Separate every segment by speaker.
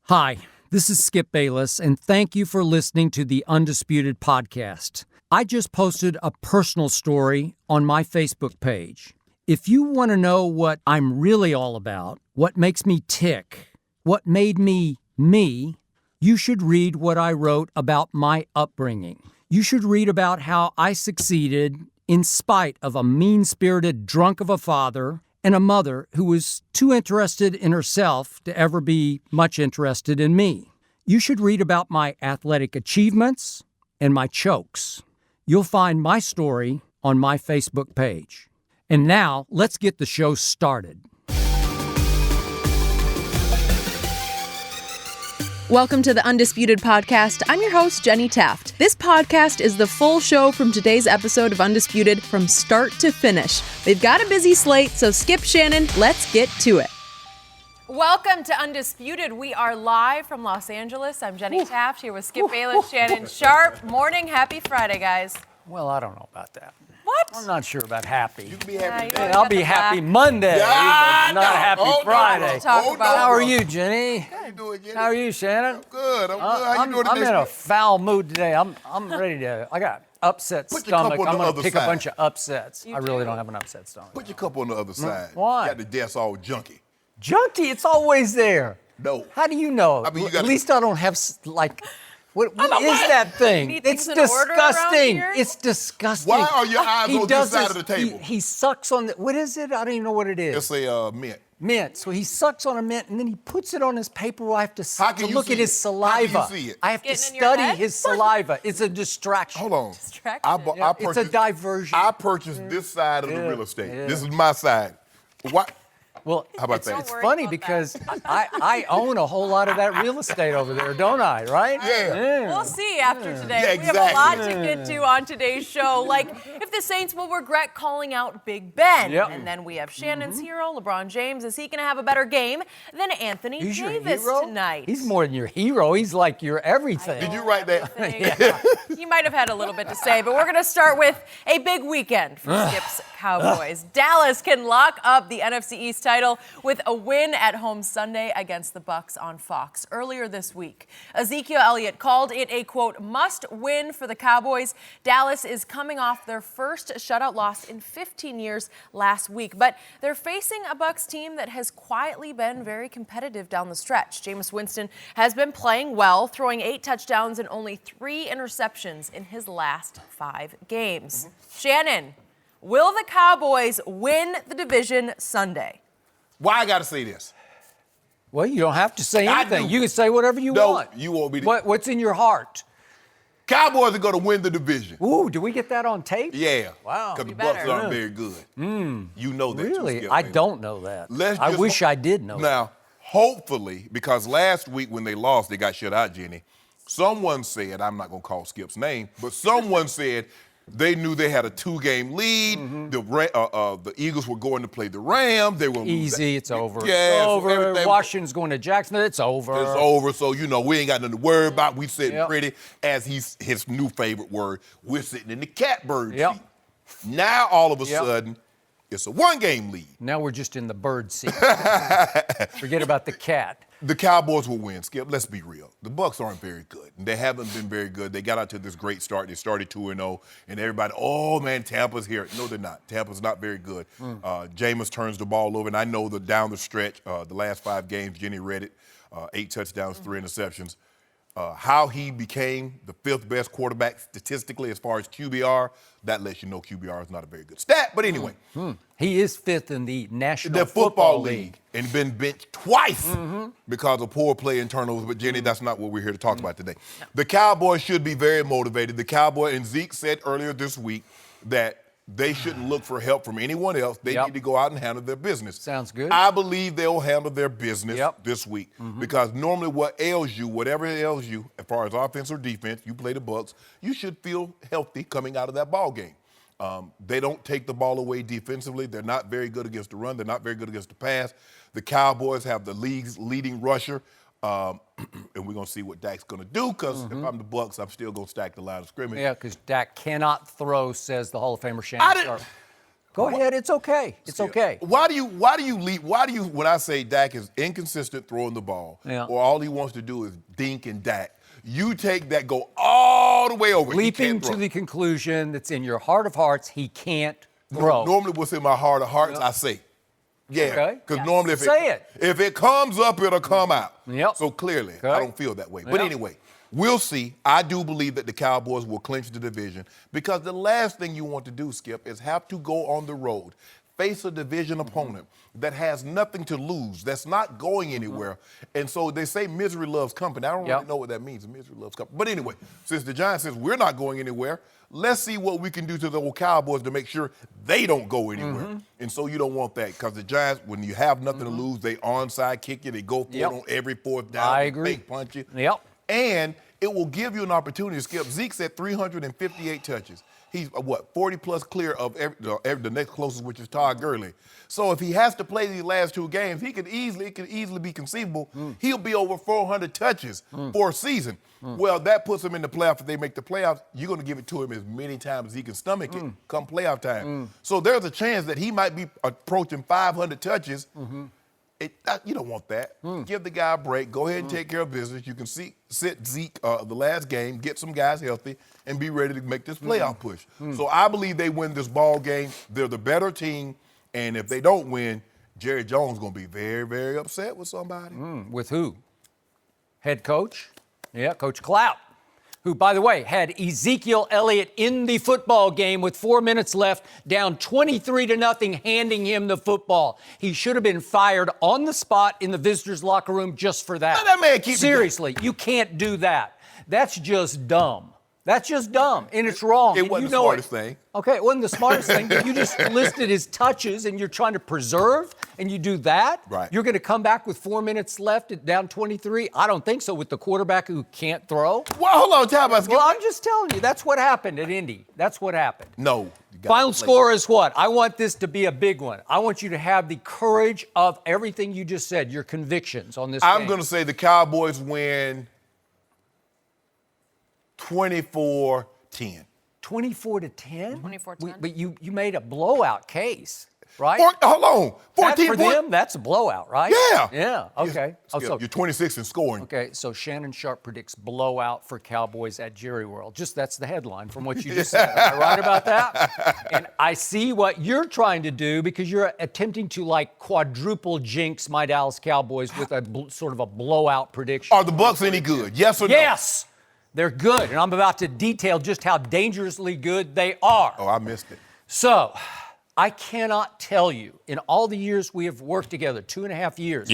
Speaker 1: Hi, this is Skip Bayless, and thank you for listening to the Undisputed podcast. I just posted a personal story on my Facebook page. If you want to know what I'm really all about, what makes me tick, what made me me, you should read what I wrote about my upbringing. You should read about how I succeeded in spite of a mean-spirited drunk of a father and a mother who was too interested in herself to ever be much interested in me. You should read about my athletic achievements and my chokes. You'll find my story on my Facebook page. And now, let's get the show started.
Speaker 2: Welcome to the Undisputed podcast. I'm your host, Jenny Taft. This podcast is the full show from today's episode of Undisputed from start to finish. We've got a busy slate, so skip Shannon. Let's get to it.
Speaker 3: Welcome to Undisputed. We are live from Los Angeles. I'm Jenny Taft here with Skip Bayless, Shannon Sharpe. Morning, happy Friday, guys.
Speaker 1: Well, I don't know about that.
Speaker 3: What?
Speaker 1: I'm not sure about happy.
Speaker 4: You can be happy.
Speaker 3: Yeah,
Speaker 1: I'll be happy Monday, but not happy Friday. How are you, Jenny?
Speaker 4: How you doing, Jenny?
Speaker 1: How are you, Shannon?
Speaker 4: I'm good. How you doing
Speaker 1: I'm
Speaker 4: today?
Speaker 1: in a foul mood today. I'm ready to. I got upset
Speaker 4: Put your cup
Speaker 1: stomach.
Speaker 4: on
Speaker 1: I'm
Speaker 4: the
Speaker 1: going
Speaker 4: other
Speaker 1: to pick a
Speaker 4: side.
Speaker 1: bunch of upsets.
Speaker 3: You
Speaker 1: I really
Speaker 3: do.
Speaker 1: don't have an upset stomach.
Speaker 4: Put your cup on the other side.
Speaker 1: Why?
Speaker 4: Got the desk all junky.
Speaker 1: Junkie, it's always there.
Speaker 4: No.
Speaker 1: How do you know?
Speaker 4: I mean, you
Speaker 1: At
Speaker 4: gotta-
Speaker 1: least I don't have What is that thing?
Speaker 3: Need
Speaker 1: It's
Speaker 3: things in order around
Speaker 1: disgusting.
Speaker 3: here?
Speaker 1: It's disgusting.
Speaker 4: Why are your eyes
Speaker 1: He
Speaker 4: on
Speaker 1: does
Speaker 4: this side of the table?
Speaker 1: He sucks on the. What is it? I don't even know what it is.
Speaker 4: It's a mint.
Speaker 1: Mint. So he sucks on a mint and then he puts it on his paper where I have to
Speaker 4: How can you
Speaker 1: look
Speaker 4: see
Speaker 1: at his
Speaker 4: it?
Speaker 1: saliva.
Speaker 4: How can you see it?
Speaker 1: I have to
Speaker 3: Getting in your
Speaker 1: study
Speaker 3: head?
Speaker 1: his saliva. It's a distraction.
Speaker 4: Hold on.
Speaker 3: Distraction.
Speaker 1: Yeah, it's a diversion.
Speaker 4: I purchased this side of the real estate.
Speaker 1: yeah.
Speaker 4: This is my side. What?
Speaker 1: Well,
Speaker 4: How about
Speaker 1: it's,
Speaker 4: that?
Speaker 1: it's
Speaker 3: Don't worry
Speaker 1: funny
Speaker 3: about
Speaker 1: because I own a whole lot of that real estate over there, don't I? Right?
Speaker 4: Yeah.
Speaker 3: We'll see after today.
Speaker 4: Yeah,
Speaker 3: We have a lot
Speaker 4: exactly.
Speaker 3: to get to on today's show, like if the Saints will regret calling out Big Ben.
Speaker 1: Yep.
Speaker 3: And then we have Shannon's hero, LeBron James. Is he going to have a better game than Anthony
Speaker 1: He's your
Speaker 3: Davis
Speaker 1: hero?
Speaker 3: tonight?
Speaker 1: He's more than your hero. He's like your everything.
Speaker 4: Did you write that?
Speaker 3: You might have had a little bit to say, but we're going to start with a big weekend for Skip's Cowboys. Dallas can lock up the NFC East title with a win at home Sunday against the Bucs on Fox. Earlier this week, Ezekiel Elliott called it a, quote, must-win for the Cowboys. Dallas is coming off their first shutout loss in 15 years last week, but they're facing a Bucs team that has quietly been very competitive down the stretch. Jameis Winston has been playing well, throwing 8 touchdowns and only 3 interceptions in his last 5 games. Shannon, will the Cowboys win the division Sunday?
Speaker 4: Why I got to say this?
Speaker 1: Well, you don't have to say
Speaker 4: I
Speaker 1: anything.
Speaker 4: do.
Speaker 1: You can say whatever you
Speaker 4: No,
Speaker 1: want.
Speaker 4: you won't be.
Speaker 1: What's in your heart?
Speaker 4: Cowboys are going to win the division.
Speaker 1: Ooh, do we get that on tape?
Speaker 4: Yeah.
Speaker 1: Wow.
Speaker 4: Because the
Speaker 3: You
Speaker 4: Bucs
Speaker 3: better.
Speaker 4: aren't very good. You know that. too,
Speaker 1: Really?
Speaker 4: Skip,
Speaker 1: I
Speaker 4: ain't it?
Speaker 1: don't know that.
Speaker 4: Let's
Speaker 1: I
Speaker 4: just
Speaker 1: wish I did know that.
Speaker 4: Now, hopefully, because last week when they lost, they got shut out, Jenny. Someone said, I'm not going to call Skip's name, but someone said they knew they had a 2-game lead. The Eagles were going to play the Rams. They were
Speaker 1: Easy, it's over.
Speaker 4: Yeah,
Speaker 1: It's
Speaker 4: so
Speaker 1: over.
Speaker 4: everything-
Speaker 1: Washington's going to Jacksonville. It's over.
Speaker 4: It's over, so we ain't got nothing to worry about. We sitting
Speaker 1: Yep.
Speaker 4: pretty, as his new favorite word. We're sitting in the catbird
Speaker 1: Yep.
Speaker 4: seat. Now all of a
Speaker 1: Yep.
Speaker 4: sudden, it's a 1-game lead.
Speaker 1: Now we're just in the bird seat. Forget about the cat.
Speaker 4: The Cowboys will win, Skip. Let's be real. The Bucs aren't very good. They haven't been very good. They got out to this great start. They started 2-0, and everybody, oh, man, Tampa's here. No, they're not. Tampa's not very good. Jameis turns the ball over, and I know that down the stretch, the last 5 games, Jenny read it, 8 touchdowns, 3 interceptions. How he became the 5th best quarterback statistically as far as QBR, that lets you know QBR is not a very good stat. But anyway.
Speaker 1: He is 5th in the National
Speaker 4: The football league and been benched twice because of poor play and turnovers. But, Jenny, that's not what we're here to talk about today. The Cowboys should be very motivated. The Cowboys, and Zeke said earlier this week that they shouldn't look for help from anyone else. They need to go out and handle their business.
Speaker 1: Sounds good.
Speaker 4: I believe they'll handle their business this week because normally whatever ails you, as far as offense or defense, you play the Bucs, you should feel healthy coming out of that ball game. They don't take the ball away defensively. They're not very good against the run. They're not very good against the pass. The Cowboys have the league's leading rusher. And we're going to see what Dak's going to do because if I'm the Bucs, I'm still going to stack the line of scrimmage.
Speaker 1: Yeah, because Dak cannot throw, says the Hall of Famer Shannon Sharpe. Go ahead. It's okay. It's okay.
Speaker 4: Why do you leave? Why do you, when I say Dak is inconsistent throwing the ball, or all he wants to do is dink and Dak, you take that, go all the way over.
Speaker 1: Leaping to the conclusion that's in your heart of hearts, he can't throw.
Speaker 4: Normally what's in my heart of hearts, I say. Yeah, because normally if it comes up, it'll come out.
Speaker 1: Yep.
Speaker 4: So clearly, I don't feel that way. But anyway, we'll see. I do believe that the Cowboys will clinch the division because the last thing you want to do, Skip, is have to go on the road, face a division opponent that has nothing to lose, that's not going anywhere. And so they say misery loves company. I don't really know what that means, misery loves company. But anyway, since the Giants says we're not going anywhere, let's see what we can do to the old Cowboys to make sure they don't go anywhere. And so you don't want that because the Giants, when you have nothing to lose, they onside kick you, they go for it on every fourth down.
Speaker 1: I agree.
Speaker 4: Fake punch you.
Speaker 1: And
Speaker 4: it will give you an opportunity to skip. Zeke's at 358 touches. He's, 40-plus clear of the next closest, which is Todd Gurley. So if he has to play these last two games, it could easily be conceivable. He'll be over 400 touches for a season. Well, that puts him in the playoffs. If they make the playoffs, you're going to give it to him as many times as he can stomach it come playoff time. So there's a chance that he might be approaching 500 touches. You don't want that. Give the guy a break. Go ahead and take care of business. You can sit Zeke the last game, get some guys healthy, and be ready to make this playoff push. So I believe they win this ball game. They're the better team, and if they don't win, Jerry Jones is going to be very, very upset with somebody.
Speaker 1: With who? Head coach? Yeah, Coach Clout, who, by the way, had Ezekiel Elliott in the football game with 4 minutes left, down 23-0, handing him the football. He should have been fired on the spot in the visitors' locker room just for that.
Speaker 4: Let that man keep
Speaker 1: Seriously, you can't do that. That's just dumb. That's just dumb, and it's wrong.
Speaker 4: It wasn't the smartest thing.
Speaker 1: Okay, it wasn't the smartest thing, but you just listed his touches, and you're trying to preserve, and you do that?
Speaker 4: Right.
Speaker 1: You're going to come back with 4 minutes left at down 23? I don't think so with the quarterback who can't throw.
Speaker 4: Well, hold on, time out.
Speaker 1: Well, I'm just telling you, that's what happened at Indy. That's what happened.
Speaker 4: No.
Speaker 1: Final score is what? I want this to be a big one. I want you to have the courage of everything you just said, your convictions on this game.
Speaker 4: I'm going to say the Cowboys win 24-10.
Speaker 1: 24-10?
Speaker 3: 24-10.
Speaker 1: But you made a blowout case, right?
Speaker 4: Hold on. 14
Speaker 1: for
Speaker 4: points.
Speaker 1: them, that's a blowout, right?
Speaker 4: Yeah.
Speaker 1: Yeah, okay.
Speaker 4: You're 26 in scoring.
Speaker 1: Okay, so Shannon Sharpe predicts blowout for Cowboys at Jerry World. That's the headline from what you just said. Am I right about that? And I see what you're trying to do because you're attempting to quadruple jinx my Dallas Cowboys with a sort of a blowout prediction.
Speaker 4: Are the Bucs any good? Yes or no?
Speaker 1: Yes. They're good, and I'm about to detail just how dangerously good they are.
Speaker 4: Oh, I missed it.
Speaker 1: So, I cannot tell you, in all the years we have worked together, 2.5 years,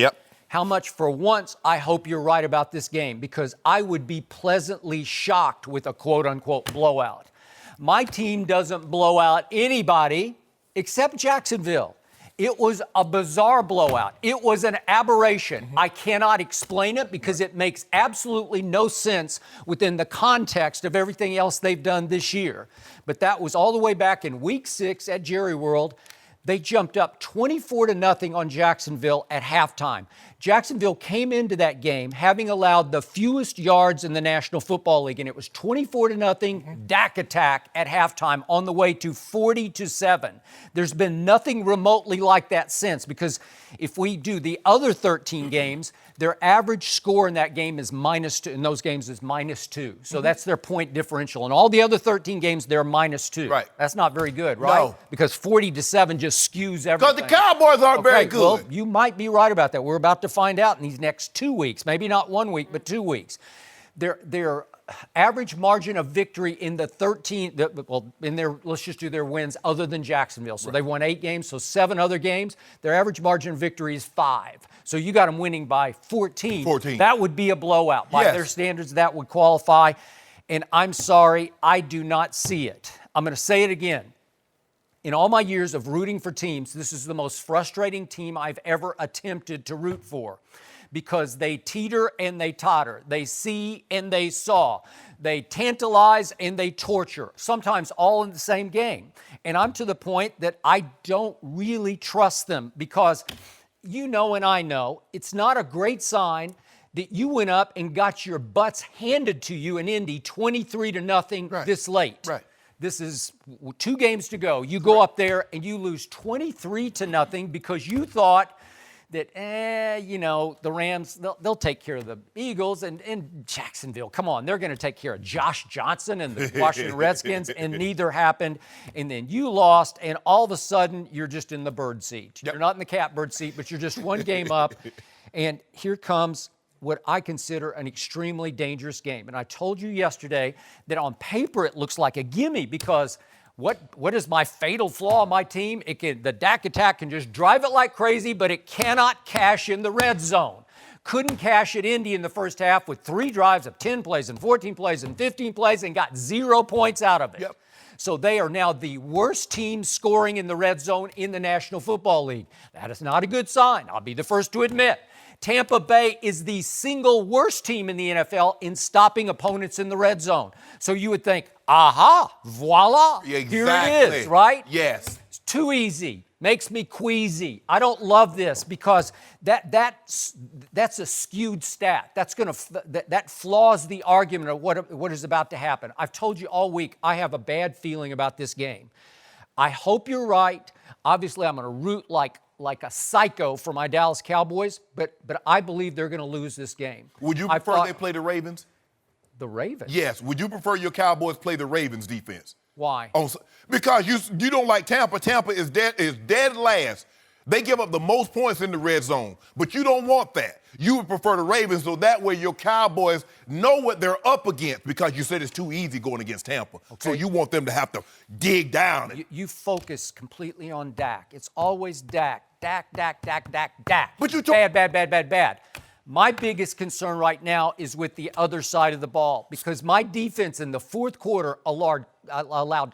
Speaker 1: how much for once I hope you're right about this game, because I would be pleasantly shocked with a quote-unquote blowout. My team doesn't blow out anybody except Jacksonville. It was a bizarre blowout. It was an aberration. I cannot explain it because it makes absolutely no sense within the context of everything else they've done this year. But that was all the way back in Week 6 at Jerry World. They jumped up 24-0 on Jacksonville at halftime. Jacksonville came into that game having allowed the fewest yards in the National Football League, and it was 24-0 Dak attack at halftime on the way to 40-7. There's been nothing remotely like that since, because if we do the other 13 games, their average score in that game is -2. In those games is -2. So that's their point differential. In all the other 13 games, they're -2.
Speaker 4: Right.
Speaker 1: That's not very good, right?
Speaker 4: No.
Speaker 1: Because 40-7 just skews everything.
Speaker 4: Because the Cowboys aren't very good.
Speaker 1: Well, you might be right about that. We're about to find out in these next 2 weeks. Maybe not 1 week, but 2 weeks. Their average margin of victory in the 13, let's just do their wins other than Jacksonville. So they won 8 games, so 7 other games. Their average margin of victory is 5. So you got them winning by 14.
Speaker 4: 14.
Speaker 1: That would be a blowout. By their standards, that would qualify. And I'm sorry, I do not see it. I'm going to say it again. In all my years of rooting for teams, this is the most frustrating team I've ever attempted to root for, because they teeter and they totter. They see and they saw. They tantalize and they torture, sometimes all in the same game. And I'm to the point that I don't really trust them, because you know and I know it's not a great sign that you went up and got your butts handed to you in Indy 23-0 this late.
Speaker 4: Right.
Speaker 1: This is 2 games to go. You go up there and you lose 23-0 because you thought that, the Rams, they'll take care of the Eagles and Jacksonville. Come on, they're going to take care of Josh Johnson and the Washington Redskins, and neither happened. And then you lost, and all of a sudden, you're just in the bird seat. Yep. You're not in the catbird seat, but you're just 1 game up. And here comes what I consider an extremely dangerous game. And I told you yesterday that on paper it looks like a gimme because what is my fatal flaw on my team? The Dak attack can just drive it like crazy, but it cannot cash in the red zone. Couldn't cash at Indy in the first half with 3 drives of 10 plays and 14 plays and 15 plays and got 0 points out of it.
Speaker 4: Yep.
Speaker 1: So they are now the worst team scoring in the red zone in the National Football League. That is not a good sign. I'll be the first to admit. Tampa Bay is the single worst team in the NFL in stopping opponents in the red zone. So you would think, aha, voila,
Speaker 4: exactly.
Speaker 1: Here it is, right?
Speaker 4: Yes.
Speaker 1: It's too easy. Makes me queasy. I don't love this because that's a skewed stat. That flaws the argument of what is about to happen. I've told you all week I have a bad feeling about this game. I hope you're right. Obviously, I'm going to root like a psycho for my Dallas Cowboys, but I believe they're going to lose this game.
Speaker 4: Would you prefer they play the Ravens?
Speaker 1: The Ravens?
Speaker 4: Yes. Would you prefer your Cowboys play the Ravens defense?
Speaker 1: Why?
Speaker 4: Because you don't like Tampa. Tampa is dead last. They give up the most points in the red zone, but you don't want that. You would prefer the Ravens so that way your Cowboys know what they're up against because you said it's too easy going against Tampa. Okay. So you want them to have to dig down.
Speaker 1: You focus completely on Dak. It's always Dak. Dak.
Speaker 4: But you
Speaker 1: bad. My biggest concern right now is with the other side of the ball because my defense in the fourth quarter allowed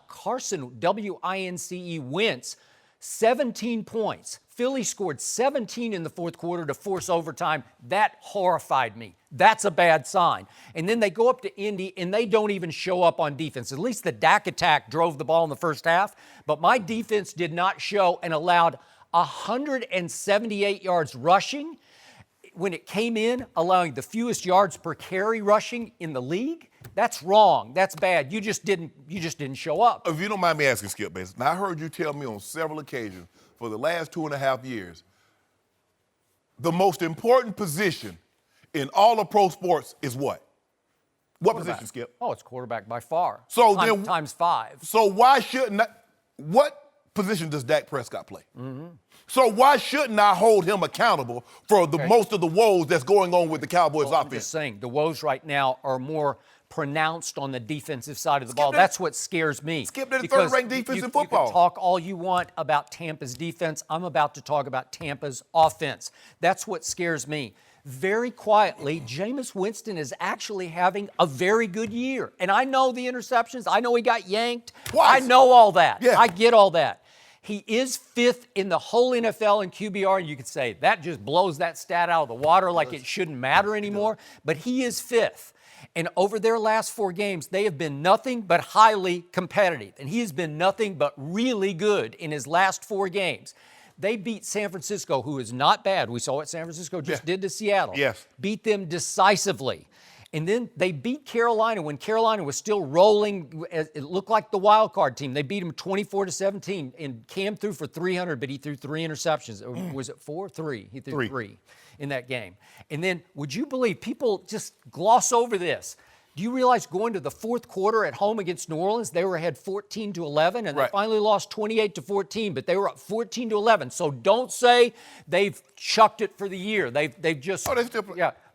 Speaker 1: Carson, W-I-N-C-E, Wentz, 17 points. Philly scored 17 in the fourth quarter to force overtime. That horrified me. That's a bad sign. And then they go up to Indy, and they don't even show up on defense. At least the Dak attack drove the ball in the first half, but my defense did not show and allowed 178 yards rushing when it came in, allowing the fewest yards per carry rushing in the league. That's wrong. That's bad. You just didn't show up.
Speaker 4: If you don't mind me asking, Skip Bayless, now I heard you tell me on several occasions for the last 2.5 years, the most important position in all of pro sports is what? What position, Skip?
Speaker 1: Oh, it's quarterback by far.
Speaker 4: So
Speaker 1: times 5.
Speaker 4: So why shouldn't what position does Dak Prescott play? Mm-hmm. So why shouldn't I hold him accountable for most of the woes that's going on with the Cowboys offense?
Speaker 1: I'm just saying, the woes right now are more pronounced on the defensive side of the ball. That's what scares me.
Speaker 4: Skip, they're the third-ranked defense in football.
Speaker 1: You can talk all you want about Tampa's defense. I'm about to talk about Tampa's offense. That's what scares me. Very quietly, Jameis Winston is actually having a very good year. And I know the interceptions. I know he got yanked.
Speaker 4: Twice.
Speaker 1: I know all that.
Speaker 4: Yeah.
Speaker 1: I get all that. He is 5th in the whole NFL in QBR, and you could say that just blows that stat out of the water like it shouldn't matter anymore. But he is 5th. And over their last 4 games, they have been nothing but highly competitive. And he has been nothing but really good in his last 4 games. They beat San Francisco, who is not bad. We saw what San Francisco just did to Seattle.
Speaker 4: Yes.
Speaker 1: Beat them decisively. And then they beat Carolina when Carolina was still rolling. It looked like the wild card team. They beat them 24-17. And Cam threw for 300, but he threw 3 interceptions. Was it 4? 3. He threw 3 in that game. And then, would you believe, people just gloss over this. Do you realize going to the fourth quarter at home against New Orleans, they were ahead 14-11, and they finally lost 28-14, but they were up 14-11. So don't say they've chucked it for the year. They've just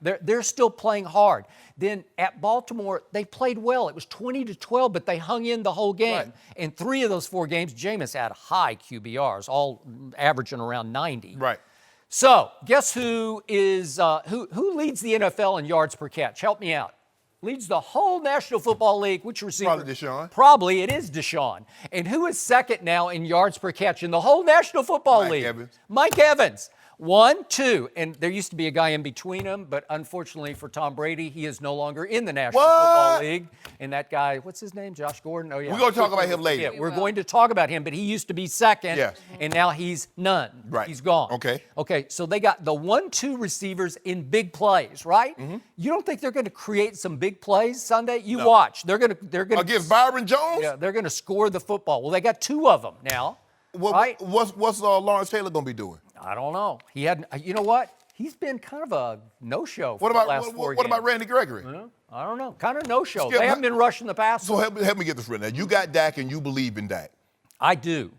Speaker 1: they're still playing hard. Then at Baltimore, they played well. It was 20-12, but they hung in the whole game. Right. In 3 of those 4 games, Jameis had high QBRs, all averaging around 90.
Speaker 4: Right.
Speaker 1: So guess who is who leads the NFL in yards per catch? Help me out. Leads the whole National Football League. Which receiver?
Speaker 4: Probably Deshaun.
Speaker 1: Probably it is Deshaun. And who is second now in yards per catch in the whole National Football League?
Speaker 4: Evans.
Speaker 1: Mike Evans. 1, 2, and there used to be a guy in between them, but unfortunately for Tom Brady, he is no longer in the National Football League. And that guy, what's his name? Josh Gordon? Oh, yeah.
Speaker 4: We're going to talk about him later.
Speaker 1: Yeah, we're going to talk about him, but he used to be second, and now he's none.
Speaker 4: Right.
Speaker 1: He's gone. Okay, so they got the 1-2 receivers in big plays, right? You don't think they're going to create some big plays Sunday? You watch. They're going to
Speaker 4: against Byron Jones?
Speaker 1: Yeah, they're going to score the football. Well, they got 2 of them now. Right?
Speaker 4: What's Lawrence Taylor going to be doing?
Speaker 1: I don't know. He had, you know what? He's been kind of a no-show for
Speaker 4: What about
Speaker 1: the last 4 games.
Speaker 4: what about Randy Gregory?
Speaker 1: I don't know. Kind of no-show.
Speaker 4: Skip,
Speaker 1: They haven't been rushing the passer.
Speaker 4: So help me get this right now. You got Dak and you believe in Dak.
Speaker 1: I do.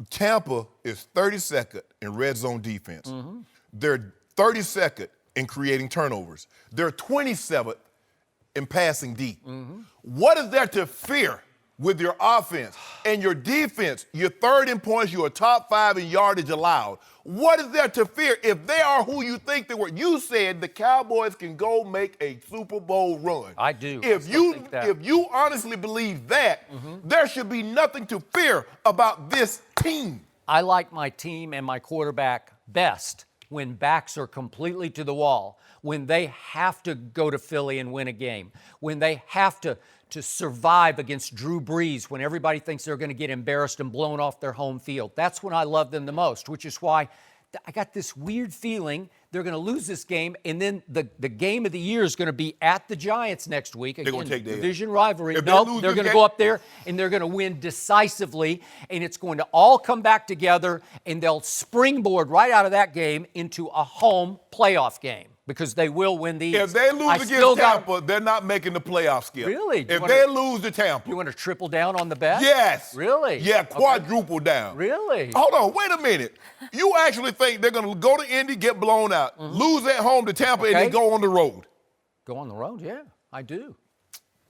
Speaker 4: Tampa is 32nd in red zone defense. They're 32nd in creating turnovers. They're 27th in passing deep. What is there to fear with your offense and your defense? You're 3rd in points. You're a top 5 in yardage allowed. What is there to fear if they are who you think they were? You said the Cowboys can go make a Super Bowl run.
Speaker 1: I do.
Speaker 4: If you honestly believe that, there should be nothing to fear about this team.
Speaker 1: I like my team and my quarterback best when backs are completely to the wall, when they have to go to Philly and win a game, when they have to survive against Drew Brees, when everybody thinks they're going to get embarrassed and blown off their home field. That's when I love them the most, which is why I got this weird feeling they're going to lose this game, and then the game of the year is going to be at the Giants next week.
Speaker 4: They're going to take their
Speaker 1: division rivalry.
Speaker 4: If
Speaker 1: No, they're going to go up there, and they're going to win decisively, and it's going to all come back together, and they'll springboard right out of that game into a home playoff game. Because they will win these.
Speaker 4: If they lose against Tampa, they're not making the playoff, Skip.
Speaker 1: Really?
Speaker 4: If they lose to Tampa.
Speaker 1: You want to triple down on the bet?
Speaker 4: Yes.
Speaker 1: Really?
Speaker 4: Yeah, quadruple down.
Speaker 1: Really?
Speaker 4: Hold on, wait a minute. You actually think they're going to go to Indy, get blown out, lose at home to Tampa, and then go on the road?
Speaker 1: Go on the road, yeah, I do. Do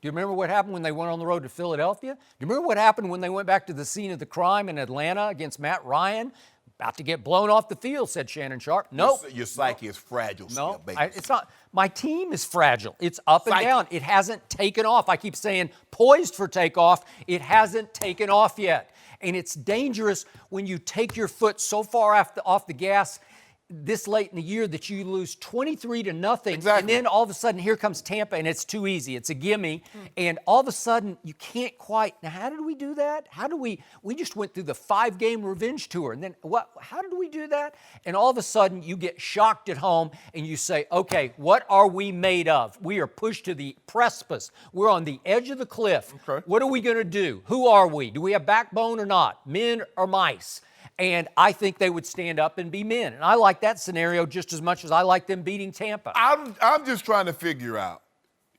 Speaker 1: you remember what happened when they went on the road to Philadelphia? Do you remember what happened when they went back to the scene of the crime in Atlanta against Matt Ryan? About to get blown off the field, said Shannon Sharpe. No. Nope.
Speaker 4: Your psyche is fragile.
Speaker 1: No, it's not. My team is fragile. It's up and down. It hasn't taken off. I keep saying poised for takeoff. It hasn't taken off yet. And it's dangerous when you take your foot so far off the gas this late in the year that you lose 23-0.
Speaker 4: Exactly.
Speaker 1: And then all of a sudden, here comes Tampa, and it's too easy. It's a gimme. And all of a sudden, you can't quite. Now, how did we do that? We just went through the 5-game revenge tour. And then how did we do that? And all of a sudden, you get shocked at home, and you say, okay, what are we made of? We are pushed to the precipice. We're on the edge of the cliff.
Speaker 4: Okay.
Speaker 1: What are we going to do? Who are we? Do we have backbone or not? Men or mice? And I think they would stand up and be men. And I like that scenario just as much as I like them beating Tampa.
Speaker 4: I'm just trying to figure out,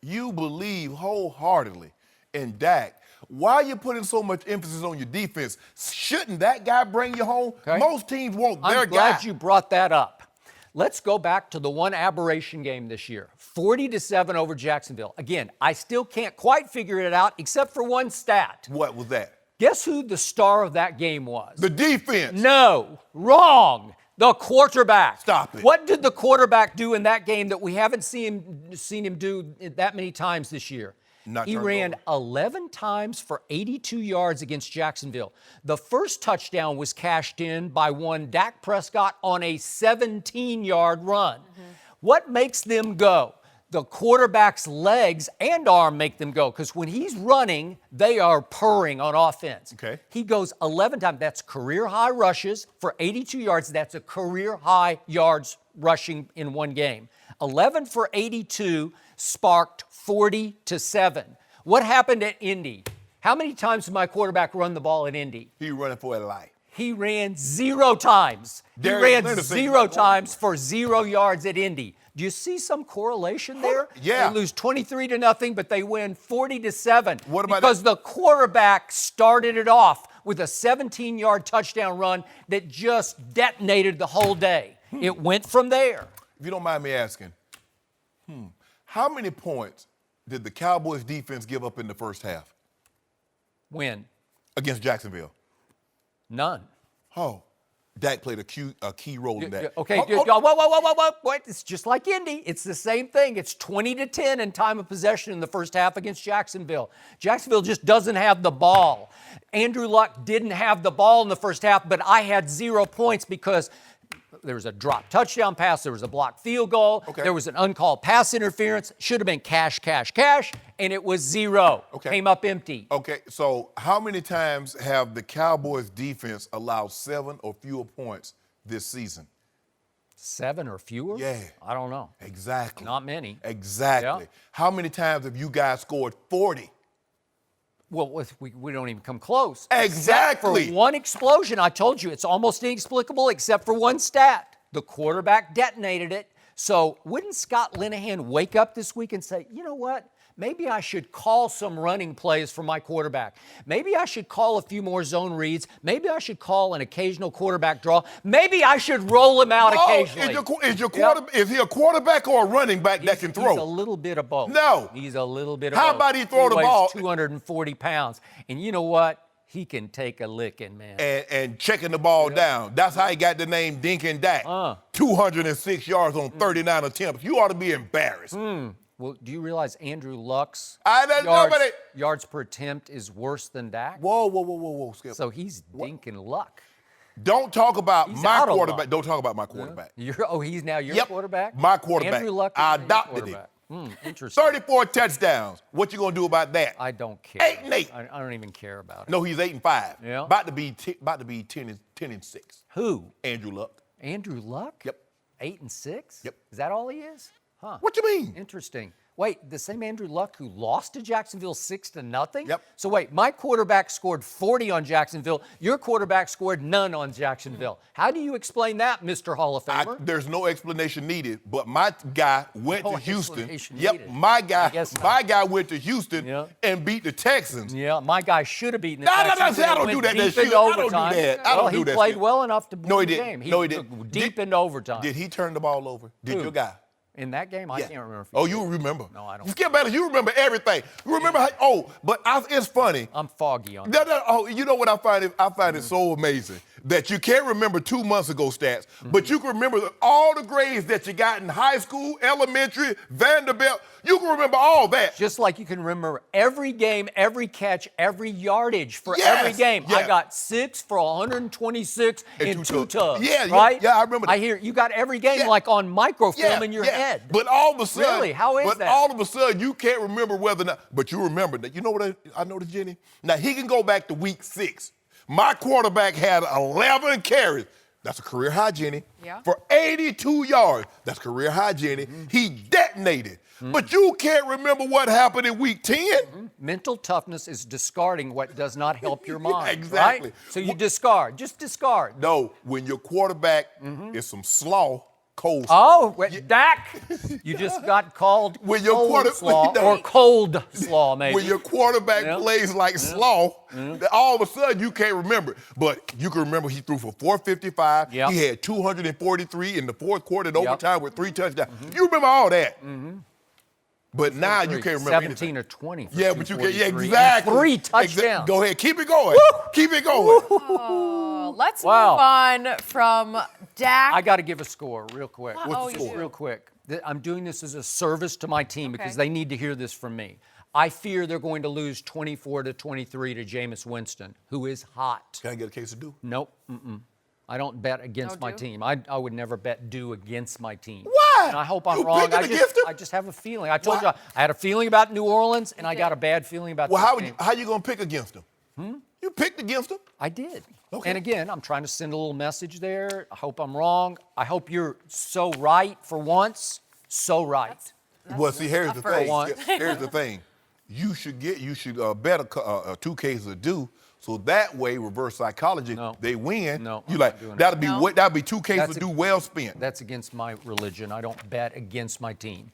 Speaker 4: you believe wholeheartedly in Dak. Why are you putting so much emphasis on your defense? Shouldn't that guy bring you home? Okay. Most teams want their guy.
Speaker 1: I'm glad you brought that up. Let's go back to the one aberration game this year, 40-7 over Jacksonville. Again, I still can't quite figure it out except for one stat.
Speaker 4: What was that?
Speaker 1: Guess who the star of that game was?
Speaker 4: The defense.
Speaker 1: No, wrong. The quarterback.
Speaker 4: Stop it.
Speaker 1: What did the quarterback do in that game that we haven't seen him do that many times this year? He ran 11 times for 82 yards against Jacksonville. The first touchdown was cashed in by one Dak Prescott on a 17-yard run. What makes them go? The quarterback's legs and arm make them go, because when he's running, they are purring on offense.
Speaker 4: Okay.
Speaker 1: He goes 11 times. That's career-high rushes for 82 yards. That's a career-high yards rushing in one game. 11 for 82 sparked 40-7. What happened at Indy? How many times did my quarterback run the ball at Indy?
Speaker 4: He running for a life.
Speaker 1: He ran 0 times. He ran 0 times for 0 yards at Indy. Do you see some correlation there?
Speaker 4: Yeah.
Speaker 1: They lose 23-0, but they win 40-7.
Speaker 4: What about
Speaker 1: because the quarterback started it off with a 17-yard touchdown run that just detonated the whole day. It went from there.
Speaker 4: If you don't mind me asking, how many points did the Cowboys defense give up in the first half?
Speaker 1: When?
Speaker 4: Against Jacksonville.
Speaker 1: None.
Speaker 4: Oh. Dak played a key role in that.
Speaker 1: Okay, whoa. It's just like Indy. It's the same thing. It's 20-10 in time of possession in the first half against Jacksonville. Jacksonville just doesn't have the ball. Andrew Luck didn't have the ball in the first half, but I had 0 points because There was a drop touchdown pass. There was a blocked field goal.
Speaker 4: Okay.
Speaker 1: There was an uncalled pass interference. Should have been cash, and it was 0.
Speaker 4: Okay.
Speaker 1: Came up empty.
Speaker 4: Okay, so how many times have the Cowboys defense allowed 7 or fewer points this season?
Speaker 1: 7 or fewer?
Speaker 4: Yeah.
Speaker 1: I don't know.
Speaker 4: Exactly.
Speaker 1: Not many.
Speaker 4: Exactly.
Speaker 1: Yeah.
Speaker 4: How many times have you guys scored 40?
Speaker 1: Well, we don't even come close.
Speaker 4: Exactly.
Speaker 1: Except for one explosion. I told you, it's almost inexplicable except for one stat. The quarterback detonated it. So wouldn't Scott Linehan wake up this week and say, you know what? Maybe I should call some running plays for my quarterback. Maybe I should call a few more zone reads. Maybe I should call an occasional quarterback draw. Maybe I should roll him out occasionally.
Speaker 4: Is he a quarterback or a running back that can throw?
Speaker 1: He's a little bit of both.
Speaker 4: No.
Speaker 1: He's a little bit of
Speaker 4: How
Speaker 1: both.
Speaker 4: about he throw the
Speaker 1: weighs
Speaker 4: ball?
Speaker 1: 240 pounds. And you know what? He can take a licking, man.
Speaker 4: And checking the ball down. That's how he got the name Dink and Dak. 206 yards on 39 attempts. You ought to be embarrassed.
Speaker 1: Well, do you realize Andrew Luck's yards per attempt is worse than Dak?
Speaker 4: Whoa, Skip.
Speaker 1: So he's dinking Luck.
Speaker 4: Don't talk about
Speaker 1: He's
Speaker 4: my
Speaker 1: out of
Speaker 4: quarterback.
Speaker 1: luck.
Speaker 4: Don't talk about my quarterback.
Speaker 1: He's now your quarterback?
Speaker 4: My quarterback.
Speaker 1: Andrew Luck is
Speaker 4: I
Speaker 1: now your
Speaker 4: adopted him.
Speaker 1: quarterback. Interesting.
Speaker 4: 34 touchdowns. What you gonna do about that?
Speaker 1: I don't care.
Speaker 4: 8-8.
Speaker 1: I don't even care about it.
Speaker 4: No, he's 8-5.
Speaker 1: Yeah.
Speaker 4: About to be 10-6.
Speaker 1: Who?
Speaker 4: Andrew Luck.
Speaker 1: Andrew Luck?
Speaker 4: Yep.
Speaker 1: 8-6?
Speaker 4: Yep.
Speaker 1: Is that all he is? Huh.
Speaker 4: What you mean?
Speaker 1: Interesting. Wait, the same Andrew Luck who lost to Jacksonville 6-0?
Speaker 4: Yep.
Speaker 1: So wait, my quarterback scored 40 on Jacksonville. Your quarterback scored none on Jacksonville. How do you explain that, Mr. Hall of Famer?
Speaker 4: There's no explanation needed, but my guy went to Houston.
Speaker 1: Explanation
Speaker 4: Yep,
Speaker 1: needed.
Speaker 4: my
Speaker 1: I guess
Speaker 4: guy
Speaker 1: not.
Speaker 4: went to Houston and beat the Texans.
Speaker 1: Yeah, my guy should have beaten the
Speaker 4: No,
Speaker 1: Texans.
Speaker 4: I don't do that.
Speaker 1: Deep
Speaker 4: Shit.
Speaker 1: into
Speaker 4: I don't do
Speaker 1: overtime.
Speaker 4: that. I don't do that
Speaker 1: He played
Speaker 4: shit.
Speaker 1: well enough to win
Speaker 4: No, he
Speaker 1: the
Speaker 4: didn't.
Speaker 1: game.
Speaker 4: No, he
Speaker 1: took
Speaker 4: didn't.
Speaker 1: Deep into overtime.
Speaker 4: Did he turn the ball over? Did your guy?
Speaker 1: In that game, I
Speaker 4: Yeah.
Speaker 1: can't remember.
Speaker 4: Oh, you remember?
Speaker 1: No, I don't.
Speaker 4: Skip Bayless, you remember everything. You remember how? It's funny.
Speaker 1: I'm foggy on that.
Speaker 4: You know what I find it so amazing that you can't remember 2 months ago stats, but you can remember all the grades that you got in high school, elementary, Vanderbilt. You can remember all that.
Speaker 1: Just like you can remember every game, every catch, every yardage for
Speaker 4: Yes,
Speaker 1: every game.
Speaker 4: yeah.
Speaker 1: I got 6 for 126
Speaker 4: And
Speaker 1: in
Speaker 4: two
Speaker 1: 2
Speaker 4: tubs.
Speaker 1: tubs.
Speaker 4: Yeah,
Speaker 1: right?
Speaker 4: yeah, I remember that.
Speaker 1: I hear you got every game
Speaker 4: Yeah.
Speaker 1: like on microfilm in your head.
Speaker 4: But all of a sudden,
Speaker 1: Really? How is that?
Speaker 4: all of a sudden, you can't remember whether or not. But you remember that. You know what I noticed, Jenny? Now he can go back to week 6. My quarterback had 11 carries. That's a career high, Jenny.
Speaker 3: Yeah.
Speaker 4: For 82 yards. That's career high, Jenny. He detonated. But you can't remember what happened in week 10.
Speaker 1: Mental toughness is discarding what does not help your mind.
Speaker 4: Exactly.
Speaker 1: Right? So you discard. Just discard.
Speaker 4: No, when your quarterback is some slaw, cold.
Speaker 1: Oh, Dak, you just got called
Speaker 4: When your
Speaker 1: cold slaw or cold slaw, maybe.
Speaker 4: When your quarterback plays like slaw, all of a sudden you can't remember. But you can remember he threw for 455.
Speaker 1: Yep.
Speaker 4: He had 243 in the fourth quarter in overtime with 3 touchdowns. You remember all that. But now you can't remember
Speaker 1: 17
Speaker 4: anything.
Speaker 1: or 20 for
Speaker 4: Yeah, but you can't. Yeah,
Speaker 1: 243 and
Speaker 4: exactly.
Speaker 1: 3 touchdowns.
Speaker 4: Go ahead. Keep it going. Keep it going.
Speaker 3: Let's
Speaker 1: Wow.
Speaker 3: move on from Dak.
Speaker 1: I got to give a score real quick.
Speaker 3: What's the score?
Speaker 1: Real quick. I'm doing this as a service to my team because they need to hear this from me. I fear they're going to lose 24-23 to Jameis Winston, who is hot.
Speaker 4: Can I get a case of dew?
Speaker 1: Nope. I don't bet against
Speaker 3: No
Speaker 1: my
Speaker 3: dew?
Speaker 1: team. I would never bet dew against my team.
Speaker 4: Why?
Speaker 1: And I hope I'm
Speaker 4: You
Speaker 1: wrong.
Speaker 4: picking against him?
Speaker 1: I just have a feeling. I told
Speaker 4: Why?
Speaker 1: you I had a feeling about New Orleans, and I got a bad feeling about
Speaker 4: Well,
Speaker 1: this game.
Speaker 4: how you going to pick against him? You picked against him?
Speaker 1: I did.
Speaker 4: Okay.
Speaker 1: And again, I'm trying to send a little message there. I hope I'm wrong. I hope you're so right for once. So right.
Speaker 4: Well, see, here's the
Speaker 3: first.
Speaker 4: thing. Here's the thing. You should bet a 2 cases of dew, so that way, reverse psychology,
Speaker 1: No.
Speaker 4: they win.
Speaker 1: No,
Speaker 4: You
Speaker 1: I'm
Speaker 4: like
Speaker 1: not doing
Speaker 4: that'll be 2 cases
Speaker 1: That's
Speaker 4: of dew well spent.
Speaker 1: That's against my religion. I don't bet against my team.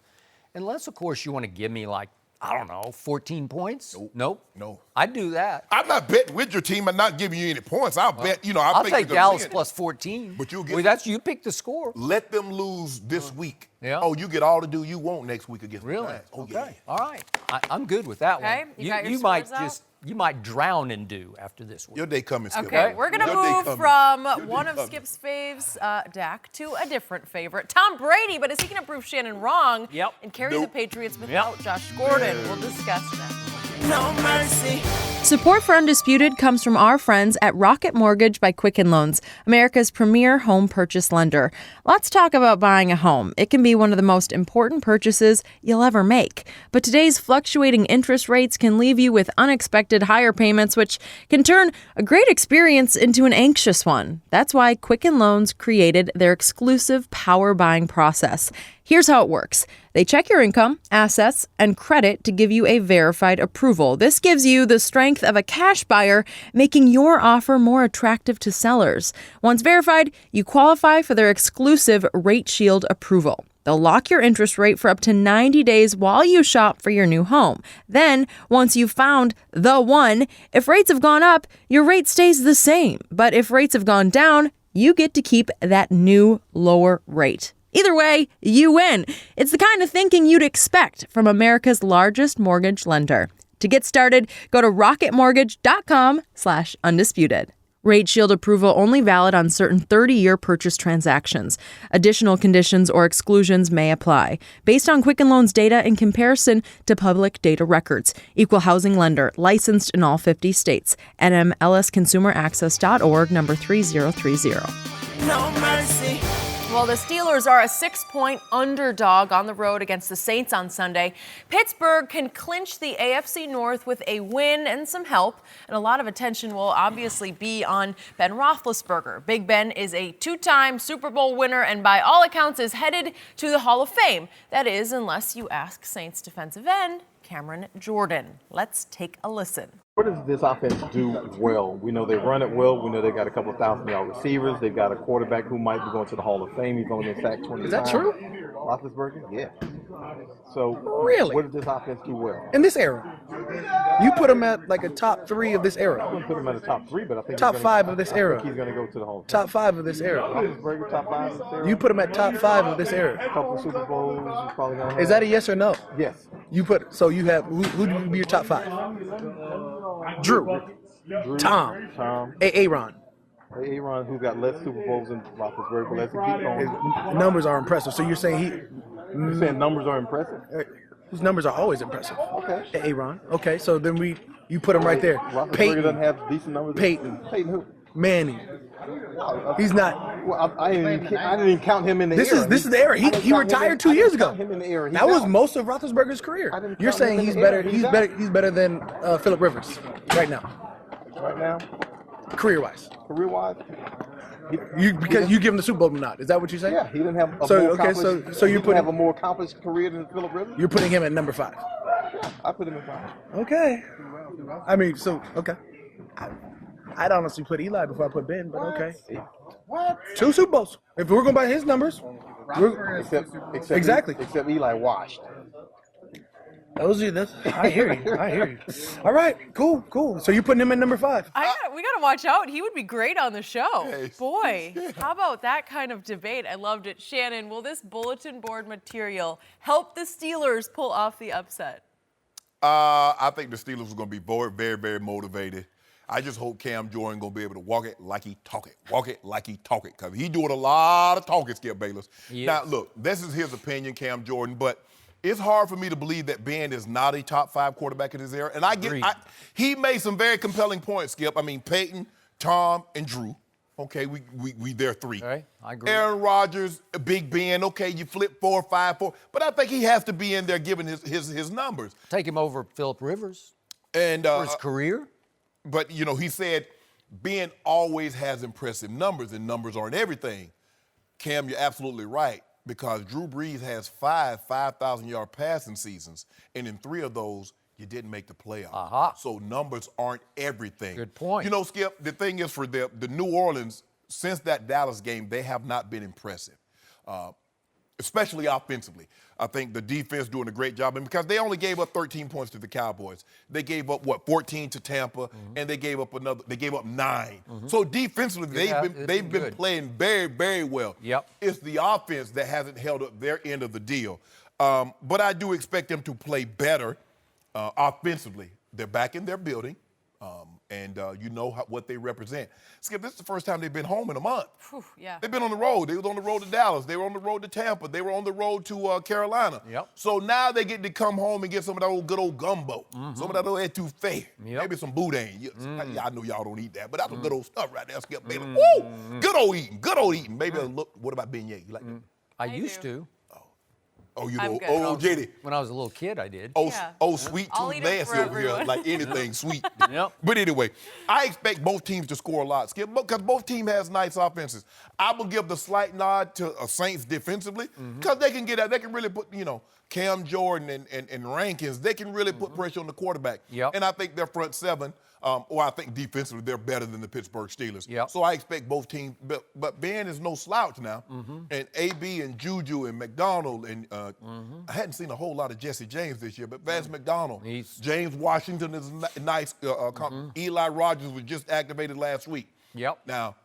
Speaker 1: Unless, of course, you want to give me like, I don't know, 14 points? Nope.
Speaker 4: No.
Speaker 1: I'd do that.
Speaker 4: I'm not betting with your team and not giving you any points. I'll bet,
Speaker 1: I'll
Speaker 4: think
Speaker 1: take
Speaker 4: you're gonna
Speaker 1: Dallas
Speaker 4: win.
Speaker 1: plus 14.
Speaker 4: But you'll get-
Speaker 1: Well, you pick the score.
Speaker 4: Let them lose this week.
Speaker 1: Yeah.
Speaker 4: Oh, you get all the dew you want next week against the
Speaker 1: Really?
Speaker 4: Giants. Oh,
Speaker 1: Okay.
Speaker 4: yeah.
Speaker 1: All right. I'm good with that
Speaker 3: Okay,
Speaker 1: one.
Speaker 3: you got your
Speaker 1: you might
Speaker 3: scores out?
Speaker 1: you might drown in dew after this week.
Speaker 4: Your day coming, Skip.
Speaker 3: Okay, we're going to
Speaker 4: Your day
Speaker 3: move
Speaker 4: coming.
Speaker 3: from one
Speaker 4: day
Speaker 3: of
Speaker 4: coming.
Speaker 3: Skip's faves, Dak, to a different favorite, Tom Brady. But is he going to prove Shannon wrong
Speaker 1: Yep.
Speaker 3: and carry
Speaker 4: Nope.
Speaker 3: the Patriots without Josh Gordon? We'll discuss next.
Speaker 5: No mercy.
Speaker 2: Support for Undisputed comes from our friends at Rocket Mortgage by Quicken Loans, America's premier home purchase lender. Let's talk about buying a home. It can be one of the most important purchases you'll ever make. But today's fluctuating interest rates can leave you with unexpected higher payments, which can turn a great experience into an anxious one. That's why Quicken Loans created their exclusive power buying process. Here's how it works. They check your income, assets, and credit to give you a verified approval. This gives you the strength of a cash buyer, making your offer more attractive to sellers. Once verified, you qualify for their exclusive Rate Shield approval. They'll lock your interest rate for up to 90 days while you shop for your new home. Then, once you've found the one, if rates have gone up, your rate stays the same. But if rates have gone down, you get to keep that new lower rate. Either way, you win. It's the kind of thinking you'd expect from America's largest mortgage lender. To get started, go to rocketmortgage.com/undisputed. Rate Shield approval only valid on certain 30-year purchase transactions. Additional conditions or exclusions may apply. Based on Quicken Loans data in comparison to public data records. Equal housing lender. Licensed in all 50 states. NMLSconsumeraccess.org, number 3030.
Speaker 5: No mercy.
Speaker 3: Well, the Steelers are a 6-point underdog on the road against the Saints on Sunday. Pittsburgh can clinch the AFC North with a win and some help, and a lot of attention will obviously be on Ben Roethlisberger. Big Ben is a 2-time Super Bowl winner and by all accounts is headed to the Hall of Fame. That is, unless you ask Saints defensive end Cameron Jordan. Let's take a listen.
Speaker 6: What does this offense do well? We know they run it well. We know they got a couple of 1,000-yard receivers. They've got a quarterback who might be going to the Hall of Fame. He's only been sacked 20 times.
Speaker 7: Is that true?
Speaker 6: Roethlisberger? Yeah. So
Speaker 7: really,
Speaker 6: what does this offense do well?
Speaker 7: In this era, you put him at like a top 3 of this era.
Speaker 6: I wouldn't put him at a top 3, but I think
Speaker 7: top 5 of this era.
Speaker 6: I think he's going to go to the Hall of Fame.
Speaker 7: Top 5 of this era.
Speaker 6: Roethlisberger, top 5 of this era.
Speaker 7: You put him at top 5 of this era.
Speaker 6: A couple of Super Bowls. He's probably going to
Speaker 7: Is that a yes or no?
Speaker 6: Yes.
Speaker 7: You put so you have who do you be your top 5? Drew. Tom. Aaron.
Speaker 6: Aaron, who's got less Super Bowls than Roethlisberger, but let's keep going.
Speaker 7: His numbers are impressive. So you're saying
Speaker 6: You're saying numbers are impressive?
Speaker 7: His numbers are always impressive.
Speaker 6: Okay.
Speaker 7: Aaron. Okay, so then you put him right there.
Speaker 6: Roethlisberger doesn't have decent numbers.
Speaker 7: Peyton
Speaker 6: who?
Speaker 7: Manning. He's not.
Speaker 6: Well, I didn't even count him in the era.
Speaker 7: This is the era. He retired 2 years ago.
Speaker 6: Him in the era.
Speaker 7: That was most of Roethlisberger's career.
Speaker 6: You're
Speaker 7: saying he's better. He's better than Phillip Rivers right now.
Speaker 6: Right now,
Speaker 7: career-wise.
Speaker 6: Career-wise.
Speaker 7: Because you give him the Super Bowl nod. Is that what you're saying?
Speaker 6: Yeah, he didn't have a have a more accomplished career than Phillip Rivers.
Speaker 7: You're putting him at number 5.
Speaker 6: Yeah, I put him at 5.
Speaker 7: Okay. I mean, okay. I'd honestly put Eli before I put Ben, but okay.
Speaker 6: What?
Speaker 7: 2 Super Bowls. If we're going by his numbers.
Speaker 6: Except Eli washed.
Speaker 7: I hear you. All right, cool. So you're putting him at number 5.
Speaker 3: We got to watch out. He would be great on the show. Boy, how about that kind of debate? I loved it. Shannon, will this bulletin board material help the Steelers pull off the upset?
Speaker 4: I think the Steelers are going to be very, very motivated. I just hope Cam Jordan going to be able to walk it like he talk it. Walk it like he talk it. Because he doing a lot of talking, Skip Bayless. Yes. Now, look, this is his opinion, Cam Jordan, but it's hard for me to believe that Ben is not a top 5 quarterback in his era. And he made some very compelling points, Skip. I mean, Peyton, Tom, and Drew. Okay, we there 3.
Speaker 1: All right, I agree.
Speaker 4: Aaron Rodgers, Big Ben. Okay, you flip 4, 5, 4. But I think he has to be in there given his numbers.
Speaker 1: Take him over Phillip Rivers
Speaker 4: and
Speaker 1: for his career.
Speaker 4: But, he said Ben always has impressive numbers, and numbers aren't everything. Cam, you're absolutely right, because Drew Brees has 5 5,000-yard passing seasons, and in 3 of those, you didn't make the playoffs.
Speaker 1: Uh-huh.
Speaker 4: So numbers aren't everything.
Speaker 1: Good point.
Speaker 4: Skip, the thing is for the New Orleans, since that Dallas game, they have not been impressive, especially offensively. I think the defense doing a great job, and because they only gave up 13 points to the Cowboys, they gave up 14 to Tampa, and they gave up 9. Mm-hmm. So defensively, they've been playing very, very well.
Speaker 1: Yep.
Speaker 4: It's the offense that hasn't held up their end of the deal. But I do expect them to play better offensively. They're back in their building, and you know what they represent. Skip, this is the first time they've been home in a month.
Speaker 3: Whew, yeah.
Speaker 4: They've been on the road. They was on the road to Dallas. They were on the road to Tampa. They were on the road to Carolina.
Speaker 1: Yep.
Speaker 4: So now they get to come home and get some of that old good old gumbo, some of that old etouffee, maybe some boudin. Yeah, I know y'all don't eat that, but that's some good old stuff right there, Skip Bayless. Woo! Good old eating. Maybe look. What about beignet? You like that?
Speaker 1: I used to.
Speaker 4: Oh, you
Speaker 3: I'm
Speaker 4: know,
Speaker 3: good.
Speaker 4: old JD.
Speaker 1: When I was a little kid, I did.
Speaker 4: Sweet
Speaker 3: I'll
Speaker 4: tooth
Speaker 3: eat it
Speaker 4: nasty
Speaker 3: for
Speaker 4: over here,
Speaker 3: everyone.
Speaker 4: like anything sweet.
Speaker 1: Yep.
Speaker 4: But anyway, I expect both teams to score a lot, Skip, because both teams has nice offenses. I will give the slight nod to Saints defensively, because they can get out. They can really put, Cam Jordan and Rankins, they can really put pressure on the quarterback.
Speaker 1: Yep.
Speaker 4: And I think their front seven, I think defensively they're better than the Pittsburgh Steelers.
Speaker 1: Yep.
Speaker 4: So I expect both teams, but Ben is no slouch now. And AB and Juju and McDonald and I hadn't seen a whole lot of Jesse James this year, but Vance McDonald, James Washington is nice. Eli Rogers was just activated last week.
Speaker 1: Yep.
Speaker 4: Now,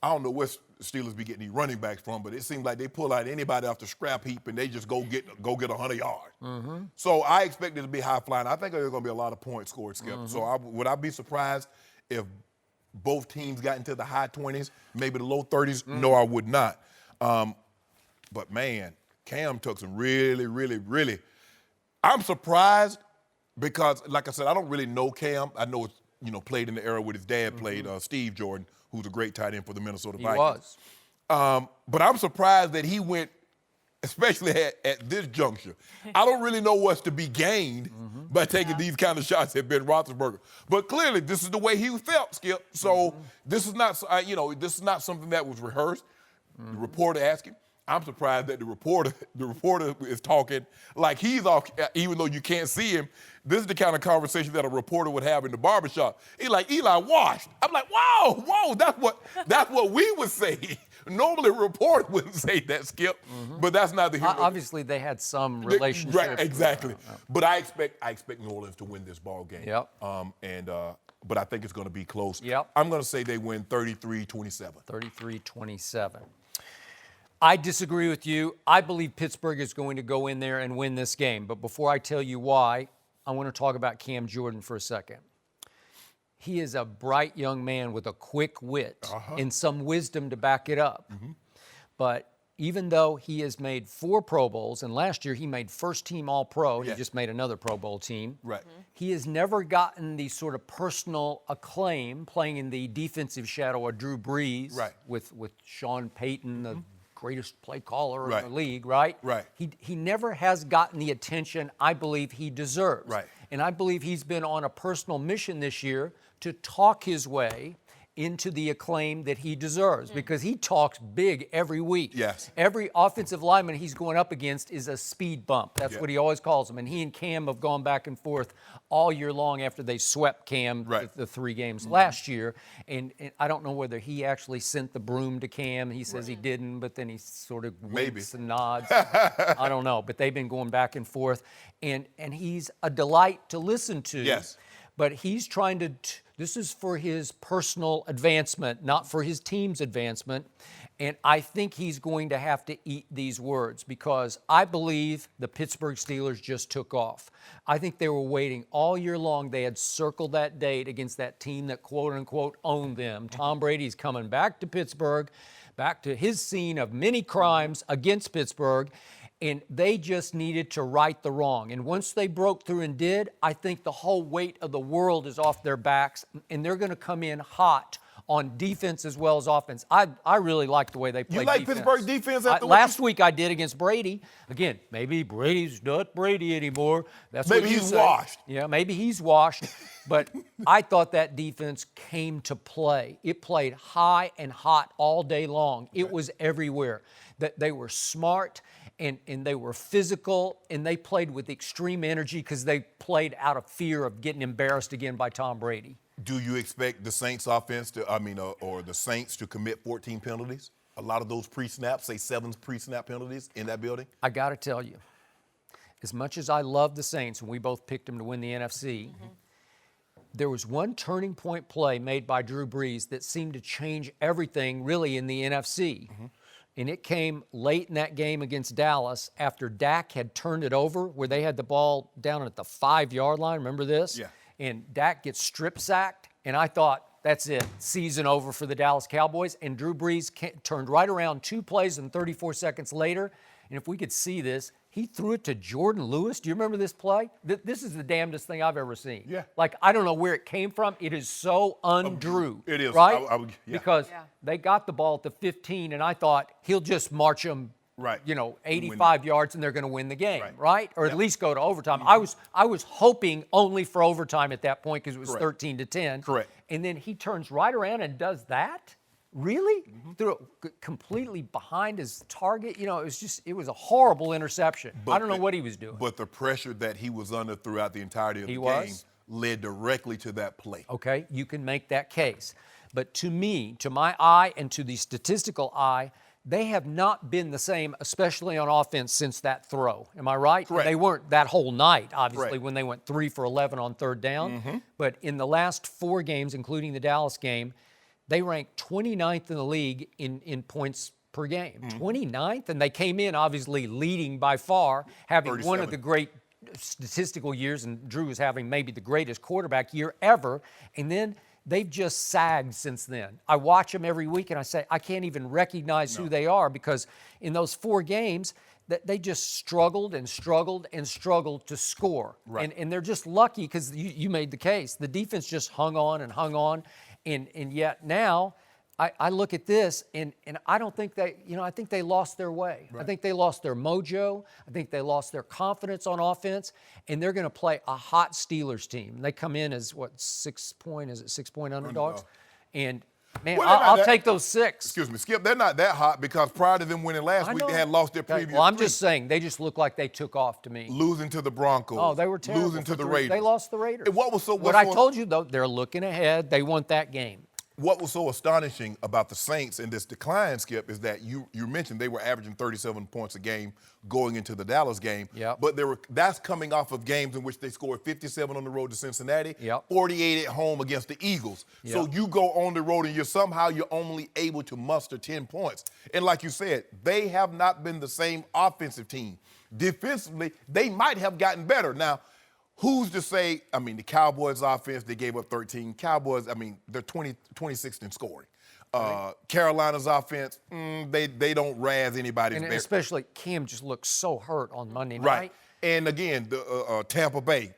Speaker 4: I don't know where Steelers be getting these running backs from, but it seems like they pull out anybody off the scrap heap and they just go get 100 yards. So I expect it to be high flying. I think there's going to be a lot of points scored, Skip. So would I be surprised if both teams got into the high 20s, maybe the low 30s? No, I would not. But man, Cam took some really. I'm surprised because, like I said, I don't really know Cam. I know it's played in the era where his dad played, Steve Jordan, who's a great tight end for the Minnesota Vikings.
Speaker 1: He was.
Speaker 4: But I'm surprised that he went, especially at this juncture. I don't really know what's to be gained by taking these kind of shots at Ben Roethlisberger. But clearly, this is the way he felt, Skip. So this is not, this is not something that was rehearsed. The reporter asked him. I'm surprised that the reporter is talking like he's off, even though you can't see him. This is the kind of conversation that a reporter would have in the barbershop. He's like, Eli washed. I'm like, whoa, that's what we would say. Normally, a reporter wouldn't say that, Skip, but that's not the.
Speaker 1: Obviously, they had some relationship.
Speaker 4: Right, exactly. But I expect New Orleans to win this ball game.
Speaker 1: Yep.
Speaker 4: But I think it's going to be close.
Speaker 1: Yep.
Speaker 4: I'm going to say they win 33-27.
Speaker 1: 33-27. I disagree with you. I believe Pittsburgh is going to go in there and win this game. But before I tell you why, I want to talk about Cam Jordan for a second. He is a bright young man with a quick wit and some wisdom to back it up. But even though he has made 4 Pro Bowls, and last year he made first-team All-Pro, he just made another Pro Bowl team.
Speaker 4: Right.
Speaker 1: He has never gotten the sort of personal acclaim playing in the defensive shadow of Drew Brees with Sean Payton, the greatest play caller in the league, right?
Speaker 4: Right.
Speaker 1: He never has gotten the attention I believe he deserves.
Speaker 4: Right.
Speaker 1: And I believe he's been on a personal mission this year to talk his way into the acclaim that he deserves because he talks big every week.
Speaker 4: Yes.
Speaker 1: Every offensive lineman he's going up against is a speed bump. That's what he always calls them. And he and Cam have gone back and forth all year long after they swept Cam the 3 games last year. And I don't know whether he actually sent the broom to Cam. He says he didn't, but then he sort of winks and nods. I don't know. But they've been going back and forth. And he's a delight to listen to.
Speaker 4: Yes.
Speaker 1: But he's trying to, this is for his personal advancement, not for his team's advancement. And I think he's going to have to eat these words because I believe the Pittsburgh Steelers just took off. I think they were waiting all year long. They had circled that date against that team that quote unquote owned them. Tom Brady's coming back to Pittsburgh, back to his scene of many crimes against Pittsburgh. And they just needed to right the wrong. And once they broke through and did, I think the whole weight of the world is off their backs, and they're going to come in hot on defense as well as offense. I really like the way they play defense.
Speaker 4: You like Pittsburgh defense after
Speaker 1: last week I did against Brady. Again, maybe Brady's not Brady anymore. That's
Speaker 4: maybe
Speaker 1: what you
Speaker 4: he's
Speaker 1: say.
Speaker 4: washed.
Speaker 1: Yeah, maybe he's washed. But I thought that defense came to play. It played high and hot all day long. It was everywhere. That they were smart. And they were physical, and they played with extreme energy because they played out of fear of getting embarrassed again by Tom Brady.
Speaker 4: Do you expect the Saints offense or the Saints to commit 14 penalties? A lot of those pre-snaps, say 7 pre-snap penalties in that building?
Speaker 1: I got to tell you, as much as I love the Saints, and we both picked them to win the NFC, there was one turning point play made by Drew Brees that seemed to change everything really in the NFC. And it came late in that game against Dallas after Dak had turned it over where they had the ball down at the 5-yard line. Remember this?
Speaker 4: Yeah.
Speaker 1: And Dak gets strip sacked, And I thought, that's it, season over for the Dallas Cowboys. And Drew Brees turned right around 2 plays and 34 seconds later. And if we could see this, he threw it to Jordan Lewis. Do you remember this play? This is the damnedest thing I've ever seen.
Speaker 4: Yeah.
Speaker 1: Like, I don't know where it came from. It is so un-Drew.
Speaker 4: It is.
Speaker 1: Right?
Speaker 4: Yeah.
Speaker 1: Because they got the ball at the 15, and I thought he'll just march them,
Speaker 4: right,
Speaker 1: 85 yards, and they're going to win the game, right? Or at least go to overtime. I was hoping only for overtime at that point because it was 13-10.
Speaker 4: Correct.
Speaker 1: And then he turns right around and does that? Really? Threw it completely behind his target. It was a horrible interception. I don't know what he was doing.
Speaker 4: But the pressure that he was under throughout the entirety of the game led directly to that play.
Speaker 1: Okay, you can make that case. But to me, to my eye and to the statistical eye, they have not been the same, especially on offense, since that throw. Am I right?
Speaker 4: Correct.
Speaker 1: They weren't that whole night, obviously,
Speaker 4: Correct.
Speaker 1: when they went 3 for 11 on third down. But in the last 4 games, including the Dallas game, they ranked 29th in the league in points per game. 29th? And they came in, obviously, leading by far, having
Speaker 4: 37.
Speaker 1: one of the great statistical years, and Drew is having maybe the greatest quarterback year ever. And then they've just sagged since then. I watch them every week, and I say, I can't even recognize who they are because in those 4 games, they just struggled and struggled and struggled to score.
Speaker 4: Right.
Speaker 1: And they're just lucky because you made the case. The defense just hung on and hung on. And yet now, I look at this, and I don't think I think they lost their way.
Speaker 4: Right.
Speaker 1: I think they lost their mojo. I think they lost their confidence on offense, and they're going to play a hot Steelers team. They come in as, 6-point underdogs? And, man,
Speaker 4: Well,
Speaker 1: I'll take those 6.
Speaker 4: Excuse me, Skip, they're not that hot because prior to them winning last week, they had lost their previous
Speaker 1: Well, I'm
Speaker 4: 3.
Speaker 1: just saying, they just look like they took off to me.
Speaker 4: Losing to the Broncos.
Speaker 1: Oh, they were terrible.
Speaker 4: Losing to the
Speaker 1: 3.
Speaker 4: Raiders.
Speaker 1: They lost the Raiders.
Speaker 4: And
Speaker 1: what I told you, though, they're looking ahead. They want that game.
Speaker 4: What was so astonishing about the Saints in this decline, Skip, is that you mentioned they were averaging 37 points a game going into the Dallas game.
Speaker 1: Yep.
Speaker 4: But that's coming off of games in which they scored 57 on the road to Cincinnati,
Speaker 1: Yep.
Speaker 4: 48 at home against the Eagles.
Speaker 1: Yep.
Speaker 4: So you go on the road and you're only able to muster 10 points. And like you said, they have not been the same offensive team. Defensively, they might have gotten better. Now, who's to say, the Cowboys offense, they gave up 13. Cowboys, they're 26th in scoring. Carolina's offense, they don't razz anybody.
Speaker 1: And especially Cam just looked so hurt on Monday night.
Speaker 4: Right. And again, the Tampa Bay.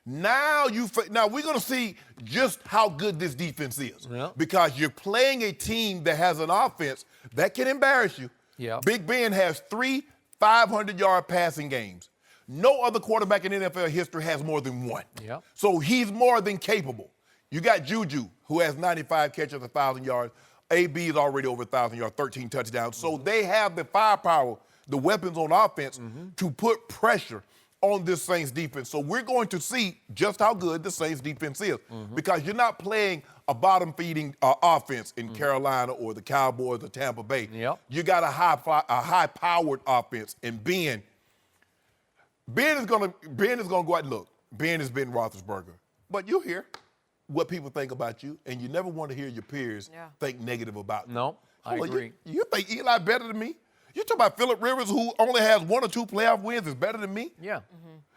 Speaker 4: Now we're going to see just how good this defense is.
Speaker 1: Yep.
Speaker 4: Because you're playing a team that has an offense that can embarrass you.
Speaker 1: Yep.
Speaker 4: Big Ben has 3 500-yard passing games. No other quarterback in NFL history has more than 1.
Speaker 1: Yep.
Speaker 4: So he's more than capable. You got Juju, who has 95 catches, 1,000 yards. AB is already over 1,000 yards, 13 touchdowns. So they have the firepower, the weapons on offense to put pressure on this Saints defense. So we're going to see just how good the Saints defense is because you're not playing a bottom-feeding offense in Carolina or the Cowboys or Tampa Bay.
Speaker 1: Yep.
Speaker 4: You got a high-powered offense, and Ben is going to go out and look. Ben is Ben Roethlisberger. But you hear what people think about you, and you never want to hear your peers think negative about you.
Speaker 1: No, I agree.
Speaker 4: You think Eli better than me? You talking about Phillip Rivers, who only has 1 or 2 playoff wins, is better than me?
Speaker 1: Yeah.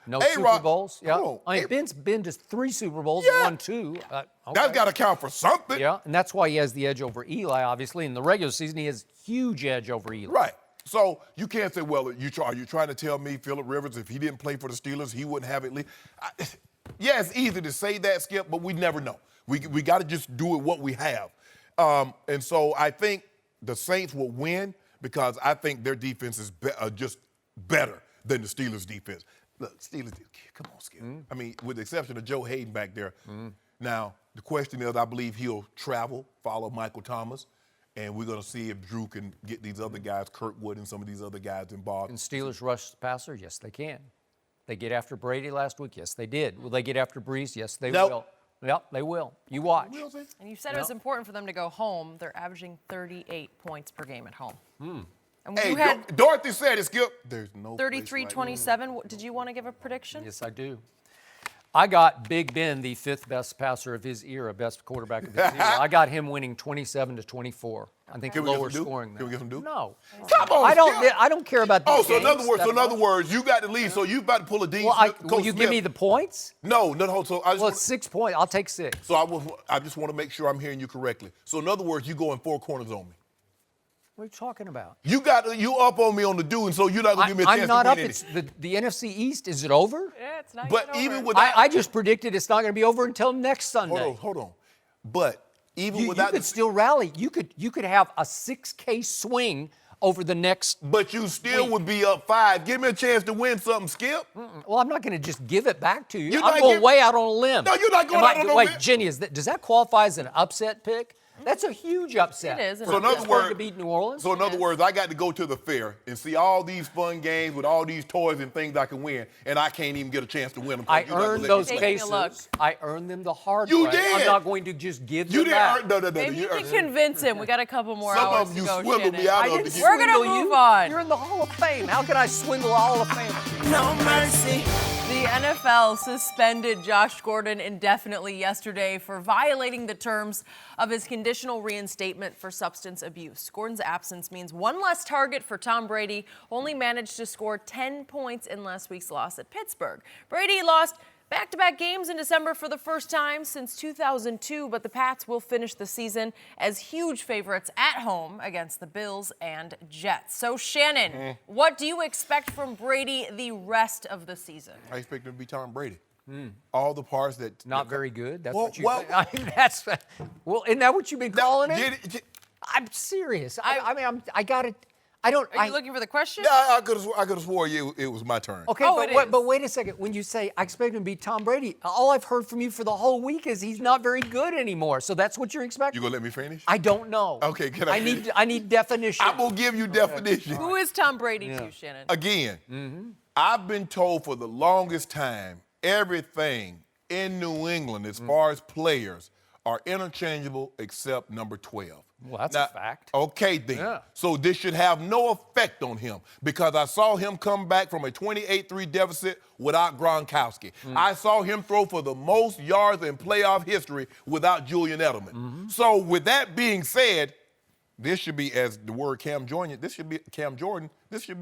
Speaker 1: No
Speaker 4: A-Rod,
Speaker 1: Super Bowls. Yeah.
Speaker 4: come on.
Speaker 1: Ben's been to 3 Super Bowls,
Speaker 4: Yeah.
Speaker 1: won 2. Okay.
Speaker 4: That's got to count for something.
Speaker 1: Yeah, and that's why he has the edge over Eli, obviously. In the regular season, he has huge edge over Eli.
Speaker 4: Right. So you can't say, well, are you trying to tell me Phillip Rivers, if he didn't play for the Steelers, he wouldn't have it? Yeah, it's easy to say that, Skip, but we never know. We got to just do it what we have. And so I think the Saints will win because I think their defense is just better than the Steelers' defense. Look, Steelers, come on, Skip. With the exception of Joe Hayden back there. Now, the question is, I believe he'll travel, follow Michael Thomas, and we're going to see if Drew can get these other guys, Kirkwood and some of these other guys involved.
Speaker 1: And Steelers rush the passer? Yes, they can. They get after Brady last week? Yes, they did. Will they get after Brees? Yes, they will. Yep, they will. You watch.
Speaker 3: And you said it was important for them to go home. They're averaging 38 points per game at home. And
Speaker 4: Hey,
Speaker 3: you had
Speaker 4: Dorothy said it, Skip. There's no
Speaker 3: 33-27. Did you want to give a prediction?
Speaker 1: Yes, I do. I got Big Ben, the 5th best passer of his era, best quarterback of his era. I got him winning 27-24. I think lower scoring.
Speaker 4: Can we get some do?
Speaker 1: No.
Speaker 4: Come on,
Speaker 1: I don't care about these
Speaker 4: so in
Speaker 1: games.
Speaker 4: other words, you got the lead. So you about to pull a Dean
Speaker 1: Well,
Speaker 4: Smith,
Speaker 1: will
Speaker 4: Coach
Speaker 1: you
Speaker 4: Smith.
Speaker 1: give me the points?
Speaker 4: No. So I just
Speaker 1: Well, it's 6 points. I'll take 6.
Speaker 4: So I just want to make sure I'm hearing you correctly. So in other words, you go in 4 corners on me.
Speaker 1: What are you talking about?
Speaker 4: You up on me on the do, and so you're not gonna give me a chance
Speaker 1: I'm not
Speaker 4: to
Speaker 1: up.
Speaker 4: win
Speaker 1: It's the NFC East. Is it over?
Speaker 3: Yeah, it's not
Speaker 4: But
Speaker 3: yet
Speaker 4: even
Speaker 3: over.
Speaker 4: with
Speaker 1: I just predicted it's not going to be over until next Sunday.
Speaker 4: hold on. But even
Speaker 1: You
Speaker 4: without
Speaker 1: could still rally. You could have a 6K swing over the next.
Speaker 4: But you still would be up 5. Give me a chance to win something, Skip.
Speaker 1: Well, I'm not going to just give it back to you.
Speaker 4: You're
Speaker 1: I'm
Speaker 4: not
Speaker 1: going
Speaker 4: giving-
Speaker 1: way out on a limb.
Speaker 4: No, you're not going out on a
Speaker 1: Wait,
Speaker 4: limb.
Speaker 1: Jenny, does that qualify as an upset pick? That's a huge upset.
Speaker 3: It is an
Speaker 4: So in
Speaker 3: upset.
Speaker 4: other words,
Speaker 1: to beat New Orleans.
Speaker 4: So in other words, I got to go to the fair and see all these fun games with all these toys and things I can win, and I can't even get a chance to win them.
Speaker 1: I earned those
Speaker 3: Taking a look.
Speaker 1: cases. I earned them the hard
Speaker 4: You
Speaker 1: way.
Speaker 4: did.
Speaker 1: I'm not going to just give
Speaker 4: You
Speaker 1: them
Speaker 4: didn't
Speaker 1: back.
Speaker 4: earn. No.
Speaker 3: Maybe you
Speaker 4: earned
Speaker 3: can convince him. We got a couple more
Speaker 4: Some
Speaker 3: hours
Speaker 4: of
Speaker 3: to
Speaker 4: you
Speaker 3: go,
Speaker 4: swindled me
Speaker 3: Shannon.
Speaker 4: out
Speaker 1: I
Speaker 4: of
Speaker 1: didn't
Speaker 4: the
Speaker 3: We're gonna
Speaker 1: swindle you.
Speaker 3: move on.
Speaker 1: You're in the Hall of Fame. How can I swindle a Hall of Fame?
Speaker 5: No mercy.
Speaker 3: The NFL suspended Josh Gordon indefinitely yesterday for violating the terms of his conditional reinstatement for substance abuse. Gordon's absence means one less target for Tom Brady, who only managed to score 10 points in last week's loss at Pittsburgh. Brady lost back-to-back games in December for the first time since 2002, but the Pats will finish the season as huge favorites at home against the Bills and Jets. So, Shannon, what do you expect from Brady the rest of the season?
Speaker 4: I expect him to be Tom Brady. All the parts that
Speaker 1: Not very good. That's
Speaker 4: Well,
Speaker 1: what you.
Speaker 4: well-
Speaker 1: I mean, that's. Well, isn't that what you've been calling it?
Speaker 4: Did-
Speaker 1: I'm serious. I mean, I got it. I don't.
Speaker 3: Are you looking for the question?
Speaker 4: Yeah, I could have swore it was my turn.
Speaker 1: Okay,
Speaker 3: Oh, it is.
Speaker 1: but wait a second. When you say I expect him to be Tom Brady, all I've heard from you for the whole week is he's not very good anymore. So that's what you're expecting.
Speaker 4: You gonna let me finish?
Speaker 1: I don't know.
Speaker 4: Okay, can I finish?
Speaker 1: I need definition.
Speaker 4: I'm gonna give you definition.
Speaker 3: Who is Tom Brady to you, Shannon?
Speaker 4: Again, I've been told for the longest time everything in New England as far as players are interchangeable except number 12.
Speaker 1: Well, that's a fact.
Speaker 4: Okay, then.
Speaker 1: Yeah.
Speaker 4: So this should have no effect on him because I saw him come back from a 28-3 deficit without Gronkowski. I saw him throw for the most yards in playoff history without Julian Edelman. So with that being said, this should be, as the word Cam Jordan, this should be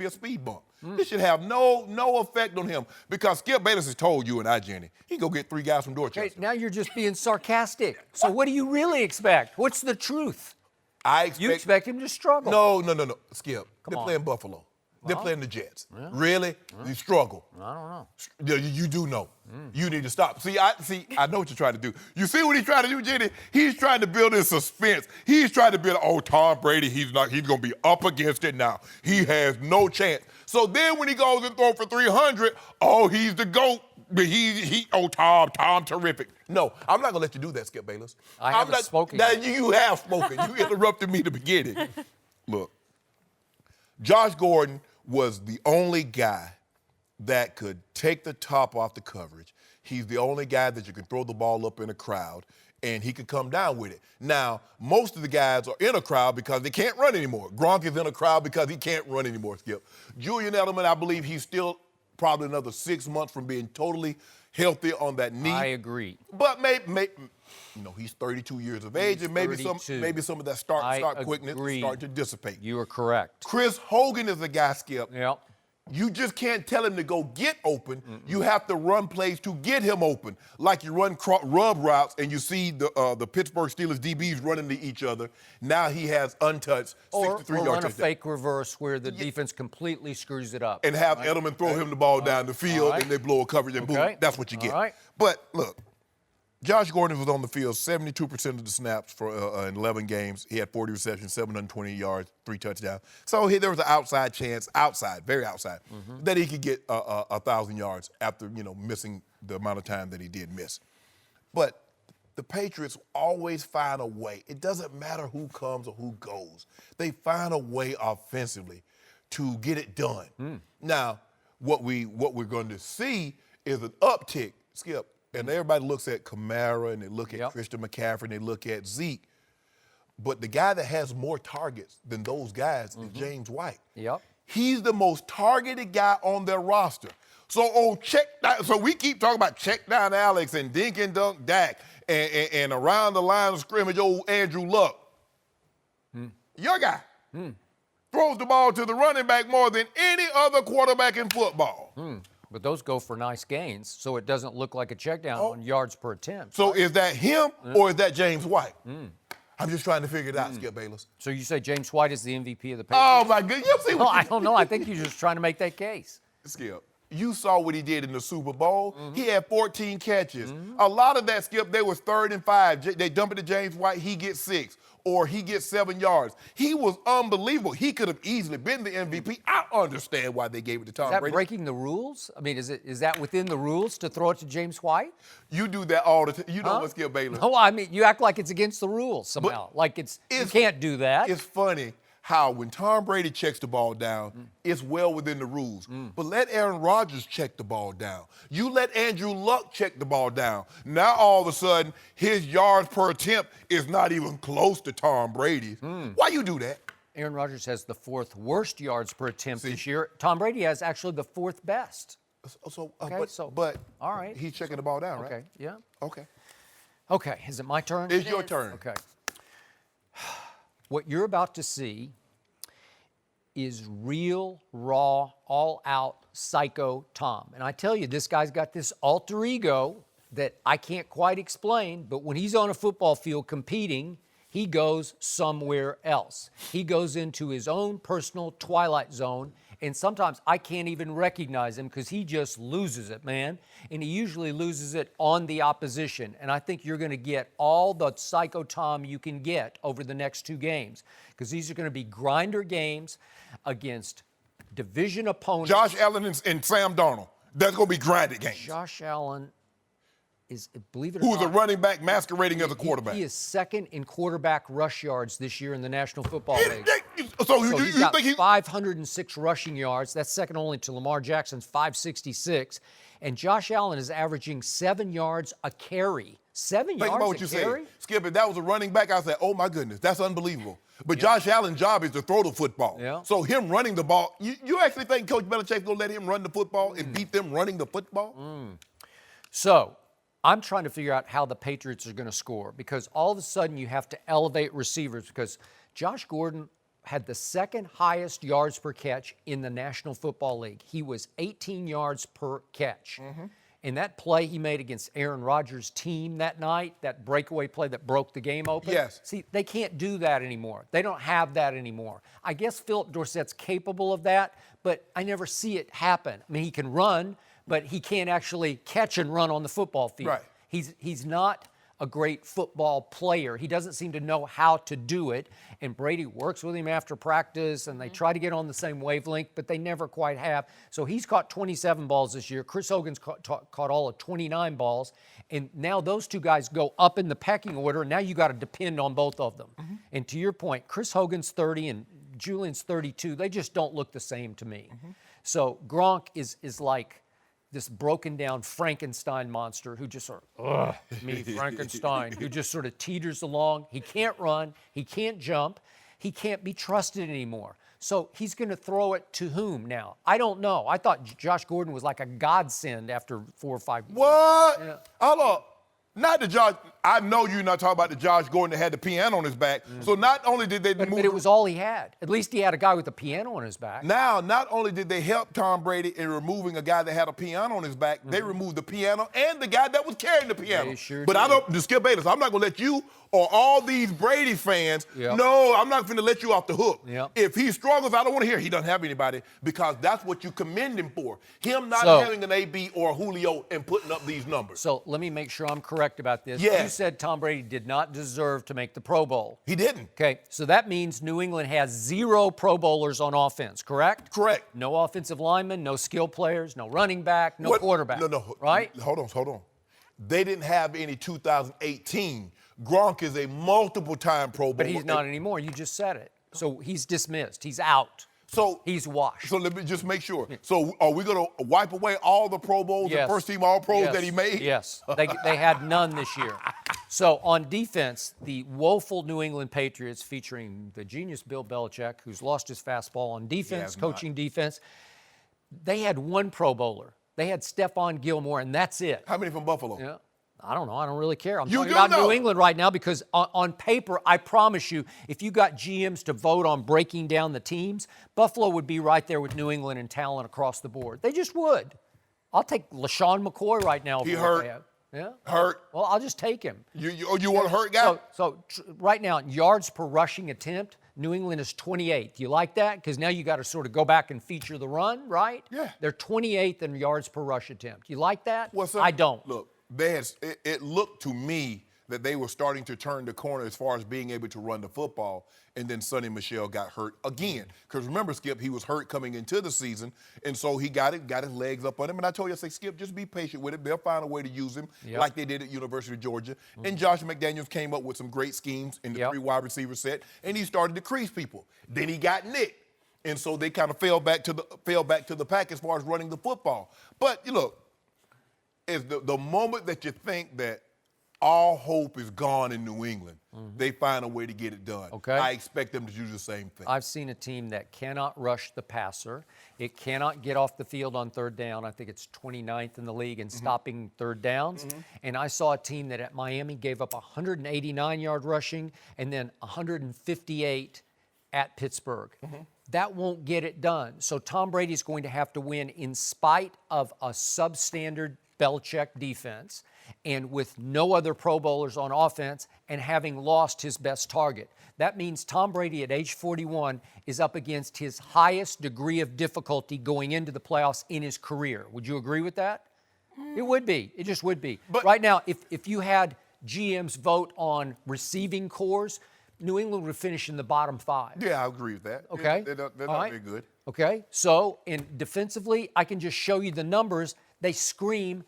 Speaker 4: a speed bump. This should have no effect on him because Skip Bayless has told you and I, Jenny, he go get 3 guys from Dorchester.
Speaker 1: Okay, now you're just being sarcastic. So what do you really expect? What's the truth? You expect him to struggle.
Speaker 4: No. Skip, they're
Speaker 1: on.
Speaker 4: playing Buffalo. They're playing the Jets. Really? You struggle.
Speaker 1: I don't know.
Speaker 4: You do know. You need to stop. I know what you're trying to do. You see what he's trying to do, Jenny? He's trying to build in suspense. He's trying to build, Tom Brady, he's going to be up against it now. He has no chance. So then when he goes and throws for 300, he's the GOAT. Tom, terrific. No, I'm not going to let you do that, Skip Bayless.
Speaker 1: I haven't spoken
Speaker 4: Now,
Speaker 1: yet.
Speaker 4: you have spoken. You interrupted me to begin it. Look, Josh Gordon was the only guy that could take the top off the coverage. He's the only guy that you can throw the ball up in a crowd, and he could come down with it. Now, most of the guys are in a crowd because they can't run anymore. Gronk is in a crowd because he can't run anymore, Skip. Julian Edelman, I believe he's still probably another 6 months from being totally healthy on that knee.
Speaker 1: I agree.
Speaker 4: But maybe he's 32 years of age, and maybe
Speaker 1: 32.
Speaker 4: some of that start quickness
Speaker 1: agree.
Speaker 4: is starting to dissipate.
Speaker 1: You are correct.
Speaker 4: Chris Hogan is a guy, Skip.
Speaker 1: Yeah.
Speaker 4: You just can't tell him to go get open. You have to run plays to get him open. Like you run rub routes and you see the Pittsburgh Steelers DBs running to each other. Now he has untouched 63
Speaker 1: Or
Speaker 4: yards.
Speaker 1: run a fake reverse where the defense completely screws it up.
Speaker 4: And have Edelman throw him the ball down the field and they blow a coverage and boom. That's what you get.
Speaker 1: All right.
Speaker 4: But look, Josh Gordon was on the field 72% of the snaps for in 11 games. He had 40 receptions, 720 yards, 3 touchdowns. So there was an outside chance, very outside, that he could get 1,000 yards after missing the amount of time that he did miss. But the Patriots always find a way. It doesn't matter who comes or who goes. They find a way offensively to get it done. Now, what we're going to see is an uptick, Skip. And everybody looks at Kamara and they look at Christian McCaffrey and they look at Zeke. But the guy that has more targets than those guys is James White.
Speaker 1: Yep.
Speaker 4: He's the most targeted guy on their roster. So on check down, so we keep talking about check down Alex and dink and dunk Dak and around the line of scrimmage, old Andrew Luck. Your guy throws the ball to the running back more than any other quarterback in football.
Speaker 1: But those go for nice gains, so it doesn't look like a check down on yards per attempt.
Speaker 4: So is that him or is that James White? I'm just trying to figure it out, Skip Bayless.
Speaker 1: So you say James White is the MVP of the Patriots?
Speaker 4: Oh, my goodness. You see
Speaker 1: Well,
Speaker 4: what
Speaker 1: I don't know. I think you're just trying to make that case.
Speaker 4: Skip, you saw what he did in the Super Bowl. He had 14 catches. A lot of that, Skip, they was 3rd and 5. They dump it to James White, he gets 6. Or he gets 7 yards. He was unbelievable. He could have easily been the MVP. I understand why they gave it to Tom
Speaker 1: Is that
Speaker 4: Brady.
Speaker 1: breaking the rules? I mean, is that within the rules to throw it to James White?
Speaker 4: You do that all the time. You know what, Skip Bayless?
Speaker 1: No, I mean, you act like it's against the rules somehow. Like you can't do that.
Speaker 4: It's funny how when Tom Brady checks the ball down, it's well within the rules. But let Aaron Rodgers check the ball down. You let Andrew Luck check the ball down. Now all of a sudden, his yards per attempt is not even close to Tom Brady's. Why you do that?
Speaker 1: Aaron Rodgers has the 4th worst yards per attempt this year. Tom Brady has actually the 4th best.
Speaker 4: But
Speaker 1: all right.
Speaker 4: He's checking the ball down, right?
Speaker 1: Okay, yeah.
Speaker 4: Okay.
Speaker 1: Is it my turn?
Speaker 4: It's your turn.
Speaker 1: Okay. What you're about to see is real, raw, all-out psycho Tom. And I tell you, this guy's got this alter ego that I can't quite explain, but when he's on a football field competing, he goes somewhere else. He goes into his own personal twilight zone, and sometimes I can't even recognize him because he just loses it, man. And he usually loses it on the opposition. And I think you're going to get all the psycho Tom you can get over the next 2 games because these are going to be grinder games against division opponents.
Speaker 4: Josh Allen and Sam Darnold. That's going to be grinded games.
Speaker 1: Josh Allen is, believe it or not,
Speaker 4: who's a running back masquerading as a quarterback.
Speaker 1: He is 2nd in quarterback rush yards this year in the National Football League.
Speaker 4: So
Speaker 1: he's got 506 rushing yards. That's second only to Lamar Jackson's 566. And Josh Allen is averaging 7 yards a carry. 7
Speaker 4: Think about what
Speaker 1: yards
Speaker 4: you
Speaker 1: a carry?
Speaker 4: said. Skip, if that was a running back, I said, oh, my goodness, that's unbelievable. But Josh Allen's job is to throw the football.
Speaker 1: Yeah.
Speaker 4: So him running the ball, you actually think Coach Belichick's going to let him run the football and beat them running the football?
Speaker 1: So I'm trying to figure out how the Patriots are going to score because all of a sudden you have to elevate receivers because Josh Gordon had the 2nd highest yards per catch in the National Football League. He was 18 yards per catch. And that play he made against Aaron Rodgers' team that night, that breakaway play that broke the game open.
Speaker 4: Yes.
Speaker 1: See, they can't do that anymore. They don't have that anymore. I guess Philip Dorsett's capable of that, but I never see it happen. I mean, he can run, but he can't actually catch and run on the football field.
Speaker 4: Right.
Speaker 1: He's not a great football player. He doesn't seem to know how to do it. And Brady works with him after practice, and they try to get on the same wavelength, but they never quite have. So he's caught 27 balls this year. Chris Hogan's caught all of 29 balls. And now those 2 guys go up in the pecking order, and now you got to depend on both of them. And to your point, Chris Hogan's 30 and Julian's 32. They just don't look the same to me. So Gronk is like this broken down Frankenstein monster who just sort of, me, Frankenstein, who just sort of teeters along. He can't run. He can't jump. He can't be trusted anymore. So he's going to throw it to whom now? I don't know. I thought Josh Gordon was like a godsend after 4 or 5 years.
Speaker 4: What?
Speaker 1: Yeah.
Speaker 4: Hold up. Not the Josh. I know you're not talking about the Josh Gordon that had the piano on his back. So not only did they
Speaker 1: But
Speaker 4: move,
Speaker 1: it was all he had. At least he had a guy with a piano on his back.
Speaker 4: now not only did they help Tom Brady in removing a guy that had a piano on his back, they removed the piano and the guy that was carrying the piano.
Speaker 1: They sure
Speaker 4: but
Speaker 1: did.
Speaker 4: I don't. Skip Bayless, I'm not gonna let you or all these Brady fans.
Speaker 1: Yep.
Speaker 4: No, I'm not gonna let you off the hook.
Speaker 1: Yep.
Speaker 4: If he struggles, I don't want to hear he doesn't have anybody because that's what you commend him for. Him not
Speaker 1: So-
Speaker 4: having an AB or a Julio and putting up these numbers.
Speaker 1: So let me make sure I'm correct about this.
Speaker 4: Yes.
Speaker 1: You said Tom Brady did not deserve to make the Pro Bowl.
Speaker 4: He didn't.
Speaker 1: Okay, so that means New England has 0 Pro Bowlers on offense, correct?
Speaker 4: Correct.
Speaker 1: No offensive linemen, no skill players, no running back, no
Speaker 4: What-
Speaker 1: quarterback.
Speaker 4: No.
Speaker 1: Right?
Speaker 4: Hold on. They didn't have any 2018. Gronk is a multiple-time Pro Bowler.
Speaker 1: But he's not anymore. You just said it. So he's dismissed. He's out.
Speaker 4: So
Speaker 1: He's washed.
Speaker 4: So let me just make sure. So are we going to wipe away all the Pro Bowls
Speaker 1: Yes.
Speaker 4: and first-team All-Pros
Speaker 1: Yes.
Speaker 4: that he made?
Speaker 1: Yes. They had none this year. So on defense, the woeful New England Patriots featuring the genius Bill Belichick, who's lost his fastball on defense,
Speaker 4: has not.
Speaker 1: coaching defense, they had 1 Pro Bowler. They had Stephon Gilmore, and that's it.
Speaker 4: How many from Buffalo?
Speaker 1: Yeah. I don't know. I don't really care. I'm
Speaker 4: You
Speaker 1: talking
Speaker 4: do
Speaker 1: about
Speaker 4: know.
Speaker 1: New England right now because on paper, I promise you, if you got GMs to vote on breaking down the teams, Buffalo would be right there with New England in talent across the board. They just would. I'll take LaShawn McCoy right now.
Speaker 4: He
Speaker 1: for what
Speaker 4: hurt.
Speaker 1: they have. Yeah.
Speaker 4: Hurt.
Speaker 1: Well, I'll just take him.
Speaker 4: You want a hurt guy?
Speaker 1: So right now, yards per rushing attempt, New England is 28th. You like that? Because now you got to sort of go back and feature the run, right?
Speaker 4: Yeah.
Speaker 1: They're 28th in yards per rush attempt. You like that?
Speaker 4: Well,
Speaker 1: I don't.
Speaker 4: Look, it looked to me that they were starting to turn the corner as far as being able to run the football, and then Sonny Michel got hurt again. Because remember, Skip, he was hurt coming into the season, and so he got his legs up on him. And I told you, I say, Skip, just be patient with it. They'll find a way to use him like they did at University of Georgia. Mm-hmm. And Josh McDaniels came up with some great schemes in the 3 wide receiver set, and he started to crease people. Then he got nicked. And so they kind of fell back to the pack as far as running the football. But, you look, is the moment that you think that all hope is gone in New England, they find a way to get it done.
Speaker 1: Okay.
Speaker 4: I expect them to do the same thing.
Speaker 1: I've seen a team that cannot rush the passer. It cannot get off the field on third down. I think it's 29th in the league in stopping third downs. And I saw a team that at Miami gave up 189-yard rushing and then 158 at Pittsburgh. That won't get it done. So Tom Brady's going to have to win in spite of a substandard Belichick defense and with no other Pro Bowlers on offense and having lost his best target. That means Tom Brady at age 41 is up against his highest degree of difficulty going into the playoffs in his career. Would you agree with that? It would be. It just would be. But right now, if you had GMs vote on receiving cores, New England would finish in the bottom 5.
Speaker 4: Yeah, I agree with that.
Speaker 1: Okay.
Speaker 4: They're not very good.
Speaker 1: Okay. So, defensively, I can just show you the numbers. They scream.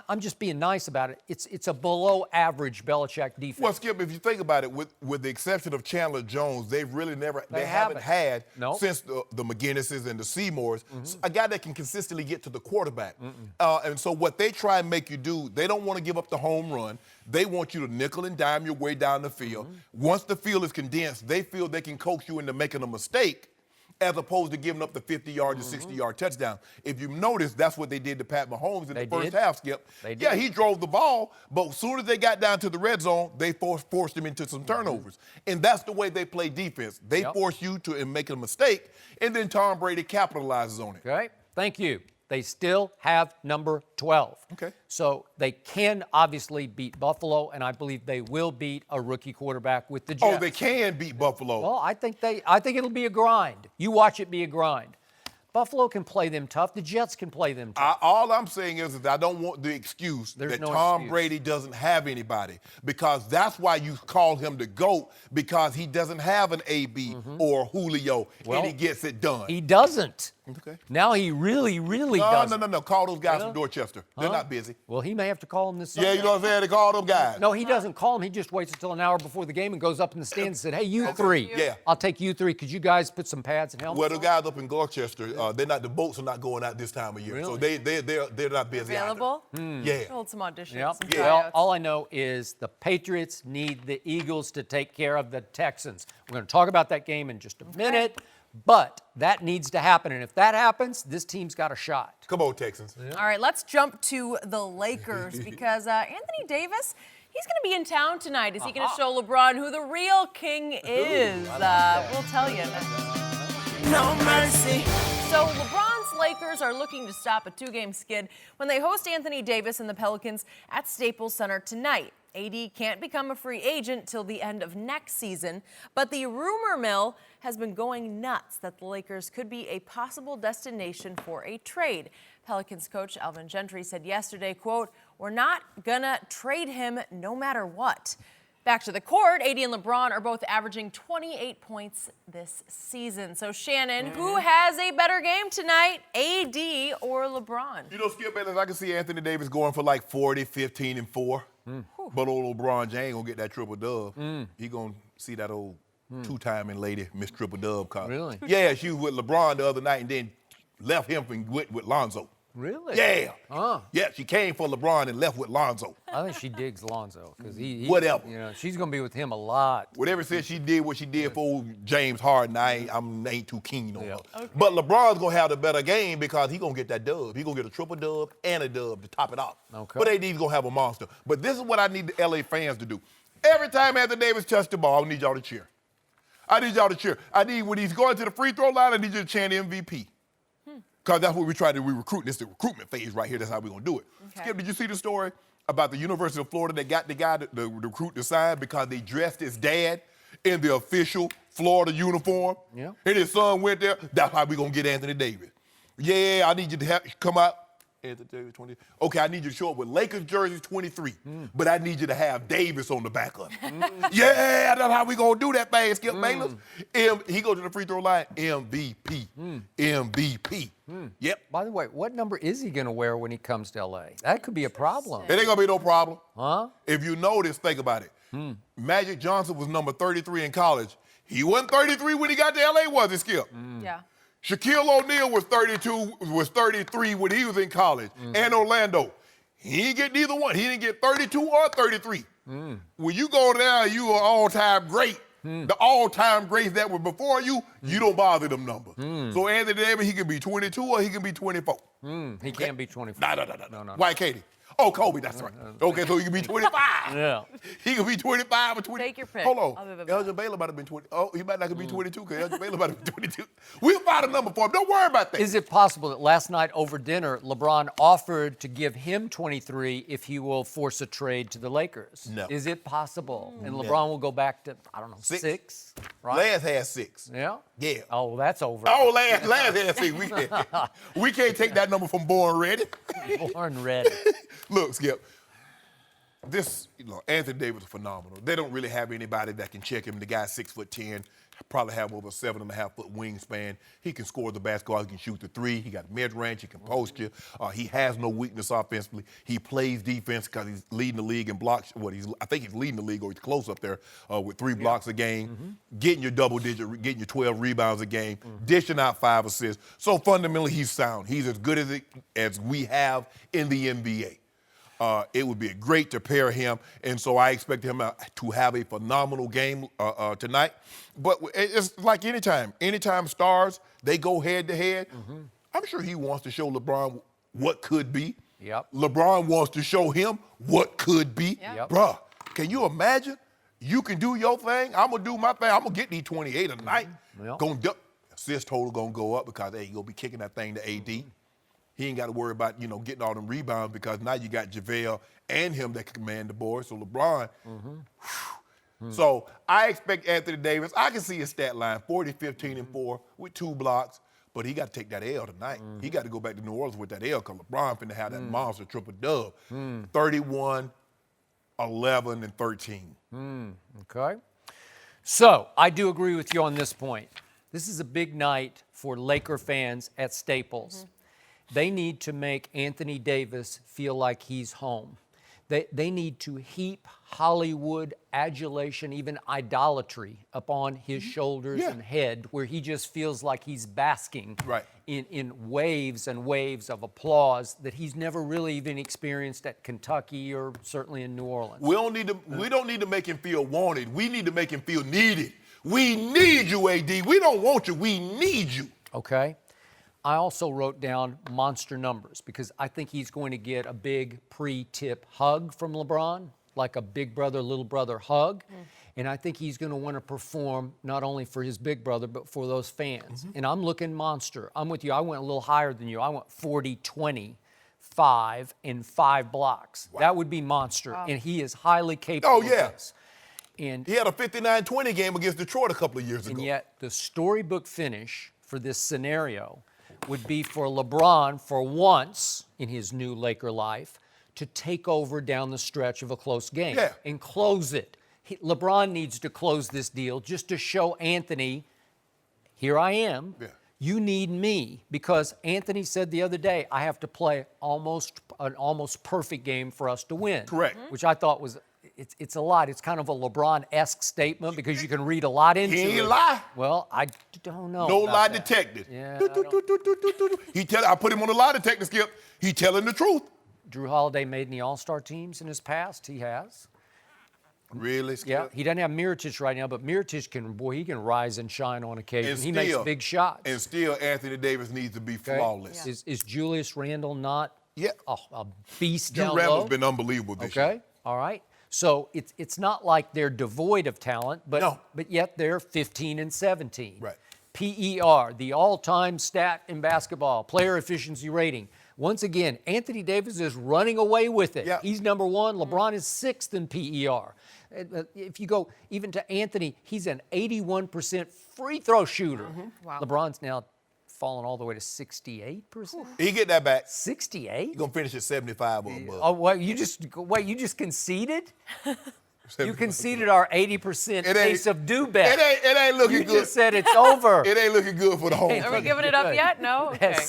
Speaker 1: I'm just being nice about it. It's a below average Belichick defense.
Speaker 4: Well, Skip, if you think about it, with the exception of Chandler Jones, they've really they haven't had since the McGinnises and the Seymours a guy that can consistently get to the quarterback. And so what they try and make you do, they don't want to give up the home run. They want you to nickel and dime your way down the field. Once the field is condensed, they feel they can coax you into making a mistake, as opposed to giving up the 50-yard to 60-yard touchdown. If you notice, that's what they did to Pat Mahomes in the first half, Skip. Yeah, he drove the ball, but as soon as they got down to the red zone, they forced him into some turnovers. And that's the way they play defense. They force you to make a mistake, and then Tom Brady capitalizes on it.
Speaker 1: Okay, thank you. They still have number 12.
Speaker 4: Okay.
Speaker 1: So they can obviously beat Buffalo, and I believe they will beat a rookie quarterback with the Jets.
Speaker 4: Oh, they can beat Buffalo.
Speaker 1: Well, I think it'll be a grind. You watch it be a grind. Buffalo can play them tough. The Jets can play them tough.
Speaker 4: All I'm saying is that I don't want the excuse
Speaker 1: There's
Speaker 4: that
Speaker 1: no
Speaker 4: Tom
Speaker 1: excuse.
Speaker 4: Brady doesn't have anybody, because that's why you call him the GOAT, because he doesn't have an AB or Julio, and he gets it done.
Speaker 1: He doesn't.
Speaker 4: Okay.
Speaker 1: Now he really doesn't.
Speaker 4: No. Call those guys from Dorchester. They're not busy.
Speaker 1: Well, he may have to call him this Sunday.
Speaker 4: Yeah, you know what I'm saying? They call them guys.
Speaker 1: No, he doesn't call him. He just waits until an hour before the game and goes up in the stands and said, hey, you three.
Speaker 4: Yeah.
Speaker 1: I'll take you three. Could you guys put some pads and helmets
Speaker 4: Well, the
Speaker 1: on?
Speaker 4: guys up in Dorchester, the boats are not going out this time of year.
Speaker 1: Really?
Speaker 4: So they're not busy either.
Speaker 3: Available?
Speaker 4: Yeah.
Speaker 3: Hold some auditions.
Speaker 1: Yep.
Speaker 3: Some
Speaker 1: Well,
Speaker 3: tryouts.
Speaker 1: all I know is the Patriots need the Eagles to take care of the Texans. We're going to talk about that game in just a minute, but that needs to happen. And if that happens, this team's got a shot.
Speaker 4: Come on, Texans.
Speaker 3: All right, let's jump to the Lakers because Anthony Davis, he's going to be in town tonight. Is he going to show LeBron who the real king is? We'll tell you next.
Speaker 5: No mercy.
Speaker 3: So LeBron's Lakers are looking to stop a 2-game skid when they host Anthony Davis and the Pelicans at Staples Center tonight. AD can't become a free agent till the end of next season, but the rumor mill has been going nuts that the Lakers could be a possible destination for a trade. Pelicans coach Alvin Gentry said yesterday, quote, "We're not gonna trade him no matter what." Back to the court, AD and LeBron are both averaging 28 points this season. So, Shannon, who has a better game tonight, AD or LeBron?
Speaker 4: You know, Skip Bayless, I can see Anthony Davis going for like 40, 15, and 4. But old LeBron James gonna get that triple dub. He gonna see that old two-timing lady, Miss Triple Dub.
Speaker 1: Really?
Speaker 4: Yeah, she was with LeBron the other night and then left him and went with Lonzo.
Speaker 1: Really?
Speaker 4: Yeah.
Speaker 1: Huh.
Speaker 4: Yeah, she came for LeBron and left with Lonzo.
Speaker 1: I think she digs Lonzo because he
Speaker 4: Whatever.
Speaker 1: You know, she's gonna be with him a lot.
Speaker 4: Whatever said she did what she did for James Harden, I ain't too keen on her.
Speaker 3: Okay.
Speaker 4: But LeBron's gonna have the better game because he gonna get that dub. He gonna get a triple dub and a dub to top it off.
Speaker 1: Okay.
Speaker 4: But AD's gonna have a monster. But this is what I need the LA fans to do. Every time Anthony Davis touches the ball, I need y'all to cheer. I need y'all to cheer. I need when he's going to the free throw line, I need you to chant MVP. Because that's what we try to do. We recruit. This is the recruitment phase right here. That's how we're going to do it.
Speaker 3: Okay.
Speaker 4: Skip, did you see the story about the University of Florida that got the guy, the recruit to sign because they dressed his dad in the official Florida uniform?
Speaker 1: Yeah.
Speaker 4: And his son went there. That's how we're going to get Anthony Davis. Yeah, I need you to come out. Anthony Davis, 20. Okay, I need you to show up with Lakers jerseys 23, but I need you to have Davis on the back of it. Yeah, that's how we gonna do that thing, Skip Bayless. He goes to the free throw line, MVP. MVP. Yep.
Speaker 1: By the way, what number is he gonna wear when he comes to LA? That could be a problem.
Speaker 4: It ain't gonna be no problem.
Speaker 1: Huh?
Speaker 4: If you notice, think about it. Magic Johnson was number 33 in college. He wasn't 33 when he got to LA, was he, Skip?
Speaker 3: Yeah.
Speaker 4: Shaquille O'Neal was 33 when he was in college, and Orlando. He didn't get neither one. He didn't get 32 or 33. When you go there, you are all-time great. The all-time greats that were before you, you don't bother them numbers. So Anthony Davis, he can be 22 or he can be 24.
Speaker 1: He can't be 24.
Speaker 4: No. Why, Katie? Oh, Kobe, that's right. Okay, so he can be 25.
Speaker 1: Yeah.
Speaker 4: He can be 25 or 20.
Speaker 3: Take your pick.
Speaker 4: Hold
Speaker 3: other
Speaker 4: on.
Speaker 3: than
Speaker 4: Elgin Baylor might have been 20. Oh, he might not be 22 because Elgin Baylor might have been 22. We'll find a number for him. Don't worry about that.
Speaker 1: Is it possible that last night over dinner, LeBron offered to give him 23 if he will force a trade to the Lakers?
Speaker 4: No.
Speaker 1: Is it possible? And LeBron will go back to, I don't know, six? Right?
Speaker 4: Last had 6.
Speaker 1: Yeah?
Speaker 4: Yeah.
Speaker 1: Oh, that's over.
Speaker 4: Oh, last had 6. We can't take that number from Born Ready.
Speaker 1: Born ready.
Speaker 4: Look, Skip. Anthony Davis is phenomenal. They don't really have anybody that can check him. The guy's 6'10", probably have over a 7.5-foot wingspan. He can score the basketball. He can shoot the three. He got mid-range. He can post you. He has no weakness offensively. He plays defense because he's leading the league in blocks. I think he's leading the league, or he's close up there with 3 blocks a game, getting your double-digit, getting your 12 rebounds a game, dishing out 5 assists. So fundamentally, he's sound. He's as good as we have in the NBA. It would be great to pair him, and so I expect him to have a phenomenal game tonight. But it's like anytime stars, they go head-to-head, I'm sure he wants to show LeBron what could be.
Speaker 1: Yep.
Speaker 4: LeBron wants to show him what could be.
Speaker 1: Yep.
Speaker 4: Bruh, can you imagine? You can do your thing, I'm going to do my thing. I'm going to get these 28 tonight.
Speaker 1: Yep.
Speaker 4: Assist total going to go up because, hey, you're going to be kicking that thing to AD. He ain't got to worry about, getting all them rebounds because now you got JaVale and him that can command the board. So LeBron, So I expect Anthony Davis. I can see his stat line, 40, 15, and 4 with 2 blocks. But he got to take that L tonight. He got to go back to New Orleans with that L because LeBron finna have that monster triple dub. 31, 11, and 13.
Speaker 1: Okay. So I do agree with you on this point. This is a big night for Laker fans at Staples. They need to make Anthony Davis feel like he's home. They need to heap Hollywood adulation, even idolatry, upon his shoulders and head, where he just feels like he's basking in waves and waves of applause that he's never really even experienced at Kentucky or certainly in New Orleans.
Speaker 4: We don't need to make him feel wanted. We need to make him feel needed. We need you, AD. We don't want you. We need you.
Speaker 1: Okay. I also wrote down monster numbers because I think he's going to get a big pre-tip hug from LeBron, like a big brother, little brother hug. And I think he's going to want to perform not only for his big brother, but for those fans. And I'm looking monster. I'm with you. I went a little higher than you. I went 40, 20, 5, and 5 blocks. Wow. That would be monster. Wow. And he is highly capable of this. And
Speaker 4: he had a 59-20 game against Detroit a couple of years ago.
Speaker 1: And yet the storybook finish for this scenario would be for LeBron, for once in his new Laker life, to take over down the stretch of a close game and close it. LeBron needs to close this deal just to show Anthony, here I am. You need me, because Anthony said the other day, I have to play an almost perfect game for us to win.
Speaker 4: Correct.
Speaker 1: Which I thought was it's a lot. It's kind of a LeBron-esque statement because you can read a lot into it.
Speaker 4: He ain't lie.
Speaker 1: Well, I don't know.
Speaker 4: No
Speaker 1: about
Speaker 4: lie
Speaker 1: that.
Speaker 4: detected.
Speaker 1: Yeah,
Speaker 4: I put him on the lie detector, Skip. He telling the truth.
Speaker 1: Drew Holiday made any All-Star teams in his past? He has.
Speaker 4: Really, Skip?
Speaker 1: Yeah, he doesn't have Mirotic right now, but Mirotic he can rise and shine on occasion. He makes big shots.
Speaker 4: And still, Anthony Davis needs to be flawless.
Speaker 1: Yeah. Is Julius Randle not a beast
Speaker 4: Drew
Speaker 1: down
Speaker 4: Randle's
Speaker 1: low?
Speaker 4: been unbelievable this year.
Speaker 1: Okay, all right. So it's not like they're devoid of talent, but yet they're 15 and 17.
Speaker 4: Right.
Speaker 1: PER, the all-time stat in basketball, player efficiency rating. Once again, Anthony Davis is running away with it.
Speaker 4: Yeah.
Speaker 1: He's number one. LeBron is sixth in PER. If you go even to Anthony, he's an 81% free throw shooter.
Speaker 3: Wow.
Speaker 1: LeBron's now fallen all the way to 68%.
Speaker 4: He get that back.
Speaker 1: 68?
Speaker 4: He's gonna finish at 75 or above.
Speaker 1: Oh, well, you just conceded? You conceded our 80% case of do bet.
Speaker 4: It ain't looking
Speaker 1: You
Speaker 4: good.
Speaker 1: just said it's over.
Speaker 4: It ain't looking good for the home.
Speaker 3: Are we giving it up yet? No?
Speaker 1: It has
Speaker 3: Okay.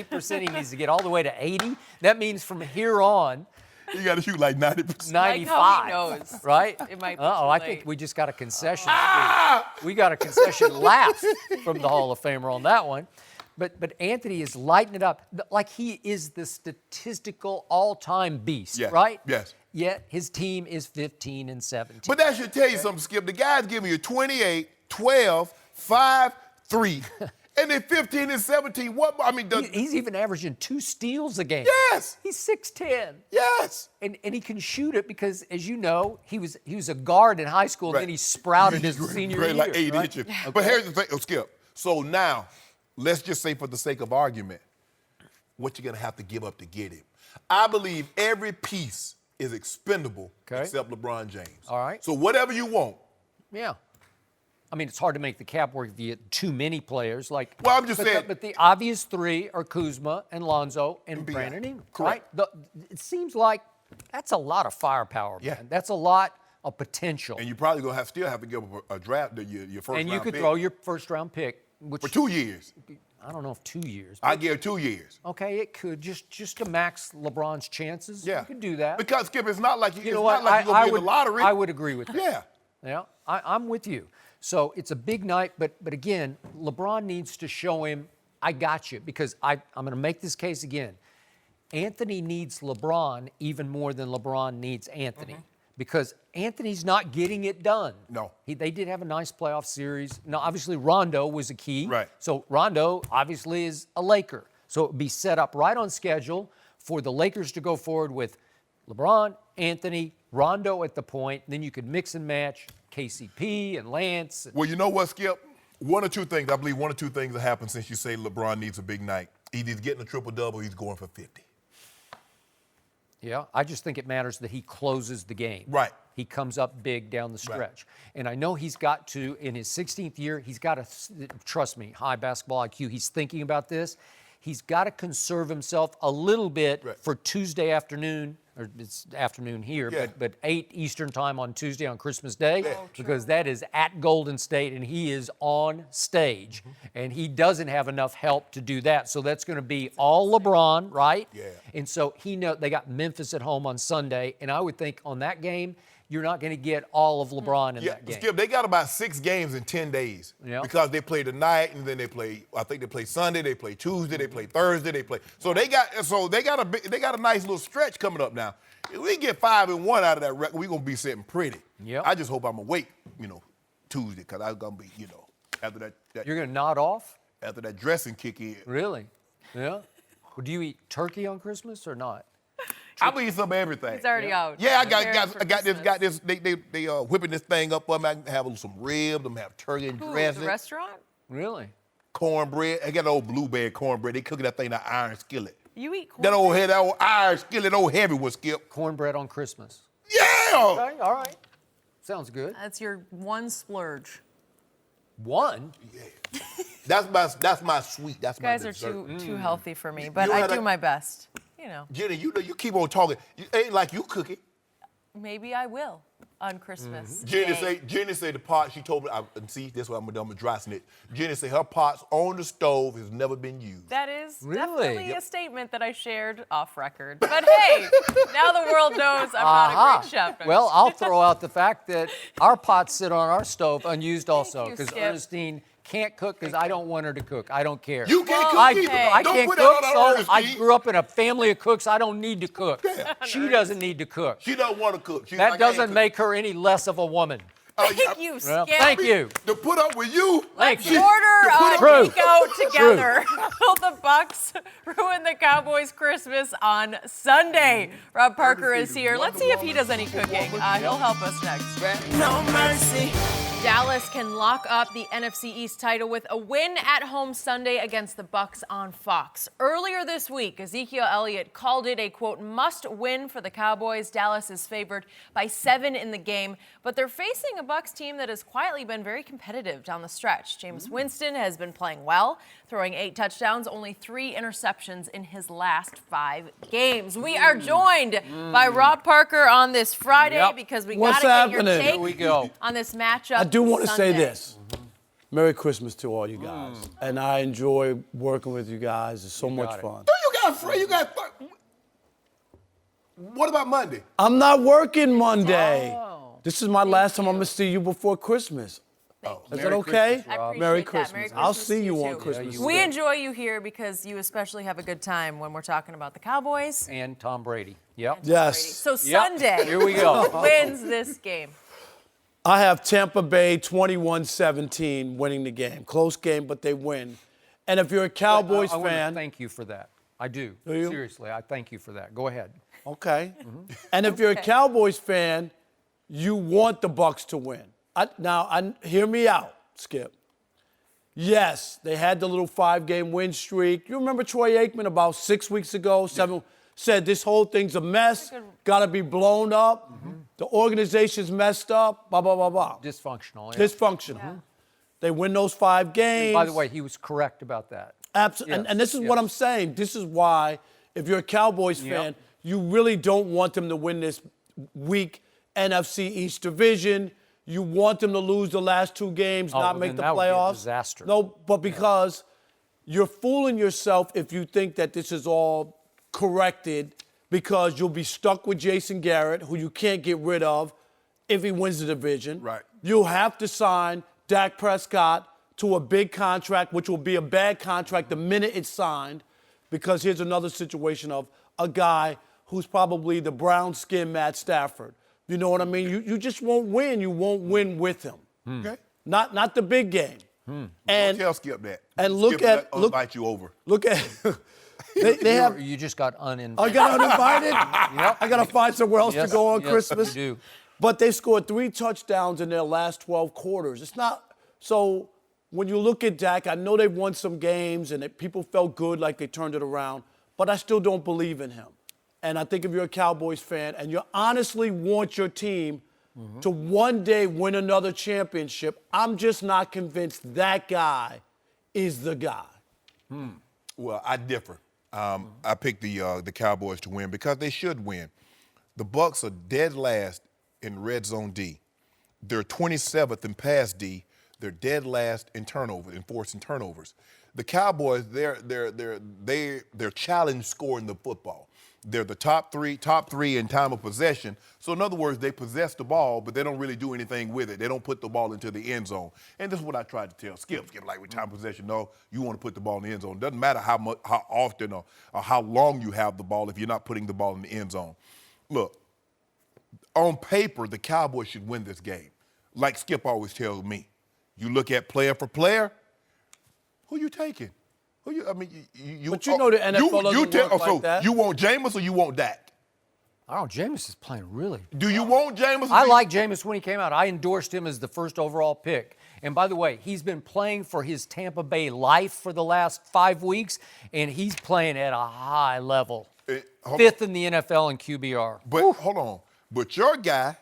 Speaker 1: 68%. He needs to get all the way to 80. That means from here on,
Speaker 4: You got to shoot like 90%.
Speaker 1: 95.
Speaker 3: how he knows.
Speaker 1: Right?
Speaker 3: It might be
Speaker 1: Uh-oh,
Speaker 3: too
Speaker 1: I
Speaker 3: late.
Speaker 1: think we just got a concession. We got a concession laugh from the Hall of Famer on that one. But Anthony is lighting it up like he is the statistical all-time beast,
Speaker 4: Yes,
Speaker 1: right?
Speaker 4: yes.
Speaker 1: Yet his team is 15 and 17.
Speaker 4: But that should tell you something, Skip. The guy's giving you 28, 12, 5, 3, and then 15 and 17.
Speaker 1: He's even averaging 2 steals a game.
Speaker 4: Yes.
Speaker 1: He's 6'10".
Speaker 4: Yes.
Speaker 1: And he can shoot it because, as you know, he was a guard in high school, and then he sprouted his senior year.
Speaker 4: Like 8
Speaker 1: right?
Speaker 4: inches. But here's the thing, Skip. So now, let's just say for the sake of argument, what you're going to have to give up to get him. I believe every piece is expendable except LeBron James.
Speaker 1: All right.
Speaker 4: So whatever you want.
Speaker 1: Yeah. I mean, it's hard to make the cap work if you get too many players. Well,
Speaker 4: I'm just saying.
Speaker 1: But the obvious 3 are Kuzma and Lonzo and Brandon Ingram.
Speaker 4: Correct.
Speaker 1: Right? It seems like that's a lot of firepower,
Speaker 4: Yeah.
Speaker 1: man. That's a lot of potential.
Speaker 4: And you're probably going to still have to give up a draft, your first round
Speaker 1: And you could
Speaker 4: pick
Speaker 1: throw your first-round pick, which
Speaker 4: for 2 years.
Speaker 1: I don't know if 2 years.
Speaker 4: I give 2 years.
Speaker 1: Okay, it could just to max LeBron's chances.
Speaker 4: Yeah.
Speaker 1: You could do that.
Speaker 4: Because, Skip, it's not like
Speaker 1: you
Speaker 4: it's
Speaker 1: know
Speaker 4: not
Speaker 1: what?
Speaker 4: like you're going to be in the lottery.
Speaker 1: I would agree with that.
Speaker 4: Yeah.
Speaker 1: Yeah, I'm with you. So it's a big night, but again, LeBron needs to show him, I got you, because I'm going to make this case again. Anthony needs LeBron even more than LeBron needs Anthony. Because Anthony's not getting it done.
Speaker 4: No.
Speaker 1: They did have a nice playoff series. Now, obviously, Rondo was a key.
Speaker 4: Right.
Speaker 1: So Rondo, obviously, is a Laker. So it would be set up right on schedule for the Lakers to go forward with LeBron, Anthony, Rondo at the point. Then you could mix and match KCP and Lance.
Speaker 4: Well, you know what, Skip? One or two things have happened since you say LeBron needs a big night. Either he's getting a triple-double, he's going for 50.
Speaker 1: Yeah, I just think it matters that he closes the game.
Speaker 4: Right.
Speaker 1: He comes up big down the stretch.
Speaker 4: Right.
Speaker 1: And I know he's got to, in his 16th year, he's got to, trust me, high basketball IQ, he's thinking about this. He's got to conserve himself a little bit for Tuesday afternoon, or it's afternoon here, but 8 Eastern time on Tuesday on Christmas Day, because that is at Golden State, and he is on stage. And he doesn't have enough help to do that. So that's going to be all LeBron, right?
Speaker 4: Yeah.
Speaker 1: And so they got Memphis at home on Sunday, and I would think on that game, you're not going to get all of LeBron in that game.
Speaker 4: Skip, they got about 6 games in 10 days.
Speaker 1: Yeah.
Speaker 4: Because they play tonight, and then they play Sunday, they play Tuesday, they play Thursday, So they got a nice little stretch coming up now. If we get 5-1 out of that record, we're gonna be sitting pretty.
Speaker 1: Yep.
Speaker 4: I just hope I'm awake, Tuesday, because I'm gonna be, after that
Speaker 1: You're going to nod off?
Speaker 4: after that dressing kick in.
Speaker 1: Really? Yeah. Well, do you eat turkey on Christmas or not?
Speaker 4: I'm eating some of everything.
Speaker 3: It's already out.
Speaker 4: Yeah, I
Speaker 3: Preparing
Speaker 4: got
Speaker 3: for
Speaker 4: this. They whipping this thing up. I'm gonna have some ribs. I'm gonna have turkey and
Speaker 3: Ooh,
Speaker 4: dressing.
Speaker 3: the restaurant?
Speaker 1: Really?
Speaker 4: Cornbread. I got an old blueberry cornbread. They cooking that thing in an iron skillet.
Speaker 3: You eat corn?
Speaker 4: That old iron skillet, old heavy one, Skip.
Speaker 1: Cornbread on Christmas.
Speaker 4: Yeah.
Speaker 1: Okay, all right. Sounds good.
Speaker 3: That's your one splurge.
Speaker 1: One?
Speaker 4: That's my sweet. That's
Speaker 3: You guys
Speaker 4: my
Speaker 3: are
Speaker 4: dessert.
Speaker 3: too healthy for me, but
Speaker 4: You
Speaker 3: I
Speaker 4: had
Speaker 3: do
Speaker 4: a-
Speaker 3: my best.
Speaker 4: Jenny, you keep on talking. It ain't like you cooking.
Speaker 3: maybe I will on Christmas
Speaker 4: Jenny say the pot, she told me, see, this is what I'm going to dry snitch. Jenny say her pots on the stove has never been used.
Speaker 3: That is
Speaker 1: Really?
Speaker 3: definitely a statement that I shared off record. But hey, now the world knows I'm not a great chef.
Speaker 1: Well, I'll throw out the fact that our pots sit on our stove unused also,
Speaker 3: you,
Speaker 1: because
Speaker 3: Skip.
Speaker 1: Ernestine can't cook because I don't want her to cook. I don't care.
Speaker 4: You can't cook
Speaker 1: I
Speaker 4: either.
Speaker 1: can't
Speaker 4: Don't put
Speaker 1: cook,
Speaker 4: that on
Speaker 1: so I
Speaker 4: Ernestine.
Speaker 1: grew up in a family of cooks. I don't need to cook. She doesn't need to cook.
Speaker 4: She doesn't want to cook. She's
Speaker 1: That
Speaker 4: like, I ain't
Speaker 1: doesn't
Speaker 4: cooking.
Speaker 1: make her any less of a woman.
Speaker 3: Thank you, Skip.
Speaker 1: Well, thank you.
Speaker 4: To put up with you.
Speaker 1: Thank
Speaker 3: Let's
Speaker 1: you.
Speaker 3: order a
Speaker 1: True.
Speaker 3: takeout together. Will the Bucs ruin the Cowboys' Christmas on Sunday? Rob Parker is here. Let's see if he does any cooking. He'll help us next.
Speaker 5: No mercy.
Speaker 3: Dallas can lock up the NFC East title with a win at home Sunday against the Bucs on Fox. Earlier this week, Ezekiel Elliott called it a, quote, must-win for the Cowboys. Dallas is favored by 7 in the game, but they're facing a Bucs team that has quietly been very competitive down the stretch. Jameis Winston has been playing well, throwing 8 touchdowns, only 3 interceptions in his last 5 games. We are joined by Rob Parker on this Friday because we got
Speaker 7: What's
Speaker 3: to get your
Speaker 7: happening?
Speaker 3: take
Speaker 1: Here we go.
Speaker 3: on this matchup.
Speaker 7: I do want to say
Speaker 3: Sunday.
Speaker 7: this. Merry Christmas to all you guys. And I enjoy working with you guys. It's so much
Speaker 1: it.
Speaker 7: fun.
Speaker 4: Do you got free? You got. What about Monday?
Speaker 7: I'm not working Monday. This is my last time I'm going to see you before Christmas. Is that okay?
Speaker 3: I appreciate
Speaker 7: Merry
Speaker 3: that.
Speaker 7: Christmas.
Speaker 3: Merry
Speaker 7: I'll
Speaker 3: Christmas
Speaker 7: see
Speaker 3: to
Speaker 7: you
Speaker 3: you
Speaker 7: on
Speaker 3: too.
Speaker 7: Christmas.
Speaker 3: We enjoy you here because you especially have a good time when we're talking about the Cowboys.
Speaker 1: And Tom Brady. Yep.
Speaker 7: Yes.
Speaker 3: So Sunday,
Speaker 1: Here we go.
Speaker 3: who wins this game?
Speaker 7: I have Tampa Bay 21-17 winning the game. Close game, but they win. And if you're a Cowboys
Speaker 1: I want to
Speaker 7: fan,
Speaker 1: thank you for that. I do.
Speaker 7: Do you?
Speaker 1: Seriously, I thank you for that. Go ahead.
Speaker 7: okay. And if you're a Cowboys fan, you want the Bucs to win. Hear me out, Skip. Yes, they had the little 5-game win streak. You remember Troy Aikman about 6 weeks ago, said this whole thing's a mess, got to be blown up. The organization's messed up, blah, blah, blah, blah.
Speaker 1: Dysfunctional. Yeah.
Speaker 7: Dysfunctional. They win those 5 games.
Speaker 1: By the way, he was correct about that.
Speaker 7: Absolutely.
Speaker 1: Yes,
Speaker 7: And this is what
Speaker 1: yes.
Speaker 7: I'm saying. This is why, if you're a Cowboys fan, you really don't want them to win this weak NFC East division. You want them to lose the last 2 games,
Speaker 1: Oh,
Speaker 7: not
Speaker 1: well,
Speaker 7: make
Speaker 1: then
Speaker 7: the
Speaker 1: that would be a
Speaker 7: playoffs.
Speaker 1: disaster.
Speaker 7: No, but because you're fooling yourself if you think that this is all corrected, because you'll be stuck with Jason Garrett, who you can't get rid of if he wins the division.
Speaker 4: Right.
Speaker 7: You'll have to sign Dak Prescott to a big contract, which will be a bad contract the minute it's signed, because here's another situation of a guy who's probably the brown-skinned Matt Stafford. You know what I mean? You just won't win. You won't win with him.
Speaker 4: Okay.
Speaker 7: Not the big game. And
Speaker 4: Tell Skip that.
Speaker 7: and look
Speaker 4: Skip
Speaker 7: at-
Speaker 4: will
Speaker 7: look-
Speaker 4: invite you over.
Speaker 7: look at they have.
Speaker 1: You just got uninvited.
Speaker 7: I got uninvited. I got to find somewhere else
Speaker 1: Yes,
Speaker 7: to go on
Speaker 1: yes,
Speaker 7: Christmas.
Speaker 1: you do.
Speaker 7: But they scored 3 touchdowns in their last 12 quarters. It's not so. When you look at Dak, I know they've won some games and that people felt good like they turned it around, but I still don't believe in him. And I think if you're a Cowboys fan and you honestly want your team to one day win another championship, I'm just not convinced that guy is the guy.
Speaker 4: Well, I differ. I picked the Cowboys to win because they should win. The Bucs are dead last in red zone D. They're 27th in pass D. They're dead last in turnovers, in forcing turnovers. The Cowboys, they're challenge scoring the football. They're the top three in time of possession. So in other words, they possess the ball, but they don't really do anything with it. They don't put the ball into the end zone. And this is what I tried to tell Skip, like with time of possession, no, you want to put the ball in the end zone. It doesn't matter how often or how long you have the ball if you're not putting the ball in the end zone. Look, on paper, the Cowboys should win this game. Like Skip always tells me, you look at player for player, who you taking?
Speaker 7: But you know the NFL doesn't work like that.
Speaker 4: You want Jameis or you want Dak?
Speaker 1: I don't know. Jameis is playing really.
Speaker 4: Do you want Jameis?
Speaker 1: I like Jameis when he came out. I endorsed him as the first overall pick. And by the way, he's been playing for his Tampa Bay life for the last 5 weeks, and he's playing at a high level. Fifth in the NFL in QBR.
Speaker 4: But hold on. But your guy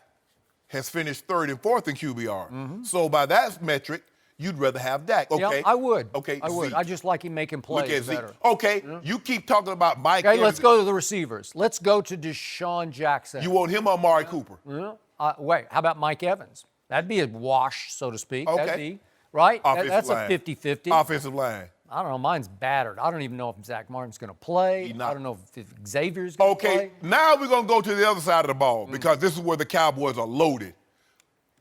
Speaker 4: has finished 3rd and 4th in QBR. So by that metric, You'd rather have Dak. Okay.
Speaker 1: Yeah, I would.
Speaker 4: Okay.
Speaker 1: I would.
Speaker 4: Zeke.
Speaker 1: I just like him making
Speaker 4: Look
Speaker 1: plays
Speaker 4: at Zeke.
Speaker 1: better.
Speaker 4: Okay. You keep talking about Mike
Speaker 1: Okay,
Speaker 4: Evans.
Speaker 1: let's go to the receivers. Let's go to Deshaun Jackson.
Speaker 4: You want him or Amari Cooper?
Speaker 1: Wait, how about Mike Evans? That'd be a wash, so to speak.
Speaker 4: Okay.
Speaker 1: That'd be, right?
Speaker 4: Offensive
Speaker 1: That's
Speaker 4: line.
Speaker 1: a 50-50.
Speaker 4: Offensive line.
Speaker 1: I don't know. Mine's battered. I don't even know if Zach Martin's going to play.
Speaker 4: He not.
Speaker 1: I don't know if Xavier's going to play.
Speaker 4: Okay, now we're going to go to the other side of the ball because this is where the Cowboys are loaded.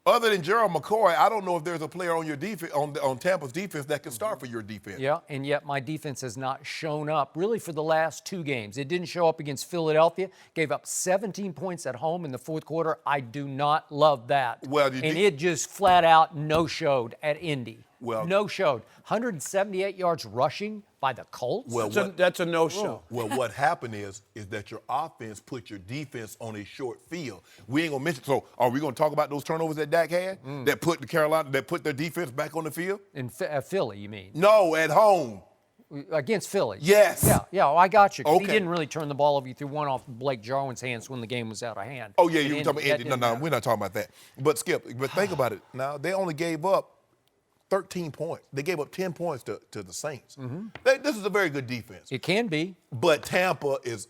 Speaker 4: Other than Gerald McCoy, I don't know if there's a player on your defense, on Tampa's defense that can start for your defense.
Speaker 1: Yeah, and yet my defense has not shown up really for the last 2 games. It didn't show up against Philadelphia, gave up 17 points at home in the fourth quarter. I do not love that.
Speaker 4: Well,
Speaker 1: it just flat out no-showed at Indy.
Speaker 4: Well,
Speaker 1: no-showed. 178 yards rushing by the Colts?
Speaker 4: Well,
Speaker 7: That's a no-show.
Speaker 4: Well, what happened is that your offense put your defense on a short field. We ain't gonna mention. So, are we gonna talk about those turnovers that Dak had that put their defense back on the field?
Speaker 1: In Philly, you mean?
Speaker 4: No, at home.
Speaker 1: Against Philly.
Speaker 4: Yes.
Speaker 1: Yeah, well, I got you. 'Cause
Speaker 4: Okay.
Speaker 1: He didn't really turn the ball over. You threw one off Blake Jarwin's hands when the game was out of hand.
Speaker 4: Oh yeah,
Speaker 1: And
Speaker 4: you were talking about Indy. No, we're not talking about that. But Skip, think about it. Now they only gave up 13 points. They gave up 10 points to the Saints. This is a very good defense.
Speaker 1: It can be.
Speaker 4: But Tampa is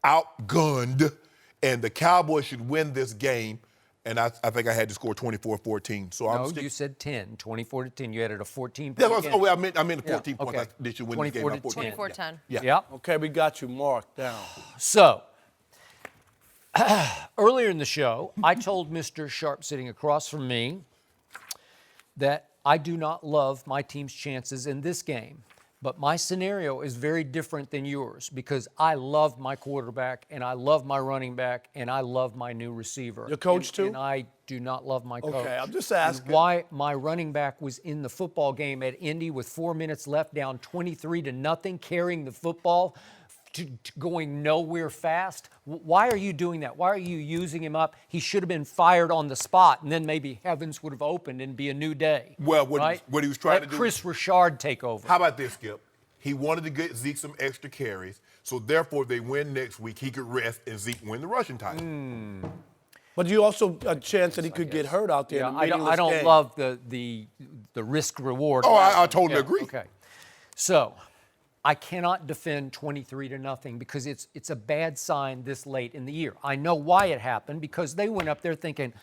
Speaker 4: outgunned, and the Cowboys should win this game. And I think I had to score 24-14. So
Speaker 1: No, you said 10, 24-10. You added a 14
Speaker 4: Yeah,
Speaker 1: point game.
Speaker 4: I meant the 14 points.
Speaker 1: okay.
Speaker 4: They should win the game by 14.
Speaker 3: 24-10.
Speaker 4: Yeah.
Speaker 1: Yeah.
Speaker 7: Okay, we got you marked down.
Speaker 1: So, earlier in the show, I told Mr. Sharpe sitting across from me that I do not love my team's chances in this game. But my scenario is very different than yours because I love my quarterback and I love my running back and I love my new receiver.
Speaker 7: Your coach too?
Speaker 1: And I do not love my coach.
Speaker 7: Okay, I'm just asking.
Speaker 1: And why my running back was in the football game at Indy with 4 minutes left, down 23-0, carrying the football, going nowhere fast. Why are you doing that? Why are you using him up? He should have been fired on the spot, and then maybe heavens would have opened and be a new day.
Speaker 4: Well, what he was trying
Speaker 1: Let
Speaker 4: to do.
Speaker 1: Chris Richard take over.
Speaker 4: How about this, Skip? He wanted to get Zeke some extra carries, so therefore if they win next week, he could rest and Zeke win the rushing title.
Speaker 7: But you also a chance that he could get hurt out there.
Speaker 1: Yeah,
Speaker 7: in a
Speaker 1: I
Speaker 7: meaningless
Speaker 1: don't
Speaker 7: game.
Speaker 1: love the risk reward.
Speaker 4: Oh, I totally agree.
Speaker 1: Okay, so I cannot defend 23-0 because it's a bad sign this late in the year. I know why it happened because they went up there thinking,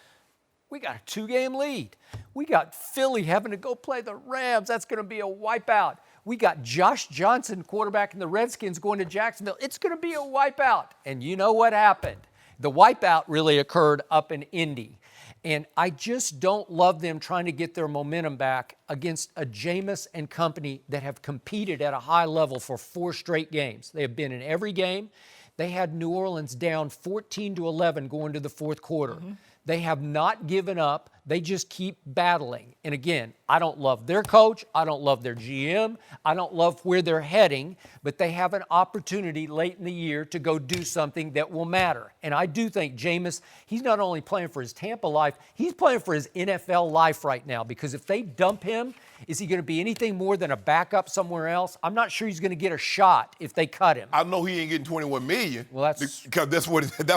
Speaker 1: we got a 2-game lead. We got Philly having to go play the Rams. That's going to be a wipeout. We got Josh Johnson, quarterback in the Redskins, going to Jacksonville. It's going to be a wipeout. And you know what happened? The wipeout really occurred up in Indy. And I just don't love them trying to get their momentum back against a Jameis and company that have competed at a high level for 4 straight games. They have been in every game. They had New Orleans down 14-11 going to the fourth quarter. They have not given up. They just keep battling. And again, I don't love their coach. I don't love their GM. I don't love where they're heading, but they have an opportunity late in the year to go do something that will matter. And I do think Jameis, he's not only playing for his Tampa life, he's playing for his NFL life right now because if they dump him, is he going to be anything more than a backup somewhere else? I'm not sure he's going to get a shot if they cut him.
Speaker 4: I know he ain't getting $21 million.
Speaker 1: Well, that's
Speaker 4: because that's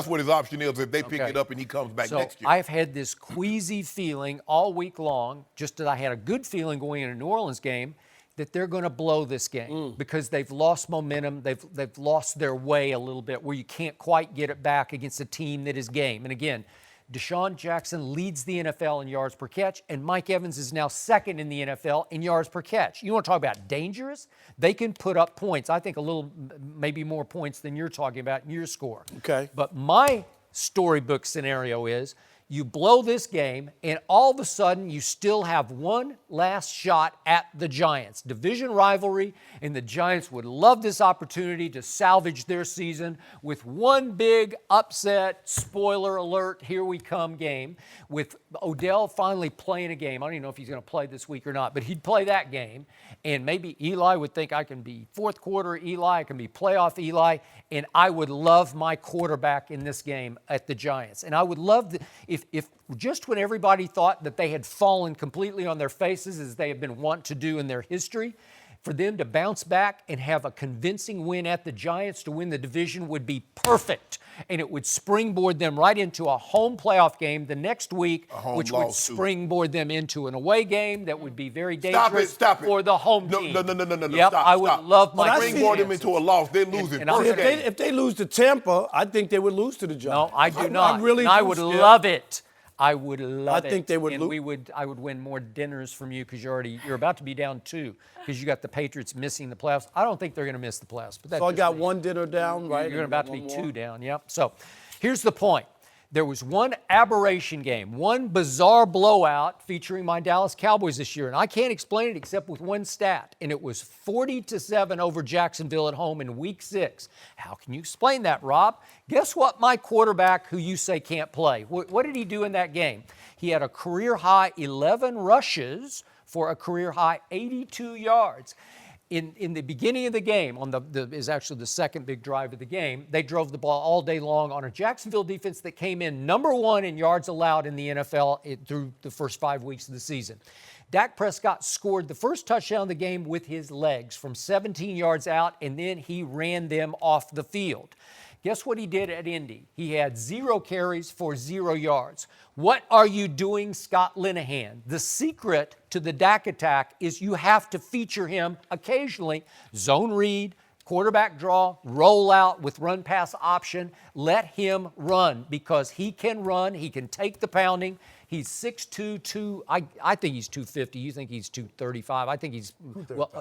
Speaker 4: what his option is if they pick
Speaker 1: Okay.
Speaker 4: it up and he comes back
Speaker 1: So
Speaker 4: next year.
Speaker 1: I've had this queasy feeling all week long, just that I had a good feeling going into New Orleans game, that they're going to blow this game because they've lost momentum. They've lost their way a little bit where you can't quite get it back against a team that is game. And again, Deshaun Jackson leads the NFL in yards per catch, and Mike Evans is now second in the NFL in yards per catch. You want to talk about dangerous? They can put up points. I think a little, maybe more points than you're talking about in your score.
Speaker 7: Okay.
Speaker 1: But my storybook scenario is you blow this game, and all of a sudden you still have one last shot at the Giants. Division rivalry, and the Giants would love this opportunity to salvage their season with one big upset, spoiler alert, here we come game, with Odell finally playing a game. I don't even know if he's going to play this week or not, but he'd play that game, and maybe Eli would think I can be fourth quarter Eli, I can be playoff Eli, and I would love my quarterback in this game at the Giants. And I would love if just when everybody thought that they had fallen completely on their faces, as they have been wont to do in their history, For them to bounce back and have a convincing win at the Giants to win the division would be perfect. And it would springboard them right into a home playoff game the next week, which would springboard them into an away game that would be very dangerous for the home team.
Speaker 4: No.
Speaker 1: Yep, I would love my
Speaker 4: springboard them into a loss. They're losing.
Speaker 7: If they lose to Tampa, I think they would lose to the Giants.
Speaker 1: No, I do not. I would love it. I would love it.
Speaker 7: I think they would
Speaker 1: lose. I would win more dinners from you because you're about to be down 2 because you got the Patriots missing the playoffs. I don't think they're going to miss the playoffs. But that's
Speaker 7: so I got one dinner down, right?
Speaker 1: You're about to be 2 down, yep. So here's the point. There was one aberration game, one bizarre blowout featuring my Dallas Cowboys this year, and I can't explain it except with one stat, and it was 40-7 over Jacksonville at home in Week 6. How can you explain that, Rob? Guess what my quarterback, who you say can't play, what did he do in that game? He had a career-high 11 rushes for a career-high 82 yards. In the beginning of the game, is actually the second big drive of the game, they drove the ball all day long on a Jacksonville defense that came in number 1 in yards allowed in the NFL through the first 5 weeks of the season. Dak Prescott scored the first touchdown of the game with his legs from 17 yards out, and then he ran them off the field. Guess what he did at Indy? He had 0 carries for 0 yards. What are you doing, Scott Linehan? The secret to the Dak attack is you have to feature him occasionally. Zone read, quarterback draw, roll out with run pass option. Let him run because he can run. He can take the pounding. He's 6'2", I think he's 250. You think he's 235. I think he's, well,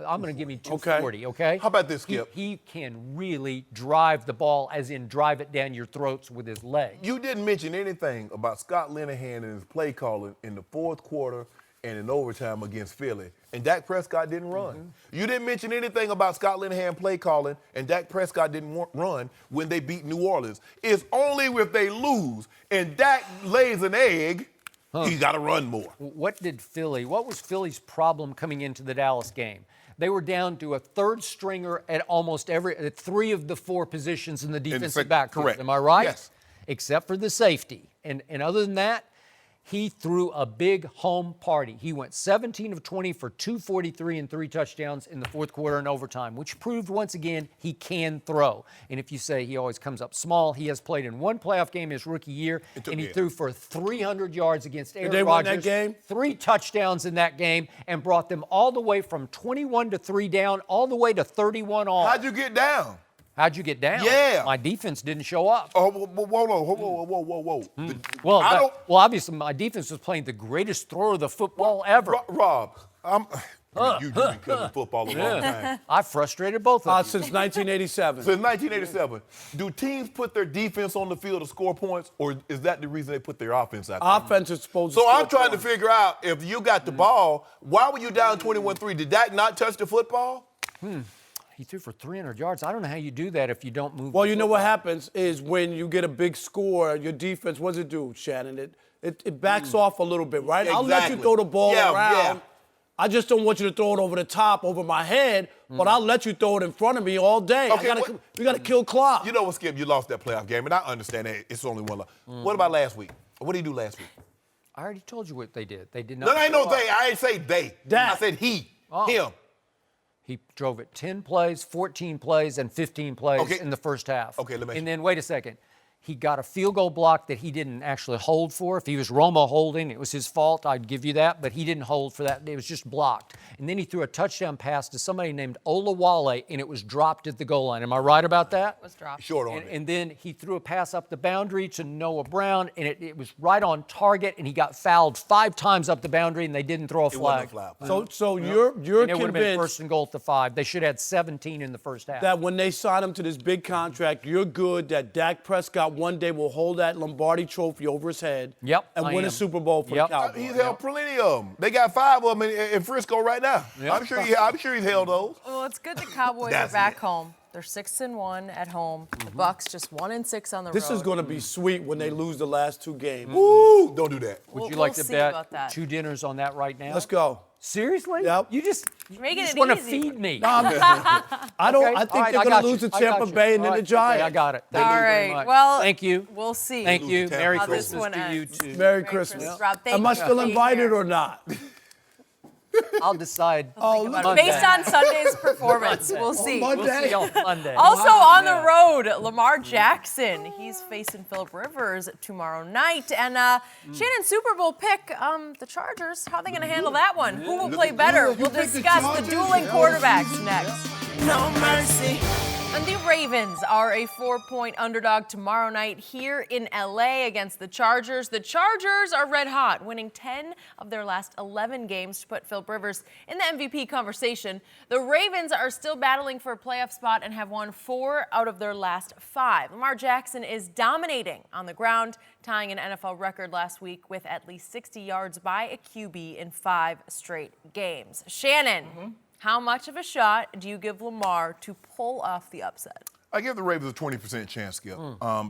Speaker 1: I'm going to give him 240, okay?
Speaker 4: How about this, Skip?
Speaker 1: He can really drive the ball, as in drive it down your throats with his legs.
Speaker 4: You didn't mention anything about Scott Linehan and his play calling in the fourth quarter and in overtime against Philly, and Dak Prescott didn't run. You didn't mention anything about Scott Linehan play calling, and Dak Prescott didn't run when they beat New Orleans. It's only if they lose and Dak lays an egg, he got to run more.
Speaker 1: What was Philly's problem coming into the Dallas game? They were down to a third stringer at almost at 3 of the 4 positions in the defensive backfield.
Speaker 4: Correct.
Speaker 1: Am I right?
Speaker 4: Yes.
Speaker 1: Except for the safety. And other than that, he threw a big home party. He went 17 of 20 for 243 and 3 touchdowns in the fourth quarter and overtime, which proved once again he can throw. And if you say he always comes up small, he has played in 1 playoff game his rookie year, and he threw for 300 yards against Aaron Rodgers.
Speaker 7: They won that game?
Speaker 1: 3 touchdowns in that game and brought them all the way from 21-3 down all the way to 31 all.
Speaker 4: How'd you get down?
Speaker 1: How'd you get down?
Speaker 4: Yeah.
Speaker 1: My defense didn't show up.
Speaker 4: Oh, whoa.
Speaker 1: Well, obviously my defense was playing the greatest thrower of the football ever.
Speaker 4: Rob, you've been covering football a long time.
Speaker 1: I frustrated both of you.
Speaker 7: Since 1987.
Speaker 4: Since 1987. Do teams put their defense on the field to score points, or is that the reason they put their offense out there?
Speaker 7: Offense is supposed to
Speaker 4: So
Speaker 7: score
Speaker 4: I'm trying
Speaker 7: points.
Speaker 4: to figure out, if you got the ball, why were you down 21-3? Did Dak not touch the football?
Speaker 1: He threw for 300 yards. I don't know how you do that if you don't move.
Speaker 7: Well, you know what happens is when you get a big score, your defense, what does it do, Shannon? It backs off a little bit, right? I'll let you
Speaker 4: Exactly.
Speaker 7: throw the ball around.
Speaker 4: Yeah.
Speaker 7: I just don't want you to throw it over the top, over my head, but I'll let you throw it in front of me all day.
Speaker 4: Okay,
Speaker 7: we got to kill clock.
Speaker 4: You know what, Skip? You lost that playoff game, and I understand that it's only one loss. What about last week? What did he do last week?
Speaker 1: I already told you what they did. They did not.
Speaker 4: No, ain't no they. I ain't say they.
Speaker 7: Dak.
Speaker 4: I said he. Him.
Speaker 1: He drove it 10 plays, 14 plays, and 15 plays in the first half.
Speaker 4: Okay, let me.
Speaker 1: And then, wait a second. He got a field goal block that he didn't actually hold for. If he was Romo holding, it was his fault. I'd give you that. But he didn't hold for that. It was just blocked. And then he threw a touchdown pass to somebody named Olawale, and it was dropped at the goal line. Am I right about that?
Speaker 3: It was dropped.
Speaker 4: Short on it.
Speaker 1: And then he threw a pass up the boundary to Noah Brown, and it was right on target, and he got fouled 5 times up the boundary, and they didn't throw a flag.
Speaker 7: So you're
Speaker 1: And it would have been
Speaker 7: convinced
Speaker 1: first and goal at the 5. They should have had 17 in the first half.
Speaker 7: that when they sign him to this big contract, you're good that Dak Prescott one day will hold that Lombardi trophy over his head and win a Super Bowl for the Cowboys.
Speaker 4: He's held plenty of them. They got 5 of them in Frisco right now. I'm sure he's held those.
Speaker 3: Well, it's good the Cowboys are back home. They're 6-1 at home. The Bucks just 1-6 on the road.
Speaker 7: This is going to be sweet when they lose the last 2 games.
Speaker 4: Woo! Don't do that.
Speaker 1: Would you like to
Speaker 3: see
Speaker 1: bet
Speaker 3: about that.
Speaker 1: 2 dinners on that right now?
Speaker 7: Let's go.
Speaker 1: Seriously?
Speaker 7: Yep.
Speaker 1: You just
Speaker 3: Making it
Speaker 1: want to
Speaker 3: easy.
Speaker 1: feed me.
Speaker 7: I don't.
Speaker 1: Okay.
Speaker 7: I think
Speaker 1: All right,
Speaker 7: they're
Speaker 1: I
Speaker 7: going
Speaker 1: got
Speaker 7: to lose
Speaker 1: you.
Speaker 7: to
Speaker 1: I got
Speaker 7: Tampa
Speaker 1: you.
Speaker 7: Bay and
Speaker 1: All
Speaker 7: then the
Speaker 1: right.
Speaker 7: Giants.
Speaker 1: Okay, I got it.
Speaker 3: All
Speaker 1: Thank you very
Speaker 3: right.
Speaker 1: much.
Speaker 3: Well,
Speaker 1: thank you.
Speaker 3: We'll see.
Speaker 1: Thank you.
Speaker 4: Tampa
Speaker 1: Merry
Speaker 3: how this
Speaker 1: Christmas
Speaker 3: one
Speaker 1: to you
Speaker 3: ends.
Speaker 1: too.
Speaker 7: Merry Christmas.
Speaker 3: Rob, thank
Speaker 7: Am I
Speaker 3: you
Speaker 7: still
Speaker 3: for being
Speaker 7: invited
Speaker 3: here.
Speaker 7: or not?
Speaker 1: I'll decide.
Speaker 3: But based on Sunday's performance, we'll see.
Speaker 1: We'll see on Monday.
Speaker 3: Also on the road, Lamar Jackson. He's facing Phillip Rivers tomorrow night. And Shannon, Super Bowl pick, the Chargers. How are they going to handle that one? Who will play better? We'll discuss the dueling quarterbacks next.
Speaker 5: No mercy.
Speaker 3: And the Ravens are a 4-point underdog tomorrow night here in LA against the Chargers. The Chargers are red hot, winning 10 of their last 11 games to put Phillip Rivers in the MVP conversation. The Ravens are still battling for a playoff spot and have won 4 out of their last 5. Lamar Jackson is dominating on the ground, tying an NFL record last week with at least 60 yards by a QB in 5 straight games. Shannon. How much of a shot do you give Lamar to pull off the upset?
Speaker 4: I give the Ravens a 20% chance, Skip,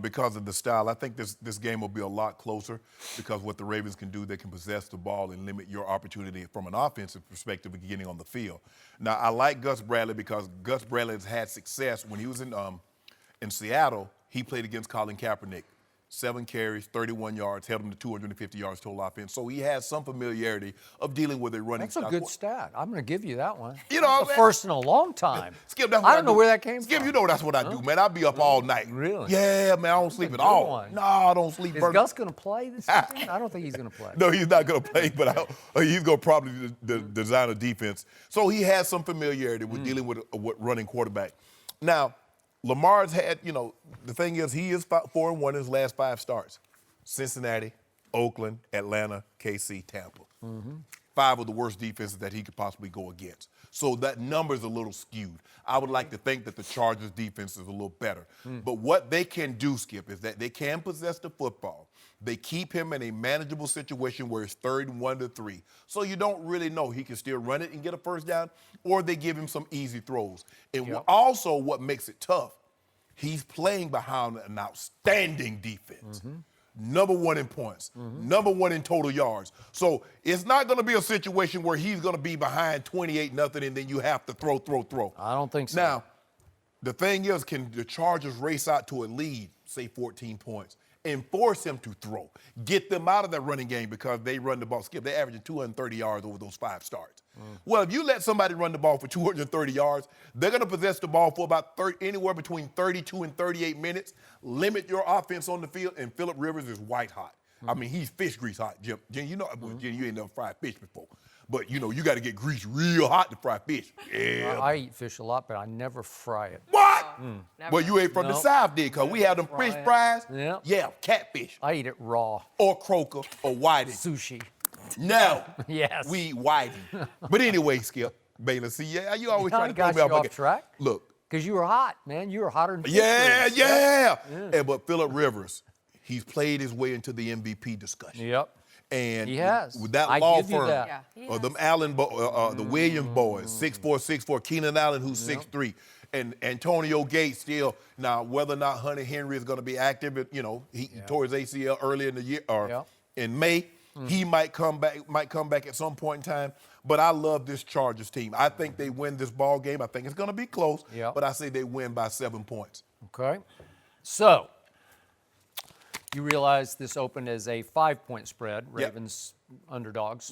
Speaker 4: because of the style. I think this game will be a lot closer because what the Ravens can do, they can possess the ball and limit your opportunity from an offensive perspective of getting on the field. Now, I like Gus Bradley because Gus Bradley has had success. When he was in Seattle, he played against Colin Kaepernick. 7 carries, 31 yards, held him to 250 yards total offense. So he has some familiarity of dealing with a running
Speaker 1: That's a good stat. I'm going to give you that one.
Speaker 4: You know,
Speaker 1: that's the first in a long time.
Speaker 4: Skip, that's what
Speaker 1: I don't know where that came
Speaker 4: Skip,
Speaker 1: from.
Speaker 4: you know that's what I do, man. I'll be up all night.
Speaker 1: Really?
Speaker 4: Yeah, man, I don't sleep at all.
Speaker 1: One.
Speaker 4: No, I don't sleep.
Speaker 1: Is Gus going to play this weekend? I don't think he's going to play.
Speaker 4: No, he's not going to play, but he's going to probably design a defense. So he has some familiarity with dealing with a running quarterback. Now, Lamar's had, the thing is he is 4-1 in his last 5 starts. Cincinnati, Oakland, Atlanta, KC, Tampa. 5 of the worst defenses that he could possibly go against. So that number is a little skewed. I would like to think that the Chargers' defense is a little better. But what they can do, Skip, is that they can possess the football. They keep him in a manageable situation where it's 3rd and 1 to 3. So you don't really know. He can still run it and get a first down, or they give him some easy throws. And also what makes it tough, he's playing behind an outstanding defense. Number 1 in points, number 1 in total yards. So it's not going to be a situation where he's going to be behind 28-0 and then you have to throw.
Speaker 1: I don't think so.
Speaker 4: Now, the thing is, can the Chargers race out to a lead, say 14 points, and force him to throw? Get them out of that running game because they run the ball. Skip, they're averaging 230 yards over those 5 starts. Well, if you let somebody run the ball for 230 yards, they're going to possess the ball for about anywhere between 32 and 38 minutes, limit your offense on the field, and Phillip Rivers is white hot. I mean, he's fish grease hot, Jim. Jim, Jim, you ain't never fried fish before. But, you got to get grease real hot to fry fish. Yeah.
Speaker 1: I eat fish a lot, but I never fry it.
Speaker 4: What? Well, you ain't from the South, did, because we have them fish fries.
Speaker 1: Yeah.
Speaker 4: Yeah, catfish.
Speaker 1: I eat it raw.
Speaker 4: Or croaker or whiting.
Speaker 1: Sushi.
Speaker 4: No.
Speaker 1: Yes.
Speaker 4: We whiting. But anyway, Skip, Bayless, see, you always trying to
Speaker 1: got
Speaker 4: throw me
Speaker 1: you
Speaker 4: off
Speaker 1: off track.
Speaker 4: Look.
Speaker 1: Because you were hot, man. You were hotter than fish grease.
Speaker 4: Yeah. But Phillip Rivers, he's played his way into the MVP discussion.
Speaker 1: Yep.
Speaker 4: And
Speaker 1: he has.
Speaker 4: With that
Speaker 1: I
Speaker 4: law
Speaker 1: give you
Speaker 4: firm,
Speaker 1: that.
Speaker 4: or them Allen, the Williams boys, 6'4", Keenan Allen, who's 6'3", and Antonio Gates still. Now, whether or not Hunter Henry is going to be active, he tore his ACL earlier in the year or in May. He might come back at some point in time. But I love this Chargers team. I think they win this ball game. I think it's going to be close. But I say they win by 7 points.
Speaker 1: Okay. So you realize this opened as a 5-point spread. Ravens underdogs,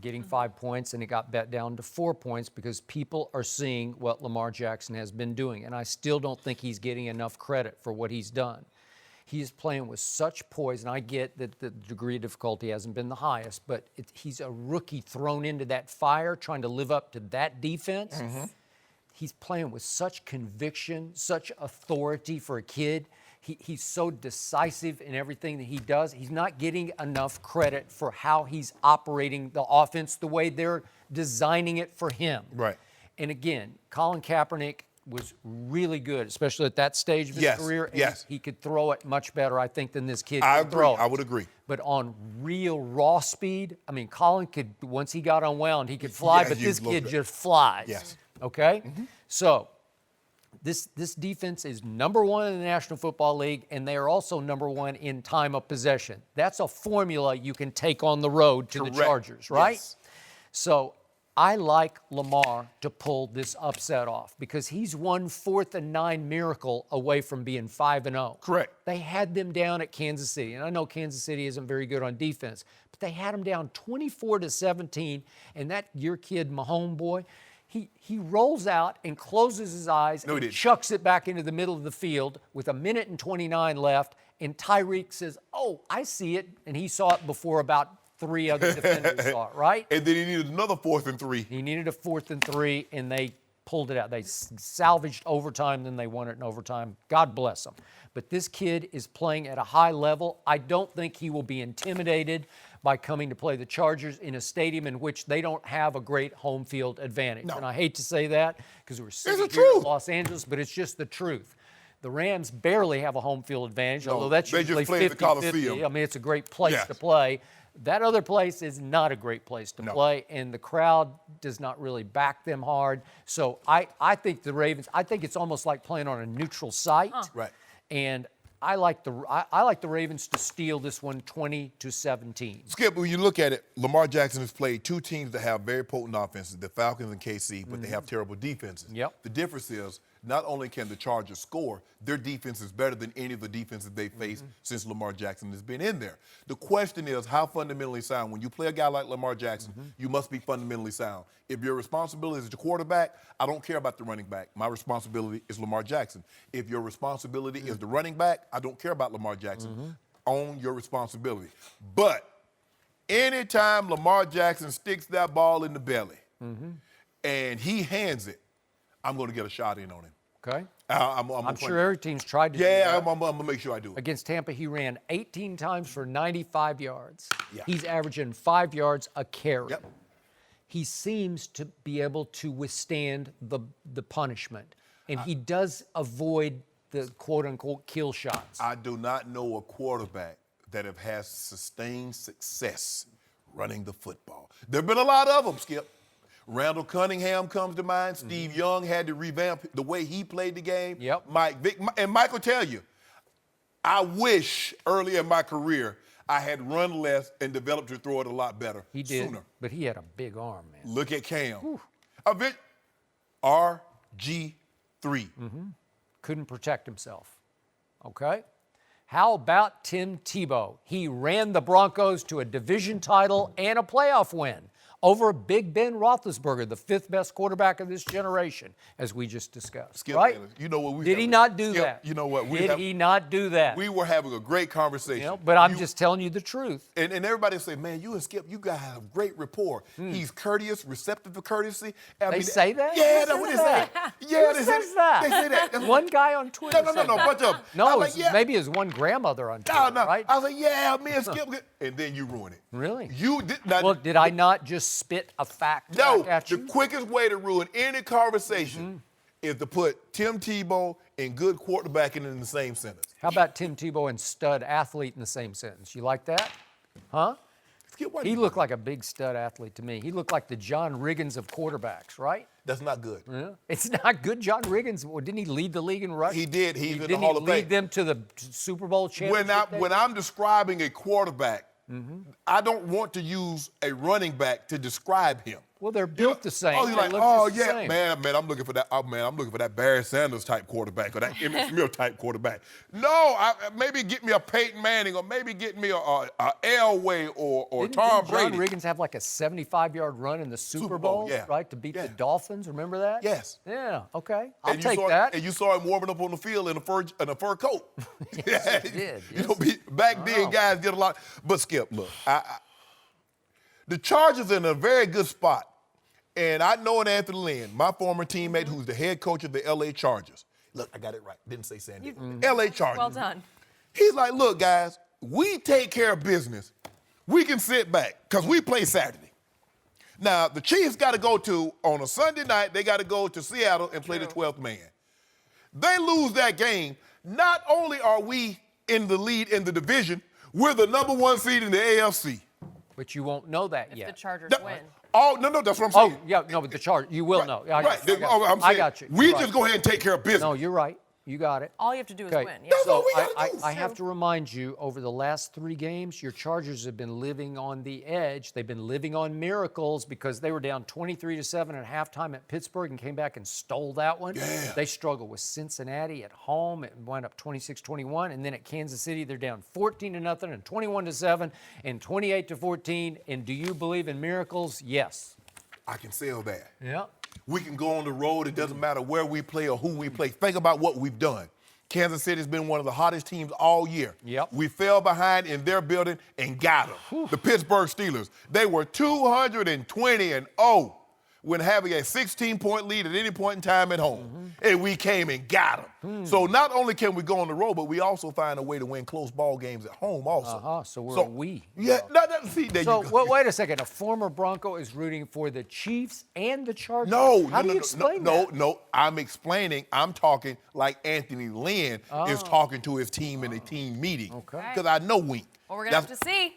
Speaker 1: getting 5 points, and it got bet down to 4 points because people are seeing what Lamar Jackson has been doing. And I still don't think he's getting enough credit for what he's done. He's playing with such poise, and I get that the degree of difficulty hasn't been the highest, but he's a rookie thrown into that fire trying to live up to that defense. He's playing with such conviction, such authority for a kid. He's so decisive in everything that he does. He's not getting enough credit for how he's operating the offense the way they're designing it for him.
Speaker 4: Right.
Speaker 1: And again, Colin Kaepernick was really good, especially at that stage of his career.
Speaker 4: Yes.
Speaker 1: He could throw it much better, I think, than this kid
Speaker 4: I
Speaker 1: could
Speaker 4: agree.
Speaker 1: throw it.
Speaker 4: I would agree.
Speaker 1: But on real raw speed, I mean, Colin could, once he got unwound, he could fly, but this kid just flies.
Speaker 4: Yes.
Speaker 1: Okay? So this defense is number 1 in the National Football League, and they are also number 1 in time of possession. That's a formula you can take on the road to the Chargers, right?
Speaker 4: Yes.
Speaker 1: So I like Lamar to pull this upset off because he's one 4th and 9 miracle away from being 5-0.
Speaker 4: Correct.
Speaker 1: They had them down at Kansas City, and I know Kansas City isn't very good on defense, but they had them down 24-17, and your kid, Mahomes boy, he rolls out and closes his eyes and chucks it back into the middle of the field with 1:29 minutes left, and Tyreek says, "Oh, I see it," and he saw it before about 3 other defenders saw it, right?
Speaker 4: And then he needed another 4th and 3.
Speaker 1: He needed a 4th and 3, and they pulled it out. They salvaged overtime, then they won it in overtime. God bless them. But this kid is playing at a high level. I don't think he will be intimidated by coming to play the Chargers in a stadium in which they don't have a great home field advantage. No. And I hate to say that because we're sitting here in Los Angeles, but it's just the truth. The Rams barely have a home field advantage, although that's usually 50-50. I mean, it's a great place to play. That other place is not a great place to play, and the crowd does not really back them hard. So I think the Ravens, I think it's almost like playing on a neutral site.
Speaker 4: Right.
Speaker 1: And I like the Ravens to steal this one 20-17.
Speaker 4: Skip, when you look at it, Lamar Jackson has played 2 teams that have very potent offenses, the Falcons and KC, but they have terrible defenses.
Speaker 1: Yep.
Speaker 4: The difference is not only can the Chargers score, their defense is better than any of the defenses they've faced since Lamar Jackson has been in there. The question is how fundamentally sound. When you play a guy like Lamar Jackson, you must be fundamentally sound. If your responsibility is the quarterback, I don't care about the running back. My responsibility is Lamar Jackson. If your responsibility is the running back, I don't care about Lamar Jackson. Own your responsibility. But anytime Lamar Jackson sticks that ball in the belly and he hands it, I'm going to get a shot in on him.
Speaker 1: Okay.
Speaker 4: I'm
Speaker 1: sure every team's tried to do that.
Speaker 4: Yeah, I'm going to make sure I do it.
Speaker 1: Against Tampa, he ran 18 times for 95 yards.
Speaker 4: Yeah.
Speaker 1: He's averaging 5 yards a carry.
Speaker 4: Yep.
Speaker 1: He seems to be able to withstand the punishment, and he does avoid the quote-unquote kill shots.
Speaker 4: I do not know a quarterback that has sustained success running the football. There have been a lot of them, Skip. Randall Cunningham comes to mind. Steve Young had to revamp the way he played the game.
Speaker 1: Yep.
Speaker 4: And Mike will tell you, I wish early in my career I had run less and developed to throw it a lot better.
Speaker 1: He did,
Speaker 4: sooner.
Speaker 1: but he had a big arm, man.
Speaker 4: Look at Cam. RG3.
Speaker 1: Couldn't protect himself. Okay? How about Tim Tebow? He ran the Broncos to a division title and a playoff win over Big Ben Roethlisberger, the 5th best quarterback of this generation, as we just discussed.
Speaker 4: Skip,
Speaker 1: right?
Speaker 4: You know what?
Speaker 1: Did he not do that?
Speaker 4: You know what?
Speaker 1: Did he not do that?
Speaker 4: We were having a great conversation.
Speaker 1: You know, but I'm just telling you the truth.
Speaker 4: And everybody say, man, you and Skip, you guys have great rapport. He's courteous, receptive to courtesy.
Speaker 1: They say that?
Speaker 4: Yeah, that's what they say. Yeah,
Speaker 1: Who says that?
Speaker 4: They say that.
Speaker 1: One guy on Twitter.
Speaker 4: No, bunch of them.
Speaker 1: No, maybe his one grandmother on Twitter, right?
Speaker 4: I was like, yeah, me and Skip. And then you ruin it.
Speaker 1: Really?
Speaker 4: You did not.
Speaker 1: Well, did I not just spit a fact back at you?
Speaker 4: The quickest way to ruin any conversation is to put Tim Tebow and good quarterbacking in the same sentence.
Speaker 1: How about Tim Tebow and stud athlete in the same sentence? You like that? Huh? He looked like a big stud athlete to me. He looked like the John Riggins of quarterbacks, right?
Speaker 4: That's not good.
Speaker 1: Yeah. It's not good. John Riggins, didn't he lead the league in rushing?
Speaker 4: He did. He's in the
Speaker 1: Didn't
Speaker 4: Hall
Speaker 1: he
Speaker 4: of Fame.
Speaker 1: lead them to the Super Bowl championship?
Speaker 4: When I'm describing a quarterback, I don't want to use a running back to describe him.
Speaker 1: Well, they're built the same.
Speaker 4: Oh, you're like, man, I'm looking for that. Oh, man, I'm looking for that Barry Sanders type quarterback or that Emmitt Smith type quarterback. No, maybe get me a Peyton Manning or maybe get me a Elway or Tom Brady.
Speaker 1: Didn't John Riggins have like a 75-yard run in the Super Bowl, right, to beat the Dolphins? Remember that?
Speaker 4: Yes.
Speaker 1: Yeah. Okay. I'll take that.
Speaker 4: And you saw him warming up on the field in a fur coat.
Speaker 1: Yes, he did. Yes.
Speaker 4: Back then, guys did a lot. But Skip, look, the Chargers are in a very good spot. And I know Anthony Lynn, my former teammate who's the head coach of the L.A. Chargers. Look, I got it right. Didn't say San Diego. L.A. Chargers.
Speaker 3: Well done.
Speaker 4: He's like, look, guys, we take care of business. We can sit back because we play Saturday. Now, the Chiefs got to go on a Sunday night, they got to go to Seattle and play the 12th man. They lose that game. Not only are we in the lead in the division, we're the number 1 seed in the AFC.
Speaker 1: But you won't know that yet.
Speaker 3: The Chargers win.
Speaker 4: Oh, no, that's what I'm saying.
Speaker 1: Oh, yeah, no, but the Chargers, you will know.
Speaker 4: I got you.
Speaker 1: I got you.
Speaker 4: We just go ahead and take care of business.
Speaker 1: No, you're right. You got it.
Speaker 3: All you have to do is
Speaker 1: Okay.
Speaker 3: win. Yeah.
Speaker 4: That's all
Speaker 1: So
Speaker 4: we gotta do.
Speaker 1: I have to remind you, over the last 3 games, your Chargers have been living on the edge. They've been living on miracles because they were down 23-7 at halftime at Pittsburgh and came back and stole that one.
Speaker 4: Yeah.
Speaker 1: They struggled with Cincinnati at home. It went up 26-21. And then at Kansas City, they're down 14-0 and 21-7 and 28-14. And do you believe in miracles? Yes.
Speaker 4: I can sell that.
Speaker 1: Yeah.
Speaker 4: We can go on the road. It doesn't matter where we play or who we play. Think about what we've done. Kansas City's been one of the hottest teams all year.
Speaker 1: Yep.
Speaker 4: We fell behind in their building and got them. The Pittsburgh Steelers. They were 220-0 when having a 16-point lead at any point in time at home. And we came and got them. So not only can we go on the road, but we also find a way to win close ball games at home also.
Speaker 1: So we're a we.
Speaker 4: Yeah, see, there
Speaker 1: So
Speaker 4: you go.
Speaker 1: wait a second. A former Bronco is rooting for the Chiefs and the Chargers.
Speaker 4: No,
Speaker 1: How do you explain that?
Speaker 4: No, I'm explaining. I'm talking like Anthony Lynn is talking to his team in a team meeting.
Speaker 1: Okay.
Speaker 4: Because I know Wink.
Speaker 3: Well, we're going to have to see.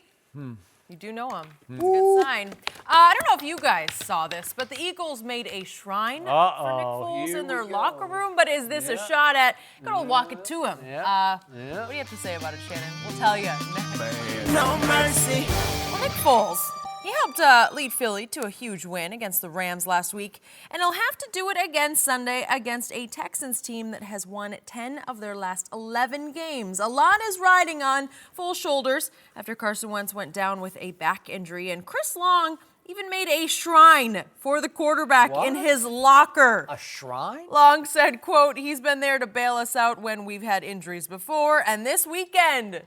Speaker 3: You do know him. It's a good sign. I don't know if you guys saw this, but the Eagles made a shrine for Nick Foles in their locker room. But is this a shot at going to walk it to him? What do you have to say about it, Shannon? We'll tell you next.
Speaker 5: No mercy.
Speaker 3: Well, Nick Foles, he helped lead Philly to a huge win against the Rams last week, and he'll have to do it again Sunday against a Texans team that has won 10 of their last 11 games. A lot is riding on Foles' shoulders after Carson Wentz went down with a back injury, and Chris Long even made a shrine for the quarterback in his locker.
Speaker 1: A shrine?
Speaker 3: Long said, quote, he's been there to bail us out when we've had injuries before, and this weekend,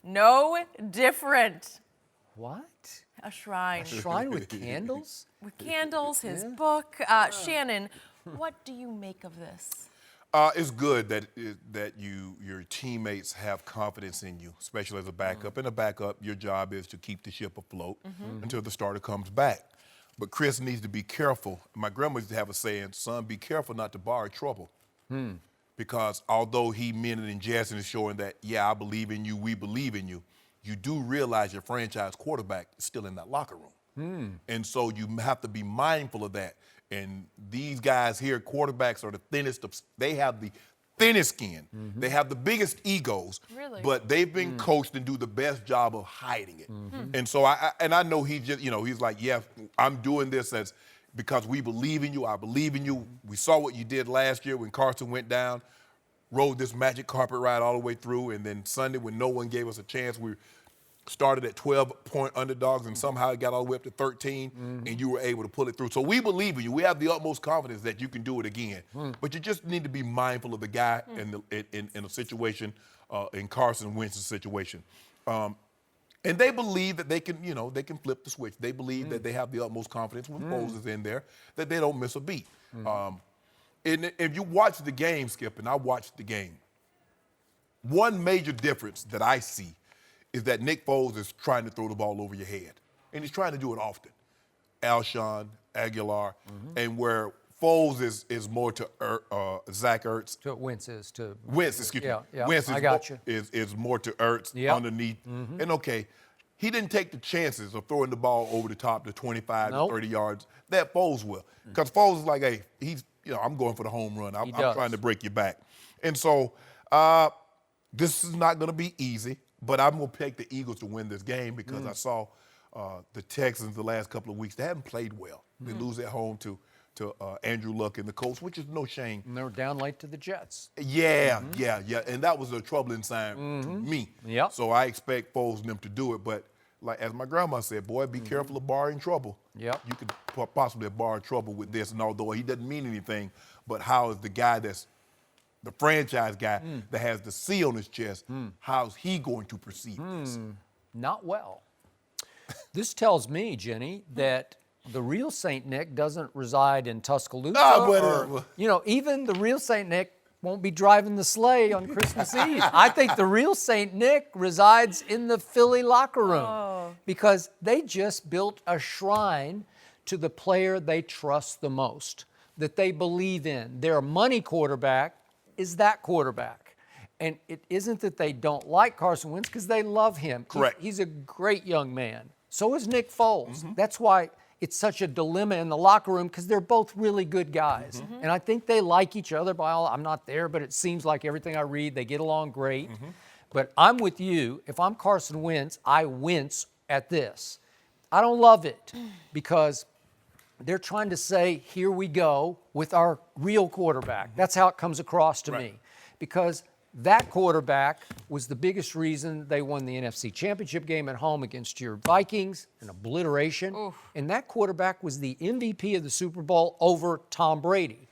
Speaker 3: no different.
Speaker 1: What?
Speaker 3: A shrine.
Speaker 1: A shrine with candles?
Speaker 3: With candles, his book. Shannon, what do you make of this?
Speaker 4: It's good that your teammates have confidence in you, especially as a backup. In a backup, your job is to keep the ship afloat until the starter comes back. But Chris needs to be careful. My grandma used to have a saying, son, be careful not to borrow trouble. Because although he meant it in jest and is showing that, yeah, I believe in you, we believe in you, you do realize your franchise quarterback is still in that locker room. And so you have to be mindful of that. And these guys here, quarterbacks are the thinnest they have the thinnest skin. They have the biggest egos.
Speaker 3: Really?
Speaker 4: But they've been coached and do the best job of hiding it. And so I know he just, he's like, yeah, I'm doing this because we believe in you. I believe in you. We saw what you did last year when Carson went down. Rode this magic carpet ride all the way through, and then Sunday when no one gave us a chance, we started at 12-point underdogs and somehow it got all the way up to 13, and you were able to pull it through. So we believe in you. We have the utmost confidence that you can do it again. But you just need to be mindful of the guy in a situation, in Carson Wentz's situation. And they believe that they can flip the switch. They believe that they have the utmost confidence when Foles is in there, that they don't miss a beat. And if you watch the game, Skip, and I watched the game, one major difference that I see is that Nick Foles is trying to throw the ball over your head. And he's trying to do it often. Alshon, Aguilar, and where Foles is more to Zach Ertz.
Speaker 1: To Wentz is to...
Speaker 4: Wentz, excuse me.
Speaker 1: Yeah,
Speaker 4: Wentz
Speaker 1: I got you.
Speaker 4: is more to Ertz underneath. And okay, he didn't take the chances of throwing the ball over the top to 25 to 30 yards. That Foles will. Because Foles is like, hey, I'm going for the home run. I'm trying to break your back. And so this is not going to be easy, but I'm going to pick the Eagles to win this game because I saw the Texans the last couple of weeks. They haven't played well. They lose at home to Andrew Luck and the Colts, which is no shame.
Speaker 1: And they were down late to the Jets.
Speaker 4: Yeah. And that was a troubling sign to me.
Speaker 1: Yep.
Speaker 4: So I expect Foles and them to do it. But like as my grandma said, boy, be careful of borrowing trouble.
Speaker 1: Yep.
Speaker 4: You could possibly borrow trouble with this. And although he doesn't mean anything, but how is the guy that's the franchise guy that has the C on his chest, how's he going to perceive this?
Speaker 1: Not well. This tells me, Jenny, that the real Saint Nick doesn't reside in Tuscaloosa. Even the real Saint Nick won't be driving the sleigh on Christmas Eve. I think the real Saint Nick resides in the Philly locker room because they just built a shrine to the player they trust the most, that they believe in. Their money quarterback is that quarterback. And it isn't that they don't like Carson Wentz because they love him.
Speaker 4: Correct.
Speaker 1: He's a great young man. So is Nick Foles. That's why it's such a dilemma in the locker room because they're both really good guys. And I think they like each other. I'm not there, but it seems like everything I read, they get along great. But I'm with you. If I'm Carson Wentz, I wince at this. I don't love it because they're trying to say, here we go with our real quarterback. That's how it comes across to me. Because that quarterback was the biggest reason they won the NFC Championship game at home against your Vikings, an obliteration. Oof. And that quarterback was the MVP of the Super Bowl over Tom Brady.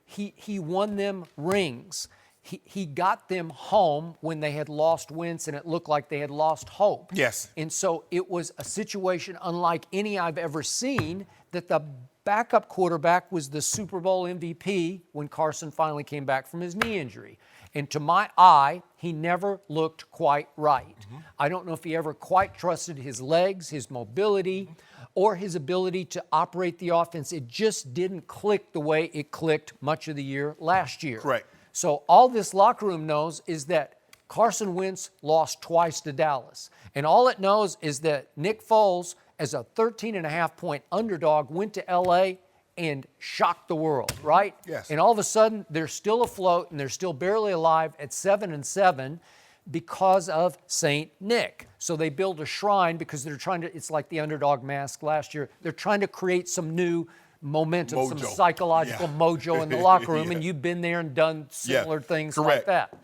Speaker 1: He won them rings. He got them home when they had lost Wentz and it looked like they had lost hope.
Speaker 4: Yes.
Speaker 1: And so it was a situation unlike any I've ever seen that the backup quarterback was the Super Bowl MVP when Carson finally came back from his knee injury. And to my eye, he never looked quite right. I don't know if he ever quite trusted his legs, his mobility, or his ability to operate the offense. It just didn't click the way it clicked much of the year last year.
Speaker 4: Correct.
Speaker 1: So all this locker room knows is that Carson Wentz lost twice to Dallas. And all it knows is that Nick Foles, as a 13.5-point underdog, went to L.A. and shocked the world, right?
Speaker 4: Yes.
Speaker 1: And all of a sudden, they're still afloat and they're still barely alive at 7-7 because of St. Nick. So they build a shrine because they're trying to, it's like the underdog mask last year. They're trying to create some new momentum,
Speaker 4: Mojo.
Speaker 1: some psychological mojo in the locker room,
Speaker 4: Yeah.
Speaker 1: and you've been there and done similar things like
Speaker 4: correct.
Speaker 1: that.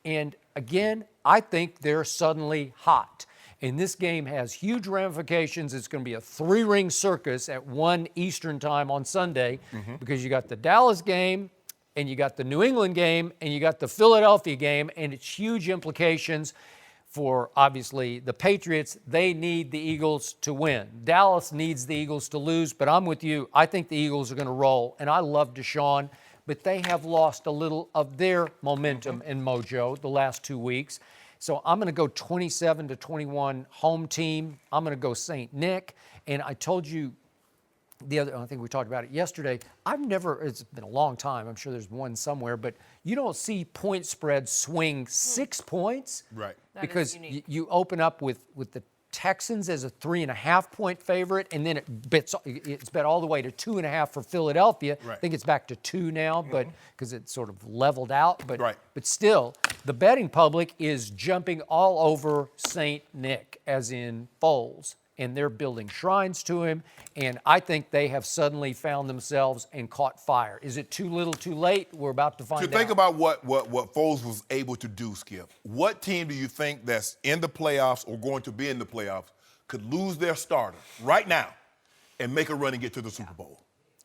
Speaker 1: And again, I think they're suddenly hot. And this game has huge ramifications. It's going to be a 3-ring circus at 1 Eastern time on Sunday because you got the Dallas game and you got the New England game and you got the Philadelphia game, and it's huge implications for, obviously, the Patriots. They need the Eagles to win. Dallas needs the Eagles to lose, but I'm with you. I think the Eagles are going to roll, and I love Deshaun, but they have lost a little of their momentum and mojo the last 2 weeks. So I'm going to go 27-21 home team. I'm going to go St. Nick. And I told you I think we talked about it yesterday. It's been a long time. I'm sure there's one somewhere, but you don't see point spreads swing 6 points.
Speaker 4: Right.
Speaker 1: Because you open up with the Texans as a 3.5-point favorite, and then it's bet all the way to 2.5 for Philadelphia.
Speaker 4: Right.
Speaker 1: I think it's back to 2 now, but because it's sort of leveled out. But
Speaker 4: Right.
Speaker 1: but still, the betting public is jumping all over St. Nick, as in Foles, and they're building shrines to him. And I think they have suddenly found themselves and caught fire. Is it too little, too late? We're about to find out.
Speaker 4: To think about what Foles was able to do, Skip. What team do you think that's in the playoffs or going to be in the playoffs could lose their starter right now and make a run and get to the Super Bowl?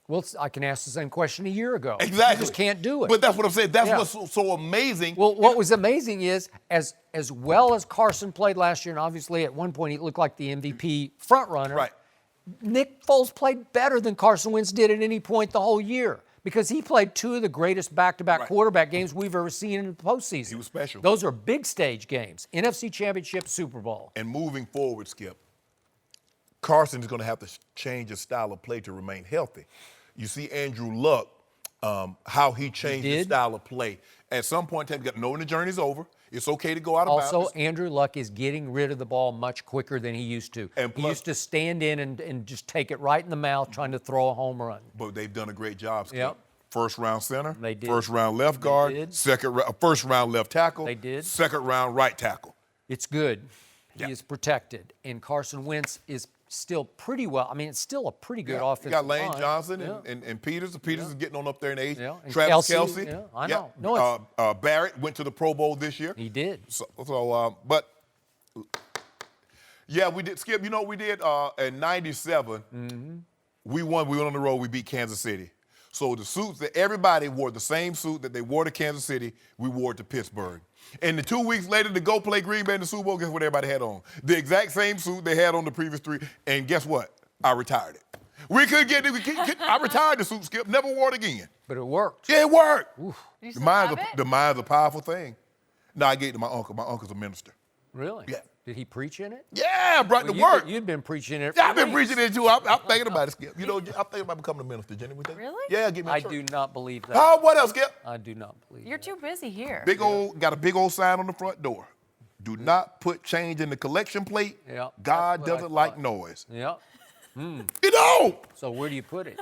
Speaker 1: Well, I can ask the same question a year ago.
Speaker 4: Exactly.
Speaker 1: You just can't do it.
Speaker 4: But that's what I'm saying. That's what's so amazing.
Speaker 1: Well, what was amazing is, as well as Carson played last year, and obviously at one point he looked like the MVP frontrunner.
Speaker 4: Right.
Speaker 1: Nick Foles played better than Carson Wentz did at any point the whole year because he played 2 of the greatest back-to-back quarterback games we've ever seen in the postseason.
Speaker 4: He was special.
Speaker 1: Those are big stage games. NFC Championship, Super Bowl.
Speaker 4: And moving forward, Skip, Carson is going to have to change his style of play to remain healthy. You see Andrew Luck, how he changed his style of play. At some point in time, knowing the journey's over, it's okay to go out of bounds.
Speaker 1: Also, Andrew Luck is getting rid of the ball much quicker than he used to.
Speaker 4: And
Speaker 1: he
Speaker 4: plus,
Speaker 1: used to stand in and just take it right in the mouth trying to throw a home run.
Speaker 4: But they've done a great job, Skip.
Speaker 1: Yep.
Speaker 4: First-round center.
Speaker 1: They did.
Speaker 4: First-round left guard.
Speaker 1: They did.
Speaker 4: First-round left tackle.
Speaker 1: They did.
Speaker 4: Second-round right tackle.
Speaker 1: It's good. He
Speaker 4: Yeah.
Speaker 1: is protected. And Carson Wentz is still pretty well. I mean, it's still a pretty good offensive
Speaker 4: You got Lane
Speaker 1: line.
Speaker 4: Johnson
Speaker 1: Yeah.
Speaker 4: and Peters. Peters is getting on up there in age.
Speaker 1: Yeah. And
Speaker 4: Travis
Speaker 1: Kelce.
Speaker 4: Kelce.
Speaker 1: Yeah, I know.
Speaker 4: Yeah.
Speaker 1: No,
Speaker 4: Barrett went to the Pro Bowl this year.
Speaker 1: He did.
Speaker 4: But yeah, we did. Skip, you know what we did in '97?
Speaker 1: Mm-hmm.
Speaker 4: We won. We went on the road. We beat Kansas City. So the suits that everybody wore, the same suit that they wore to Kansas City, we wore to Pittsburgh. And the 2 weeks later to go play Green Bay in the Super Bowl, guess what everybody had on? The exact same suit they had on the previous 3. And guess what? I retired it. We couldn't get it. I retired the suit, Skip. Never wore it again.
Speaker 1: But it worked.
Speaker 4: Yeah, it worked.
Speaker 3: You still have it?
Speaker 4: The mind's a powerful thing. No, I gave it to my uncle. My uncle's a minister.
Speaker 1: Really?
Speaker 4: Yeah.
Speaker 1: Did he preach in it?
Speaker 4: Yeah, I brought
Speaker 1: Well,
Speaker 4: the work.
Speaker 1: You'd been preaching it.
Speaker 4: Yeah, I've
Speaker 1: for
Speaker 4: been
Speaker 1: weeks.
Speaker 4: preaching it too. I'm thinking about it, Skip. You know, I'm thinking about becoming a minister, Jenny. What you think?
Speaker 3: Really?
Speaker 4: Yeah, give me a
Speaker 1: I
Speaker 4: church.
Speaker 1: do not believe that.
Speaker 4: Oh, what else, Skip?
Speaker 1: I do not believe
Speaker 3: You're
Speaker 1: that.
Speaker 3: too busy here.
Speaker 4: Got a big old sign on the front door. Do not put change in the collection plate.
Speaker 1: Yeah,
Speaker 4: God
Speaker 1: that's what I
Speaker 4: doesn't like
Speaker 1: thought.
Speaker 4: noise.
Speaker 1: Yeah.
Speaker 4: You don't.
Speaker 1: So where do you put it?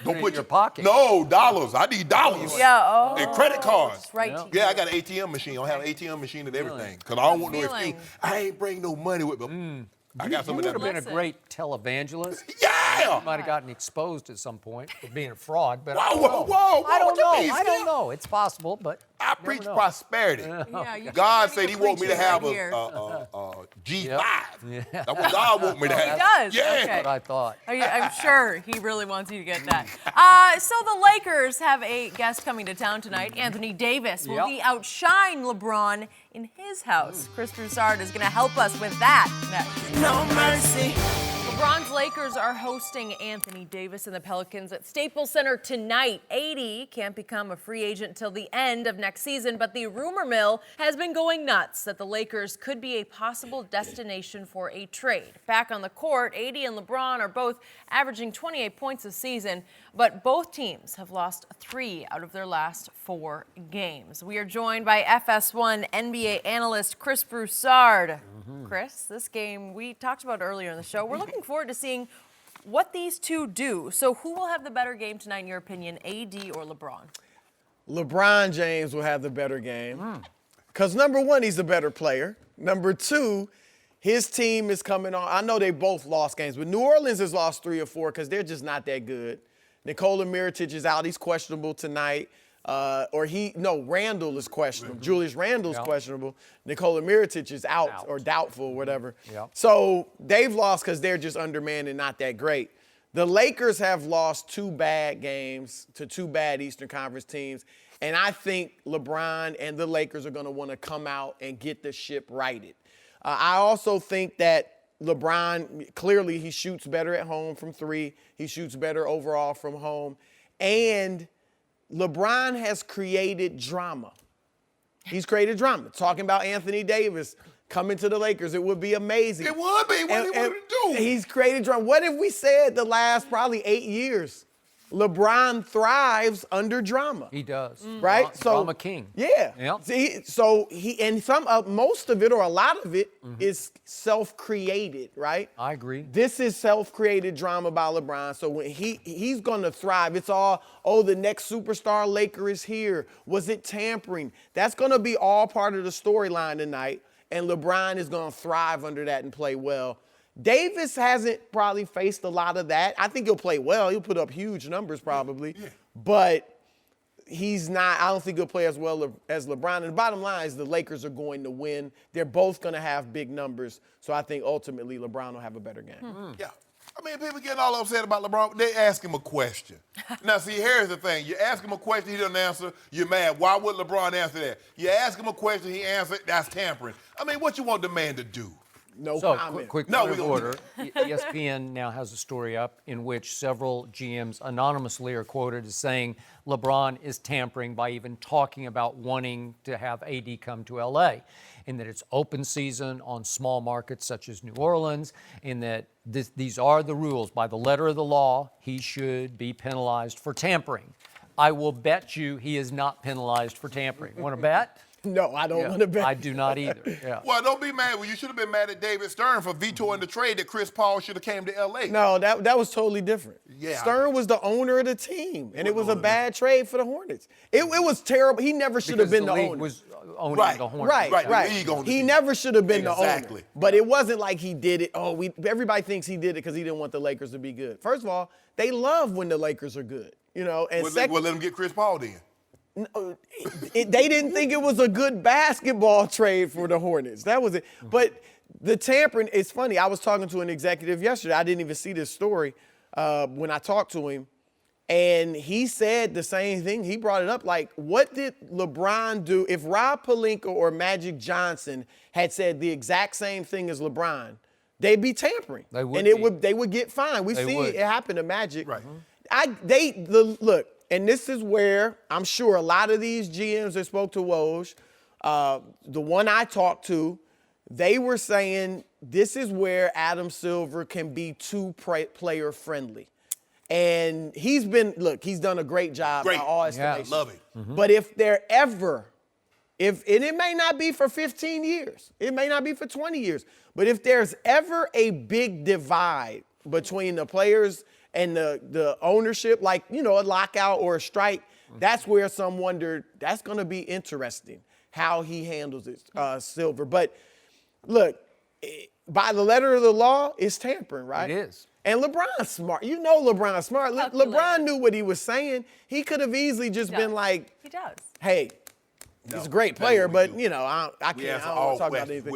Speaker 4: Don't
Speaker 1: it
Speaker 4: put
Speaker 1: in your pocket.
Speaker 4: No, dollars. I need dollars.
Speaker 3: Yeah,
Speaker 4: And credit cards.
Speaker 3: Right.
Speaker 4: Yeah, I got an ATM machine. I have an ATM machine and everything. Because I don't want no
Speaker 3: Feeling.
Speaker 4: excuse. I ain't bring no money with me. I got some
Speaker 1: You
Speaker 4: of
Speaker 1: would
Speaker 4: that.
Speaker 1: have been a great televangelist.
Speaker 4: Yeah!
Speaker 1: Might have gotten exposed at some point for being a fraud, but
Speaker 4: Whoa, whoa, whoa.
Speaker 1: I don't
Speaker 4: What you
Speaker 1: know.
Speaker 4: mean,
Speaker 1: I don't
Speaker 4: Skip?
Speaker 1: know. It's possible, but
Speaker 4: I
Speaker 1: you
Speaker 4: preach
Speaker 1: never know.
Speaker 4: prosperity.
Speaker 3: Yeah, you
Speaker 4: God
Speaker 3: should
Speaker 4: said
Speaker 3: be
Speaker 4: he want me to
Speaker 3: preaching
Speaker 4: have
Speaker 3: right here.
Speaker 4: a G5.
Speaker 1: Yeah.
Speaker 4: That's what God want me to have.
Speaker 3: He does?
Speaker 4: Yeah.
Speaker 3: Okay.
Speaker 1: That's what I thought.
Speaker 3: I'm sure he really wants you to get that. So the Lakers have a guest coming to town tonight. Anthony Davis. Will he outshine LeBron in his house? Chris Broussard is going to help us with that next.
Speaker 5: No mercy.
Speaker 3: LeBron's Lakers are hosting Anthony Davis and the Pelicans at Staples Center tonight. AD can't become a free agent till the end of next season, but the rumor mill has been going nuts that the Lakers could be a possible destination for a trade. Back on the court, AD and LeBron are both averaging 28 points a season, but both teams have lost 3 out of their last 4 games. We are joined by FS1 NBA analyst Chris Broussard. Chris, this game we talked about earlier in the show. We're looking forward to seeing what these two do. So who will have the better game tonight, in your opinion, AD or LeBron?
Speaker 8: LeBron James will have the better game. Because number one, he's a better player. Number two, his team is coming on. I know they both lost games, but New Orleans has lost 3 or 4 because they're just not that good. Nikola Mirotic is out. He's questionable tonight. Randall is questionable. Julius Randle's questionable. Nikola Mirotic is out or doubtful, whatever.
Speaker 1: Yep.
Speaker 8: So they've lost because they're just undermanned and not that great. The Lakers have lost 2 bad games to 2 bad Eastern Conference teams. And I think LeBron and the Lakers are going to want to come out and get the ship righted. I also think that LeBron, clearly he shoots better at home from 3. He shoots better overall from home. And LeBron has created drama. He's created drama. Talking about Anthony Davis coming to the Lakers, it would be amazing.
Speaker 4: It would be. What he want to do?
Speaker 8: He's created drama. What if we said the last probably 8 years, LeBron thrives under drama?
Speaker 1: He does.
Speaker 8: Right?
Speaker 1: Drama king.
Speaker 8: Yeah.
Speaker 1: Yep.
Speaker 8: See, so most of it or a lot of it is self-created, right?
Speaker 1: I agree.
Speaker 8: This is self-created drama by LeBron. So when he's going to thrive, it's all, the next superstar Laker is here. Was it tampering? That's going to be all part of the storyline tonight. And LeBron is going to thrive under that and play well. Davis hasn't probably faced a lot of that. I think he'll play well. He'll put up huge numbers probably. Yeah. But he's not, I don't think he'll play as well as LeBron. And the bottom line is the Lakers are going to win. They're both going to have big numbers. So I think ultimately LeBron will have a better game.
Speaker 4: Yeah. I mean, people getting all upset about LeBron. They ask him a question. Now, see, here's the thing. You ask him a question, he doesn't answer, you're mad. Why would LeBron answer that? You ask him a question, he answered, that's tampering. I mean, what you want the man to do?
Speaker 8: No
Speaker 1: So,
Speaker 8: comment.
Speaker 1: quick
Speaker 4: No,
Speaker 1: point of
Speaker 4: we don't
Speaker 1: order. ESPN now has a story up in which several GMs anonymously are quoted as saying LeBron is tampering by even talking about wanting to have AD come to LA, and that it's open season on small markets such as New Orleans, and that these are the rules. By the letter of the law, he should be penalized for tampering. I will bet you he is not penalized for tampering. Want to bet?
Speaker 8: No, I don't want to bet.
Speaker 1: I do not either. Yeah.
Speaker 4: Well, don't be mad. Well, you should have been mad at David Stern for vetoing the trade that Chris Paul should have came to L.A.
Speaker 8: No, that was totally different.
Speaker 4: Yeah.
Speaker 8: Stern was the owner of the team, and it was a bad trade for the Hornets. It was terrible. He never should have been the
Speaker 1: league
Speaker 8: owner.
Speaker 1: was owning
Speaker 4: Right.
Speaker 1: the Hornets.
Speaker 8: Right.
Speaker 4: The league owned the
Speaker 8: He
Speaker 4: team.
Speaker 8: never should have been the
Speaker 4: Exactly.
Speaker 8: owner. But it wasn't like he did it. Everybody thinks he did it because he didn't want the Lakers to be good. First of all, they love when the Lakers are good, And
Speaker 4: Well, let him get Chris Paul then.
Speaker 8: they didn't think it was a good basketball trade for the Hornets. That was it. But the tampering, it's funny. I was talking to an executive yesterday. I didn't even see this story when I talked to him. And he said the same thing. He brought it up like, what did LeBron do? If Rob Pelinka or Magic Johnson had said the exact same thing as LeBron, they'd be tampering.
Speaker 1: They would
Speaker 8: and they would get fined. We
Speaker 1: They
Speaker 8: see
Speaker 1: would.
Speaker 8: it happen to Magic.
Speaker 4: Right.
Speaker 8: Look, and this is where I'm sure a lot of these GMs that spoke to Woj, the one I talked to, they were saying this is where Adam Silver can be too player friendly. And he's done a great job by all estimations.
Speaker 4: Love it.
Speaker 8: But if they're ever, and it may not be for 15 years, it may not be for 20 years, but if there's ever a big divide between the players and the ownership, like, a lockout or a strike, that's where some wonder, that's going to be interesting how he handles it, Silver. But look, by the letter of the law, it's tampering, right?
Speaker 1: It is.
Speaker 8: And LeBron's smart. LeBron's smart. LeBron knew what he was saying. He could have easily just been like,
Speaker 3: he does.
Speaker 8: Hey, he's a great player, but, I don't want to talk about anything.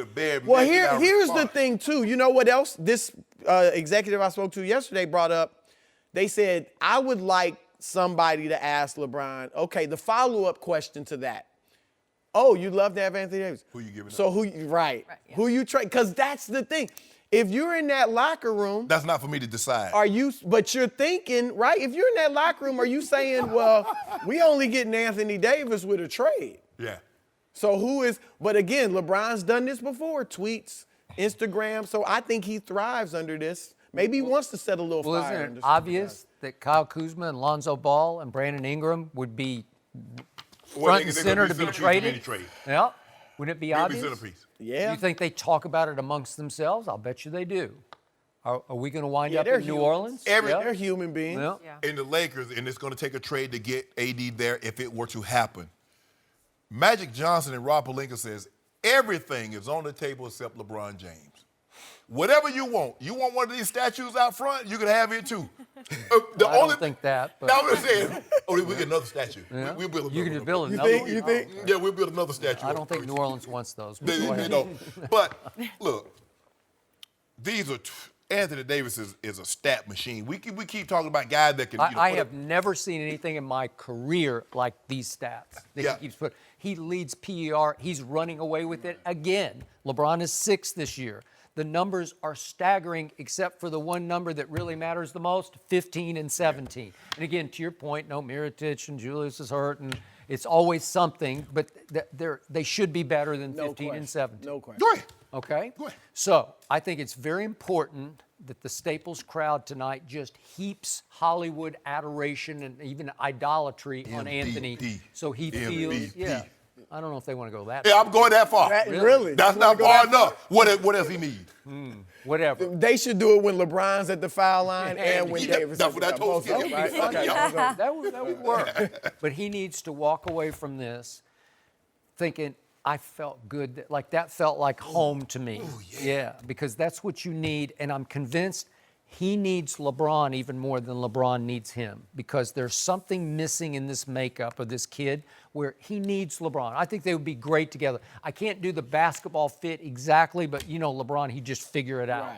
Speaker 8: Well, here's the thing, too. You know what else this executive I spoke to yesterday brought up? They said, I would like somebody to ask LeBron, okay, the follow-up question to that. Oh, you'd love to have Anthony Davis.
Speaker 4: Who you giving
Speaker 8: So
Speaker 4: up?
Speaker 8: Who you trade? Because that's the thing. If you're in that locker room.
Speaker 4: That's not for me to decide.
Speaker 8: But you're thinking, right? If you're in that locker room, are you saying, well, we only getting Anthony Davis with a trade?
Speaker 4: Yeah.
Speaker 8: So but again, LeBron's done this before, tweets, Instagram. So I think he thrives under this. Maybe he wants to set a little fire.
Speaker 1: Isn't it obvious that Kyle Kuzma and Lonzo Ball and Brandon Ingram would be front and center to be traded? Yeah. Wouldn't it be obvious?
Speaker 4: Centerpiece.
Speaker 8: Yeah.
Speaker 1: You think they talk about it amongst themselves? I'll bet you they do. Are we going to wind up in New Orleans?
Speaker 8: They're human beings.
Speaker 1: Yeah.
Speaker 4: In the Lakers, and it's going to take a trade to get AD there if it were to happen. Magic Johnson and Rob Pelinka says everything is on the table except LeBron James. Whatever you want one of these statues out front, you can have it too.
Speaker 1: I don't think that. But
Speaker 4: Now I'm saying, we get another statue.
Speaker 1: yeah.
Speaker 4: We'll build
Speaker 1: You can
Speaker 4: another
Speaker 1: build
Speaker 4: one.
Speaker 1: another one.
Speaker 8: You think?
Speaker 4: Yeah, we'll build another statue.
Speaker 1: I don't think New Orleans wants those.
Speaker 4: They don't. But look, these are Anthony Davis is a stat machine. We keep talking about guys that can.
Speaker 1: I have never seen anything in my career like these stats that
Speaker 4: Yeah.
Speaker 1: he keeps putting. He leads PER. He's running away with it again. LeBron is 6th this year. The numbers are staggering, except for the one number that really matters the most, 15 and 17. And again, to your point, no, Mirotic and Julius is hurt, and it's always something, but they should be better than 15 and 17.
Speaker 8: No question.
Speaker 4: Go ahead.
Speaker 1: Okay?
Speaker 4: Go ahead.
Speaker 1: So I think it's very important that the Staples crowd tonight just heaps Hollywood adoration and even idolatry on Anthony. So he feels,
Speaker 4: MVP.
Speaker 1: I don't know if they want to go that
Speaker 4: Yeah, I'm going that far.
Speaker 8: Really?
Speaker 4: That's not far enough. What else he needs?
Speaker 1: whatever.
Speaker 8: They should do it when LeBron's at the foul line and when Davis
Speaker 4: that's
Speaker 8: is
Speaker 4: what I told you.
Speaker 8: right? Okay.
Speaker 1: That would work. But he needs to walk away from this thinking, I felt good. That felt like home to me.
Speaker 4: Ooh,
Speaker 1: yeah, because that's what you need. And I'm convinced he needs LeBron even more than LeBron needs him, because there's something missing in this makeup of this kid where he needs LeBron. I think they would be great together. I can't do the basketball fit exactly, but LeBron, he'd just figure it out.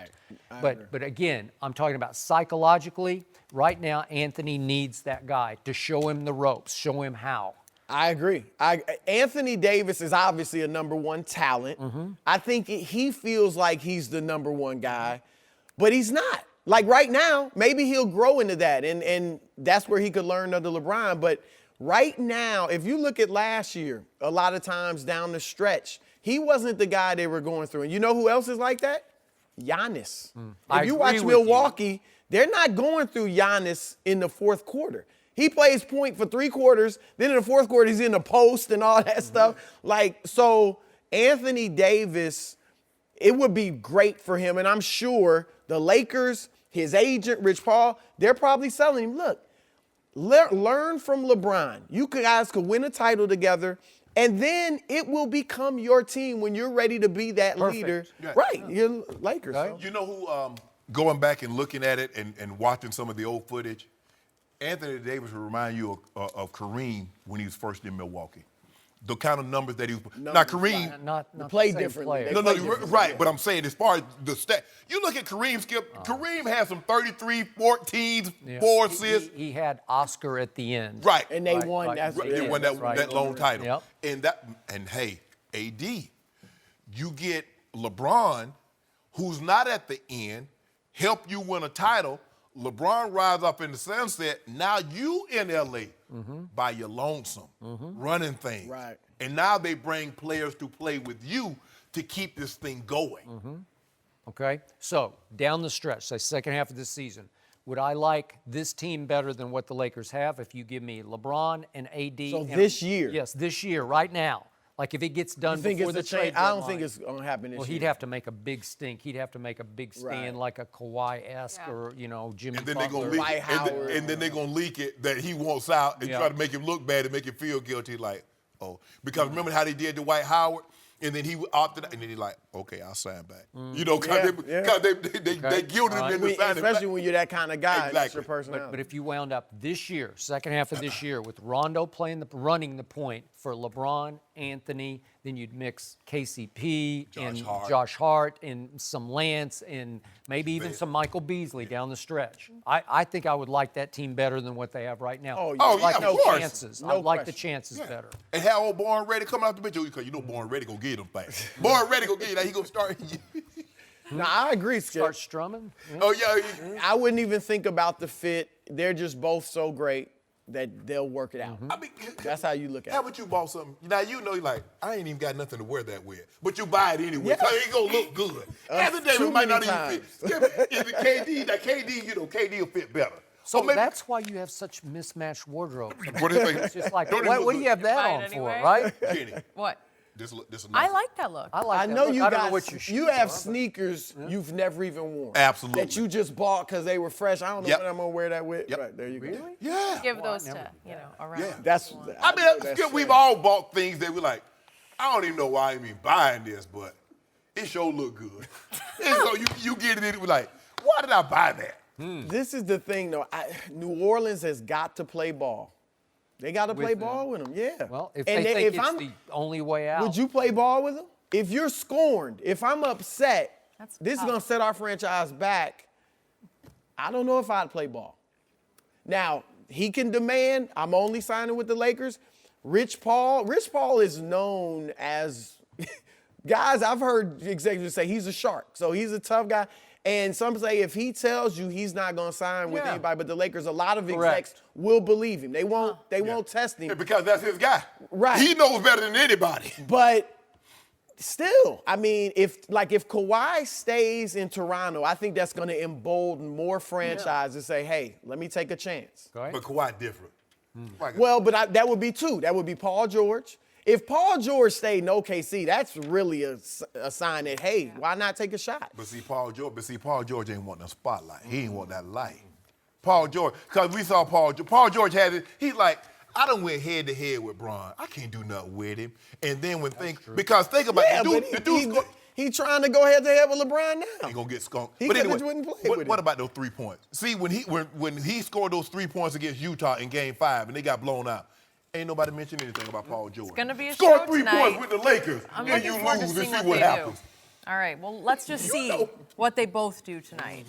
Speaker 8: Right.
Speaker 1: But again, I'm talking about psychologically. Right now, Anthony needs that guy to show him the ropes, show him how.
Speaker 8: I agree. Anthony Davis is obviously a number one talent.
Speaker 1: Mm-hmm.
Speaker 8: I think he feels like he's the number one guy, but he's not. Like right now, maybe he'll grow into that, and that's where he could learn under LeBron. But right now, if you look at last year, a lot of times down the stretch, he wasn't the guy they were going through. And you know who else is like that? Giannis. If you watch Milwaukee, they're not going through Giannis in the fourth quarter. He plays point for 3 quarters. Then in the fourth quarter, he's in the post and all that stuff. So Anthony Davis, it would be great for him. And I'm sure the Lakers, his agent, Rich Paul, they're probably selling him, look, learn from LeBron. You guys could win a title together, and then it will become your team when you're ready to be that leader.
Speaker 4: Yeah.
Speaker 8: Right, you're Lakers.
Speaker 1: Right.
Speaker 8: So.
Speaker 4: You know who, going back and looking at it and watching some of the old footage, Anthony Davis will remind you of Kareem when he was first in Milwaukee. The kind of numbers that he was. Now, Kareem.
Speaker 1: Not
Speaker 8: play
Speaker 1: the same
Speaker 8: differently.
Speaker 1: player.
Speaker 8: They
Speaker 4: No, you're right. But I'm saying as far as the stat, you look at Kareem, Skip. Kareem had some 33, 14, 4 assists.
Speaker 1: He had Oscar at the end.
Speaker 4: Right.
Speaker 8: And they won.
Speaker 1: Right.
Speaker 8: That's
Speaker 4: They won that lone title.
Speaker 1: Yep.
Speaker 4: And hey, AD, you get LeBron, who's not at the end, help you win a title. LeBron rides up in the sunset. Now you in LA by your lonesome, running things.
Speaker 8: Right.
Speaker 4: And now they bring players to play with you to keep this thing going.
Speaker 1: Okay, so down the stretch, say second half of this season, would I like this team better than what the Lakers have if you give me LeBron and AD?
Speaker 8: So this year?
Speaker 1: Yes, this year, right now. Like if it gets done
Speaker 8: You think
Speaker 1: before
Speaker 8: it's
Speaker 1: the
Speaker 8: a
Speaker 1: trade
Speaker 8: change?
Speaker 1: deadline.
Speaker 8: I don't think it's gonna happen this
Speaker 1: Well,
Speaker 8: year.
Speaker 1: he'd have to make a big stink. He'd have to make a big stand
Speaker 8: Right.
Speaker 1: like a Kawhi-esque or, Jimmy
Speaker 4: And then they're
Speaker 1: Butler.
Speaker 4: gonna leak
Speaker 8: Dwight
Speaker 4: it.
Speaker 8: Howard.
Speaker 4: And then they're gonna leak it that he wants out and
Speaker 1: Yeah.
Speaker 4: try to make him look bad and make him feel guilty. Like, oh, because remember how they did to Dwight Howard, and then he opted out, and then he's like, okay, I'll sign back. Because they guilted him into signing
Speaker 8: Especially
Speaker 4: back.
Speaker 8: when you're that kind of guy. That's your
Speaker 4: Exactly.
Speaker 8: personality.
Speaker 1: But if you wound up this year, second half of this year, with Rondo running the point for LeBron, Anthony, then you'd mix KCP and
Speaker 4: Hart.
Speaker 1: Josh Hart and some Lance and maybe even some Michael Beasley down the stretch. I think I would like that team better than what they have right now.
Speaker 8: Oh,
Speaker 4: Oh,
Speaker 1: I'd like
Speaker 4: yeah,
Speaker 1: the
Speaker 4: of course.
Speaker 1: chances.
Speaker 8: No
Speaker 1: I'd like the
Speaker 8: question.
Speaker 1: chances better.
Speaker 4: And how old Born Ready coming out the bench? Because Born Ready gonna get him things. Born Ready gonna get you. He gonna start.
Speaker 8: No, I agree, Skip.
Speaker 1: Start strumming. Yeah.
Speaker 4: Oh yeah.
Speaker 8: I wouldn't even think about the fit. They're just both so great that they'll work it out.
Speaker 4: I mean,
Speaker 8: That's how you look at
Speaker 4: how
Speaker 8: it.
Speaker 4: about you bought something? Now you're like, I ain't even got nothing to wear that with, but you buy it anyway
Speaker 8: Yeah.
Speaker 4: because it gonna look good. After
Speaker 8: too
Speaker 4: David might not
Speaker 8: many
Speaker 4: even fit. If it KD, that KD, KD will fit better.
Speaker 1: So
Speaker 4: Or maybe-
Speaker 1: that's why you have such mismatched wardrobe.
Speaker 4: What do you think?
Speaker 1: It's just like,
Speaker 4: Don't
Speaker 1: what
Speaker 4: even
Speaker 1: do you
Speaker 4: look-
Speaker 1: have that
Speaker 3: Buy it
Speaker 1: on
Speaker 3: anyway.
Speaker 1: for, right?
Speaker 4: Kenny,
Speaker 3: What?
Speaker 4: this is
Speaker 3: I
Speaker 4: nice.
Speaker 3: like that look.
Speaker 1: I like
Speaker 8: I
Speaker 1: that
Speaker 8: know
Speaker 1: look.
Speaker 8: you
Speaker 1: I don't know
Speaker 8: got
Speaker 1: what your
Speaker 8: you
Speaker 1: shoes
Speaker 8: have
Speaker 1: are, but-
Speaker 8: sneakers you've never even worn.
Speaker 4: Absolutely.
Speaker 8: That you just bought because they were fresh. I don't know
Speaker 4: Yep.
Speaker 8: what I'm gonna wear that with.
Speaker 4: Yep.
Speaker 8: Right, there you go.
Speaker 1: Really?
Speaker 4: Yeah.
Speaker 3: Give those to, around.
Speaker 4: Yeah.
Speaker 8: That's
Speaker 4: I mean,
Speaker 8: know
Speaker 4: that's
Speaker 8: that's
Speaker 4: good. We've
Speaker 8: true.
Speaker 4: all bought things that we're like, I don't even know why I'm even buying this, but it sure look good. And so you get it in, we're like, why did I buy that?
Speaker 8: This is the thing, though. New Orleans has got to play ball. They got to play ball with them. Yeah.
Speaker 1: Well, if
Speaker 8: And
Speaker 1: they think
Speaker 8: if
Speaker 1: it's
Speaker 8: I'm,
Speaker 1: the only way out.
Speaker 8: would you play ball with them? If you're scorned, if I'm upset,
Speaker 3: That's
Speaker 8: this
Speaker 3: tough.
Speaker 8: is gonna set our franchise back. I don't know if I'd play ball. Now he can demand. I'm only signing with the Lakers. Rich Paul is known as guys. I've heard executives say he's a shark, so he's a tough guy. And some say if he tells you he's not gonna sign with
Speaker 1: Yeah.
Speaker 8: anybody but the Lakers, a lot of
Speaker 1: Correct.
Speaker 8: execs will believe him. They won't test him.
Speaker 4: Yeah, because that's his guy.
Speaker 8: Right.
Speaker 4: He knows better than anybody.
Speaker 8: But still, I mean, if Kawhi stays in Toronto, I think that's going to embolden more franchises to say, hey, let me take a chance.
Speaker 1: Right?
Speaker 4: But Kawhi different. Like,
Speaker 8: Well, but that would be two. That would be Paul George. If Paul George stayed in OKC, that's really a sign that, hey, why not take a shot?
Speaker 4: But see, Paul George ain't want no spotlight. He ain't want that light. Paul George, because we saw Paul George had it. He's like, I done went head to head with Bron. I can't do nothing with him. And then when because think about
Speaker 8: Yeah,
Speaker 4: it,
Speaker 8: but
Speaker 4: the dude's
Speaker 8: he trying to go head to head with LeBron now.
Speaker 4: He gonna get skunked.
Speaker 8: He
Speaker 4: But
Speaker 8: could've
Speaker 4: anyway,
Speaker 8: wouldn't play with
Speaker 4: what
Speaker 8: him.
Speaker 4: about those 3 points? See, when he scored those 3 points against Utah in Game 5 and they got blown out, ain't nobody mentioned anything about Paul George. It's
Speaker 3: gonna be a
Speaker 4: Score
Speaker 3: show
Speaker 4: 3
Speaker 3: tonight.
Speaker 4: points with the Lakers,
Speaker 3: I'm
Speaker 4: and
Speaker 3: looking
Speaker 4: you
Speaker 3: forward to
Speaker 4: lose and
Speaker 3: seeing
Speaker 4: see
Speaker 3: what
Speaker 4: what
Speaker 3: they
Speaker 4: happens.
Speaker 3: do. All right, well, let's just see what they both do tonight.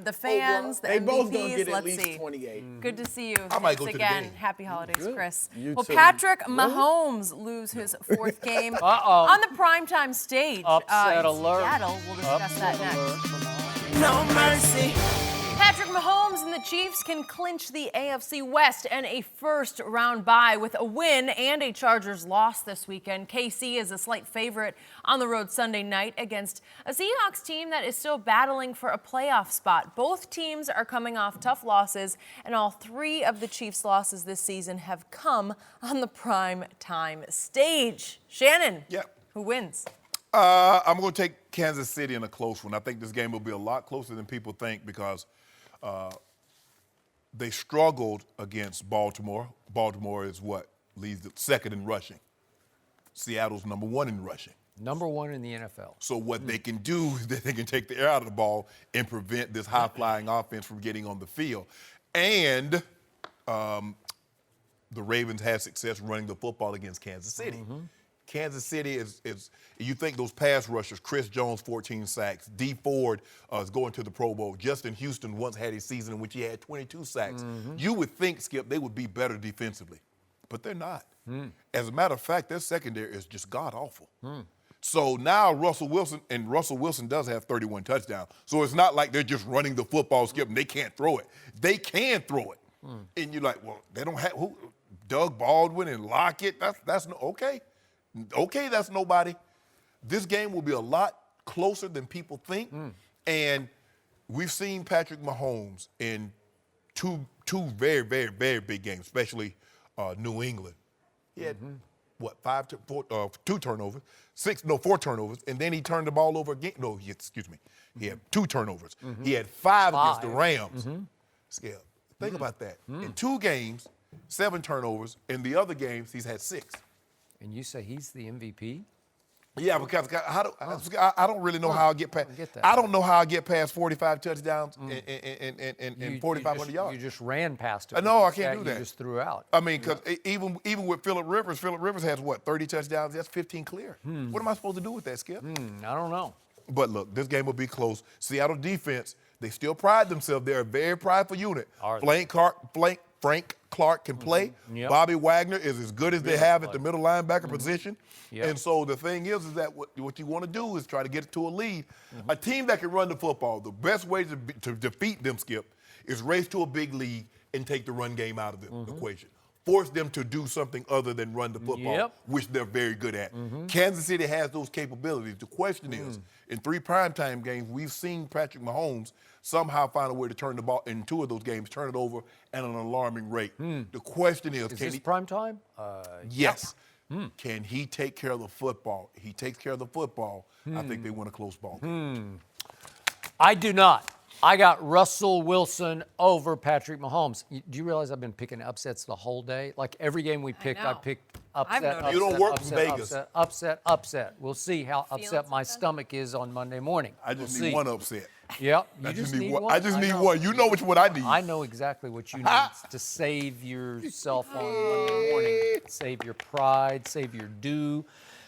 Speaker 3: The fans, the
Speaker 8: They
Speaker 3: MVPs,
Speaker 8: both gonna get at
Speaker 3: let's
Speaker 8: least
Speaker 3: see.
Speaker 8: 28.
Speaker 3: Good to see you.
Speaker 4: I might
Speaker 3: Thanks
Speaker 4: go to the
Speaker 3: again.
Speaker 4: game.
Speaker 3: Happy holidays, Chris.
Speaker 8: You
Speaker 3: Well,
Speaker 8: too.
Speaker 3: Patrick Mahomes lose his fourth game on the primetime stage
Speaker 1: Upset
Speaker 3: in
Speaker 1: alert.
Speaker 3: Seattle. We'll discuss that next.
Speaker 5: No mercy.
Speaker 3: Patrick Mahomes and the Chiefs can clinch the AFC West and a first-round bye with a win and a Chargers loss this weekend. KC is a slight favorite on the road Sunday night against a Seahawks team that is still battling for a playoff spot. Both teams are coming off tough losses, and all three of the Chiefs' losses this season have come on the prime time stage. Shannon, who wins?
Speaker 4: I'm going to take Kansas City in a close one. I think this game will be a lot closer than people think because they struggled against Baltimore. Baltimore is what leads the second in rushing. Seattle's number one in rushing.
Speaker 1: Number one in the NFL.
Speaker 4: So what they can do is that they can take the air out of the ball and prevent this high-flying offense from getting on the field. And the Ravens had success running the football against Kansas City. Kansas City is you think those pass rushers, Chris Jones, 14 sacks, D. Ford is going to the Pro Bowl. Justin Houston once had a season in which he had 22 sacks. You would think, Skip, they would be better defensively, but they're not. As a matter of fact, their secondary is just god-awful. So now Russell Wilson does have 31 touchdowns. So it's not like they're just running the football, Skip, and they can't throw it. They can throw it. And you're like, well, they don't have Doug Baldwin and Lockett. That's no okay. Okay, that's nobody. This game will be a lot closer than people think. And we've seen Patrick Mahomes in two very, very, very big games, especially New England. He had two turnovers, 4 turnovers, and then he turned the ball over again. No, excuse me. He had 2 turnovers. He had 5 against the Rams. Skip, think about that. In 2 games, 7 turnovers. In the other games, he's had 6.
Speaker 1: And you say he's the MVP?
Speaker 4: Yeah, because I don't really know how I get past. I don't know how I get past 45 touchdowns and 4,500 yards.
Speaker 1: You just ran past it.
Speaker 4: No, I can't do that.
Speaker 1: You just threw out.
Speaker 4: I mean, because even with Phillip Rivers has what, 30 touchdowns? That's 15 clear. What am I supposed to do with that, Skip?
Speaker 1: I don't know.
Speaker 4: But look, this game will be close. Seattle defense, they still pride themselves. They're a very prideful unit. Frank Clark can play. Bobby Wagner is as good as they have at the middle linebacker position. And so the thing is that what you want to do is try to get it to a lead. A team that can run the football, the best way to defeat them, Skip, is race to a big lead and take the run game out of the equation. Force them to do something other than run the football, which they're very good at. Kansas City has those capabilities. The question is, in 3 primetime games, we've seen Patrick Mahomes somehow find a way to turn the ball in 2 of those games, turn it over at an alarming rate. The question is
Speaker 1: Is
Speaker 4: can
Speaker 1: this
Speaker 4: he?
Speaker 1: prime time?
Speaker 4: Yes. Can he take care of the football? He takes care of the football. I think they win a close ball game.
Speaker 1: I do not. I got Russell Wilson over Patrick Mahomes. Do you realize I've been picking upsets the whole day? Like every game we picked, I picked upset.
Speaker 4: You don't work from Vegas.
Speaker 1: Upset. We'll see how upset my stomach is on Monday morning.
Speaker 4: I just need one upset.
Speaker 1: Yep, you just need one.
Speaker 4: I just need one. You know which one I need.
Speaker 1: I know exactly what you need to save yourself on Monday morning. Save your pride, save your due.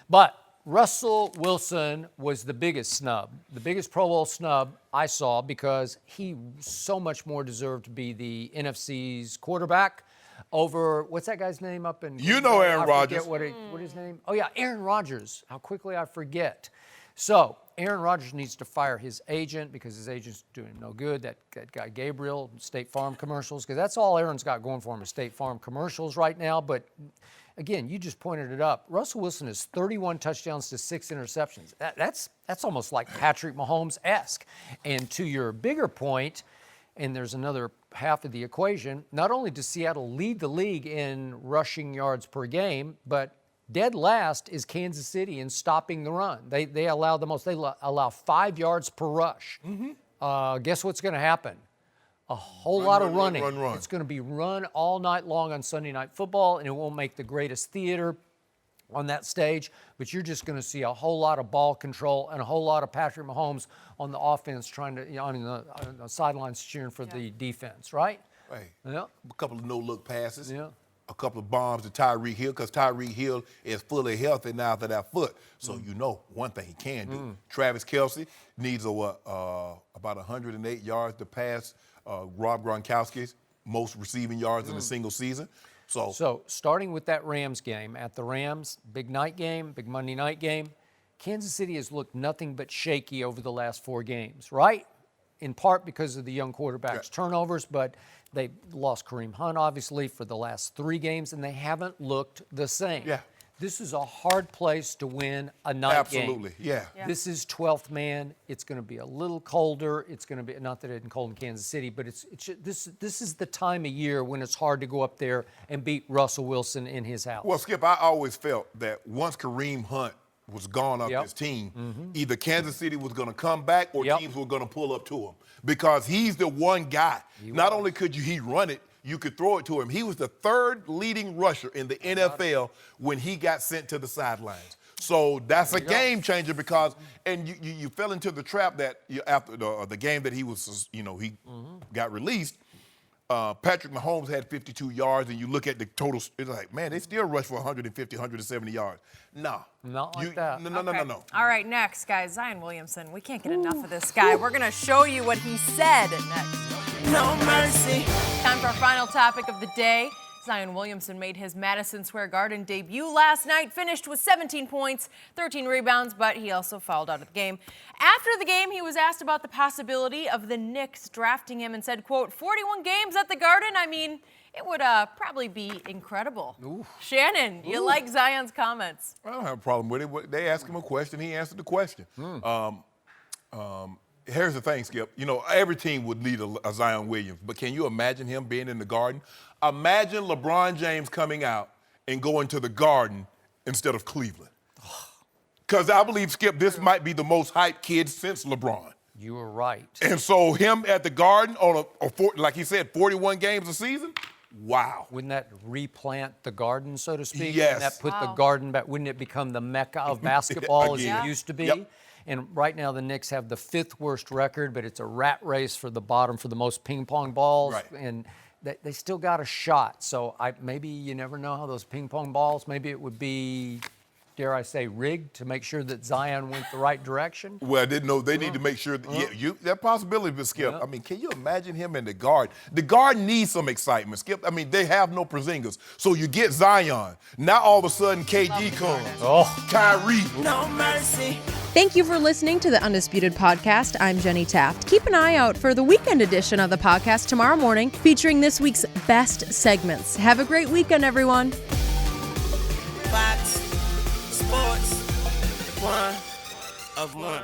Speaker 1: But Russell Wilson was the biggest snub, the biggest Pro Bowl snub I saw because he so much more deserved to be the NFC's quarterback over, what's that guy's name up in?
Speaker 4: You know Aaron Rodgers.
Speaker 1: What his name? Oh, yeah, Aaron Rodgers. How quickly I forget. So Aaron Rodgers needs to fire his agent because his agent's doing no good. That guy Gabriel, State Farm commercials, because that's all Aaron's got going for him is State Farm commercials right now. But again, you just pointed it up. Russell Wilson has 31 touchdowns to 6 interceptions. That's almost like Patrick Mahomes-esque. And to your bigger point, and there's another half of the equation, not only does Seattle lead the league in rushing yards per game, but dead last is Kansas City in stopping the run. They allow the most. They allow 5 yards per rush. Guess what's going to happen? A whole lot of running.
Speaker 4: Run.
Speaker 1: It's going to be run all night long on Sunday Night Football, and it won't make the greatest theater on that stage, but you're just going to see a whole lot of ball control and a whole lot of Patrick Mahomes on the offense trying to, on the sidelines cheering for the defense, right?
Speaker 4: Right.
Speaker 1: Yeah.
Speaker 4: A couple of no-look passes.
Speaker 1: Yeah.
Speaker 4: A couple of bombs to Tyreek Hill because Tyreek Hill is fully healthy now after that foot. So you know one thing he can do. Travis Kelce needs about 108 yards to pass Rob Gronkowski's most receiving yards in a single season. So
Speaker 1: starting with that Rams game, at the Rams, big night game, big Monday night game, Kansas City has looked nothing but shaky over the last 4 games, right? In part because of the young quarterback's turnovers, but they lost Kareem Hunt, obviously, for the last 3 games, and they haven't looked the same.
Speaker 4: Yeah.
Speaker 1: This is a hard place to win a night game.
Speaker 4: Absolutely, yeah.
Speaker 1: This is 12th man. It's going to be a little colder. It's going to be, not that it's cold in Kansas City, but this is the time of year when it's hard to go up there and beat Russell Wilson in his house.
Speaker 4: Well, Skip, I always felt that once Kareem Hunt was gone off his team, either Kansas City was going to come back or teams were going to pull up to him because he's the one guy. Not only could he run it, you could throw it to him. He was the 3rd leading rusher in the NFL when he got sent to the sidelines. So that's a game changer because, and you fell into the trap that after the game that he was, he got released. Patrick Mahomes had 52 yards, and you look at the total, it's like, man, they still rush for 150, 170 yards. No.
Speaker 1: Not like that.
Speaker 4: No.
Speaker 3: All right, next, guys, Zion Williamson. We can't get enough of this guy. We're going to show you what he said next.
Speaker 5: No mercy.
Speaker 3: Time for our final topic of the day. Zion Williamson made his Madison Square Garden debut last night, finished with 17 points, 13 rebounds, but he also fouled out of the game. After the game, he was asked about the possibility of the Knicks drafting him and said, quote, 41 games at the Garden? I mean, it would probably be incredible. Ooh. Shannon, you like Zion's comments?
Speaker 4: I don't have a problem with it. They asked him a question. He answered the question. Here's the thing, Skip. Every team would need a Zion Williams, but can you imagine him being in the Garden? Imagine LeBron James coming out and going to the Garden instead of Cleveland. Because I believe, Skip, this might be the most hyped kid since LeBron.
Speaker 1: You were right.
Speaker 4: And so him at the Garden on like he said, 41 games a season, wow.
Speaker 1: Wouldn't that replant the Garden, so to speak?
Speaker 4: Yes.
Speaker 1: Wouldn't that put the Garden back? Wouldn't it become the mecca of basketball as it used to be?
Speaker 4: Yep.
Speaker 1: And right now the Knicks have the 5th worst record, but it's a rat race for the bottom for the most ping pong balls.
Speaker 4: Right.
Speaker 1: And they still got a shot. So maybe you never know how those ping pong balls, maybe it would be, dare I say, rigged to make sure that Zion went the right direction.
Speaker 4: Well, I didn't know they need to make sure that possibility, but Skip. I mean, can you imagine him in the Garden? The Garden needs some excitement, Skip. I mean, they have no Porzingis, so you get Zion. Now all of a sudden, KD comes. Kyrie.
Speaker 5: No mercy.
Speaker 2: Thank you for listening to the Undisputed Podcast. I'm Jenny Taft. Keep an eye out for the weekend edition of the podcast tomorrow morning, featuring this week's best segments. Have a great weekend, everyone.
Speaker 5: Fox Sports 1 of 1.